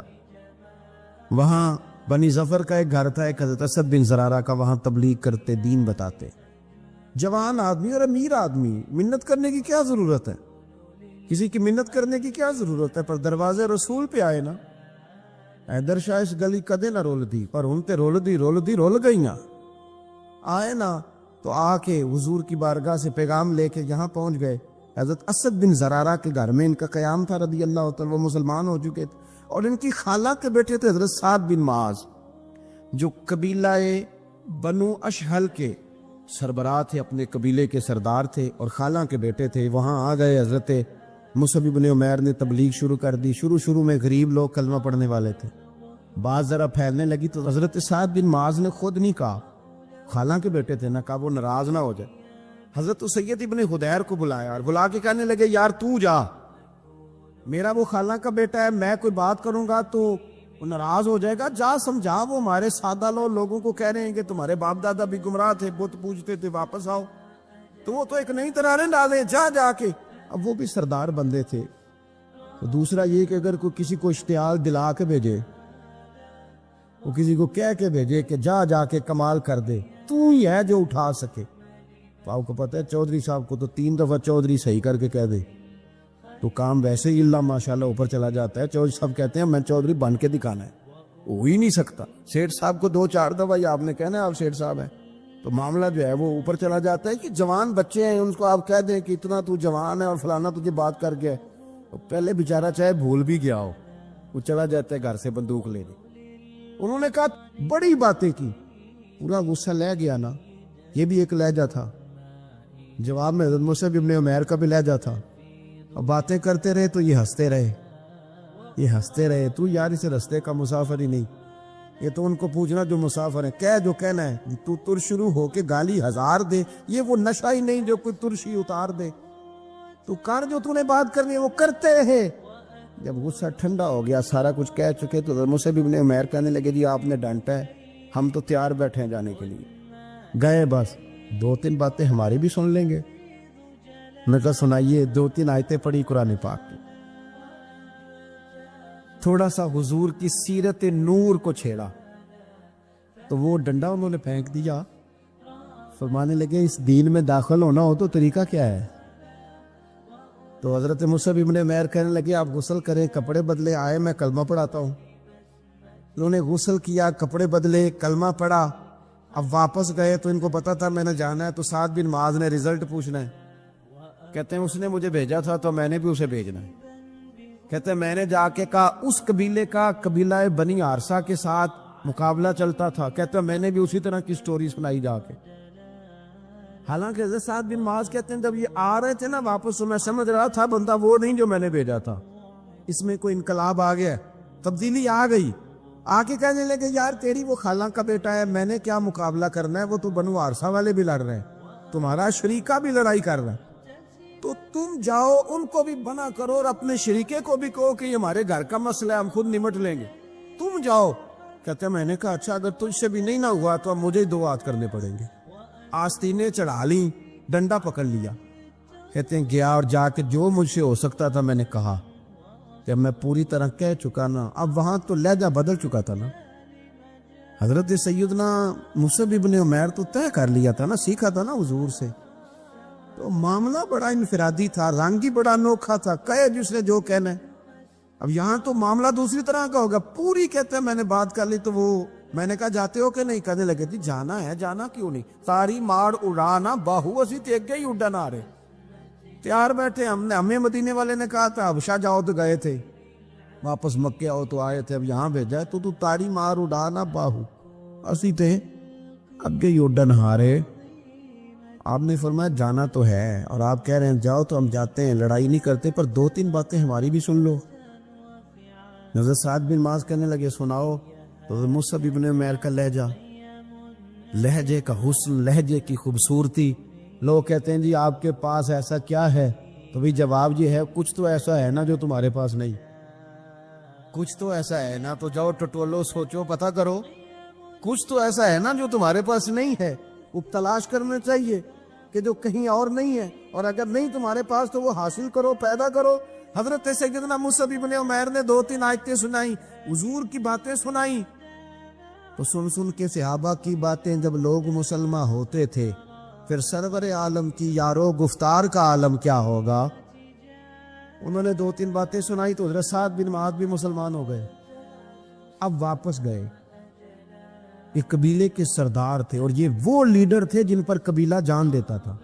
وہاں بنی ظفر کا ایک گھر تھا، ایک حضرت اسد بن زرارہ کا، وہاں تبلیغ کرتے، دین بتاتے. جوان آدمی اور امیر آدمی، منت کرنے کی کیا ضرورت ہے؟ کسی کی منت کرنے کی کیا ضرورت ہے؟ پر دروازے رسول پہ آئے نا. حیدر شاہ اس گلی کدے نہ رول دی، پر ان تے رول گئیاں. آئے نا تو آ کے حضور کی بارگاہ سے پیغام لے کے یہاں پہنچ گئے. حضرت اسد بن زرارہ کے گھر میں ان کا قیام تھا رضی اللہ تعالیٰ، وہ مسلمان ہو چکے تھے. اور ان کی خالہ کے بیٹے تھے حضرت سعد بن معاذ، جو قبیلہ بنو اشہل کے سربراہ تھے، اپنے قبیلے کے سردار تھے، اور خالہ کے بیٹے تھے. وہاں آ گئے. حضرت مصعب بن عمیر نے تبلیغ شروع کر دی. شروع میں غریب لوگ کلمہ پڑھنے والے تھے، بات ذرا پھیلنے لگی تو حضرت سعد بن معاذ نے خود نہیں کہا، خالہ کے بیٹے تھے نا، کہا وہ ناراض نہ ہو جائے. حضرت سید ابن حدیر کو بلایا اور بلا کے کہنے لگے یار تو جا، میرا وہ خالہ کا بیٹا ہے، میں کوئی بات کروں گا تو وہ ناراض ہو جائے گا، جا سمجھا. وہ ہمارے سادہ لوگوں کو کہہ رہے ہیں کہ تمہارے باپ دادا بھی گمراہ تھے، بت پوجتے تھے، واپس آؤ. تو وہ تو ایک نئی طرح ڈالے، جا کے. اب وہ بھی سردار بندے تھے. دوسرا یہ کہ اگر کوئی کسی کو اشتعال دلا کے بھیجے، وہ کسی کو کہہ کے بھیجے کہ جا کے کمال کر دے، تو ہی ہے جو اٹھا سکے. تو آپ کو پتہ ہے چودھری صاحب کو تو 3 دفعہ چودھری صحیح کر کے کہہ دے تو کام ویسے ہی اللہ ماشاءاللہ اوپر چلا جاتا ہے. چودھری صاحب کہتے ہیں میں چودھری بن کے دکھانا ہے، ہو ہی نہیں سکتا. سیٹھ صاحب کو 2-4 دفعہ یہ آپ نے کہنا ہے آپ سیٹھ صاحب ہیں، تو معاملہ جو ہے وہ اوپر چلا جاتا ہے. کہ جوان بچے ہیں ان کو آپ کہہ دیں کہ اتنا تو جوان ہے اور فلانا تجھے بات کر گیا ہے، تو پہلے بیچارہ چاہے بھول بھی گیا ہو، وہ چلا جاتا ہے گھر سے بندوق لینے. انہوں نے کہا بڑی باتیں کی، پورا غصہ لے گیا نا. یہ بھی ایک لہجہ تھا. جواب میں حضرت مصعب ابن عمیر کا بھی لہجہ تھا. اب باتیں کرتے رہے تو یہ ہنستے رہے. تو یار اسے رستے کا مسافر ہی نہیں، یہ تو ان کو پوچھنا جو مسافر ہیں، کہہ جو کہنا ہے. تو تر شروع ہو کے گالی 1000 دے، یہ وہ نشہ ہی نہیں جو کوئی ترشی اتار دے. تو کر جو تو نے بات کرنی ہے وہ کرتے رہے. جب غصہ ٹھنڈا ہو گیا، سارا کچھ کہہ چکے، تو حضرت مصعب ابن عمیر کہنے لگے جی آپ نے ڈانٹا ہے، ہم تو تیار بیٹھے ہیں جانے کے لیے. گئے، بس 2-3 باتیں ہماری بھی سن لیں گے. میں کہا سنائیے. 2-3 آیتیں پڑھی قرآن پاک کی، تھوڑا سا حضور کی سیرت نور کو چھیڑا تو وہ ڈنڈا انہوں نے پھینک دیا. فرمانے لگے اس دین میں داخل ہونا ہو تو طریقہ کیا ہے؟ تو حضرت مصعب ابن عمیر کہنے لگے آپ غسل کریں، کپڑے بدلے، آئے میں کلمہ پڑھاتا ہوں. انہوں نے غسل کیا، کپڑے بدلے، کلمہ پڑھا. اب واپس گئے تو ان کو پتا تھا میں نے جانا ہے، تو سعد بن معاذ نے رزلٹ پوچھنا ہے. کہتے ہیں اس نے مجھے بھیجا تھا تو میں نے بھی اسے بھیجنا ہے. کہتے ہیں میں نے جا کے کہا اس قبیلے کا، قبیلہ بنی عارصہ کے ساتھ مقابلہ چلتا تھا. کہتے ہیں میں نے بھی اسی طرح کی سٹوری سنائی جا کے. حالانکہ حضرت سعد بن معاذ کہتے ہیں جب یہ آ رہے تھے نا واپس تو میں سمجھ رہا تھا بندہ وہ نہیں جو میں نے بھیجا تھا، اس میں کوئی انقلاب آ گیا، تبدیلی آ گئی. آ کے کہنے لگے یار تیری وہ خالہ کا بیٹا ہے، میں نے کیا مقابلہ کرنا ہے، وہ تو بنو عارصہ والے بھی لڑ رہے ہیں، تمہارا شریکہ بھی لڑائی کر رہا ہے، تو تم جاؤ ان کو بھی بنا کرو اور اپنے شریکے کو بھی کہو کہ یہ ہمارے گھر کا مسئلہ ہے، ہم خود نمٹ لیں گے، تم جاؤ. کہتے ہیں میں نے کہا اچھا اگر تجھ سے بھی نہیں نہ ہوا تو اب مجھے ہی 2 ہاتھ کرنے پڑیں گے. آستینیں چڑھا لیں، ڈنڈا پکڑ لیا. کہتے ہیں گیا اور جا کے جو مجھ سے ہو سکتا تھا میں نے کہا. جب میں پوری طرح کہہ چکا نا، اب وہاں تو لہجہ بدل چکا تھا نا. حضرت سیدنا مصعب ابن عمیر تو طے کر لیا تھا نا، سیکھا تھا نا حضور سے. تو معاملہ بڑا انفرادی تھا، رنگ ہی بڑا انوکھا تھا، کہے جس نے جو کہنا ہے. اب یہاں تو معاملہ دوسری طرح کا ہوگا. پوری کہتے ہیں میں نے بات کر لی تو وہ میں نے کہا جاتے ہو کہ نہیں؟ کہنے لگے تھی جانا ہے. جانا کیوں نہیں؟ ساری مار اڑانا باہو اسی تے گئی اڈن آ رہے تیار بیٹھے. ہمیں مدینے والے نے کہا تھا حبشہ جاؤ تو گئے تھے، واپس مکے آؤ تو آئے تھے، اب یہاں بھیجا تو تاری مار اڑانا باہو اسی تھے اگے ہی اڈن ہارے. آپ نے فرمایا جانا تو ہے اور آپ کہہ رہے ہیں جاؤ تو ہم جاتے ہیں، لڑائی نہیں کرتے، پر 2-3 باتیں ہماری بھی سن لو. حضرت سعد بن معاذ کہنے لگے سناؤ. تو مصعب ابن عمیر کا لہجہ، لہجے کا حسن، لہجے کی خوبصورتی. لوگ کہتے ہیں جی آپ کے پاس ایسا کیا ہے تو بھی جواب یہ ہے کچھ تو ایسا ہے نا جو تمہارے پاس نہیں. کچھ تو ایسا ہے نا, تو جاؤ ٹٹولو, سوچو, پتہ کرو. کچھ تو ایسا ہے نا جو تمہارے پاس نہیں ہے, وہ تلاش کرنا چاہیے کہ جو کہیں اور نہیں ہے, اور اگر نہیں تمہارے پاس تو وہ حاصل کرو, پیدا کرو. حضرت سیدنا مصعب ابن عمیر نے 2-3 آیتیں سنائی, حضور کی باتیں سنائی. تو سن کے صحابہ کی باتیں جب لوگ مسلمان ہوتے تھے, پھر سرور عالم کی یارو گفتار کا عالم کیا ہوگا. انہوں نے 2-3 باتیں سنائی تو حضرت سعد بن معاذ بھی مسلمان ہو گئے. اب واپس گئے. یہ قبیلے کے سردار تھے, اور یہ وہ لیڈر تھے جن پر قبیلہ جان دیتا تھا.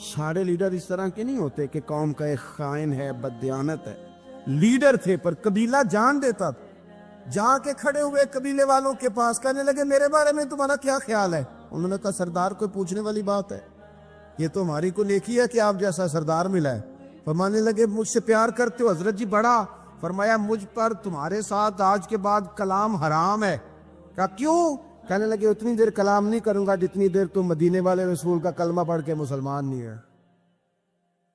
سارے لیڈر اس طرح کے نہیں ہوتے کہ قوم کا ایک خائن ہے, بددیانت ہے. لیڈر تھے پر قبیلہ جان دیتا تھا. جا کے کھڑے ہوئے قبیلے والوں کے پاس, کہنے لگے میرے بارے میں تمہارا کیا خیال ہے. انہوں نے کہا سردار کوئی پوچھنے والی بات ہے, یہ تو ہماری کو نیکی ہے کہ آپ جیسا سردار ملا ہے. فرمانے لگے مجھ سے پیار کرتے ہو حضرت جی؟ بڑا. فرمایا مجھ پر تمہارے ساتھ آج کے بعد کلام حرام ہے. کہا کیوں؟ کہنے لگے اتنی دیر کلام نہیں کروں گا جتنی دیر تم مدینے والے رسول کا کلمہ پڑھ کے مسلمان نہیں ہے.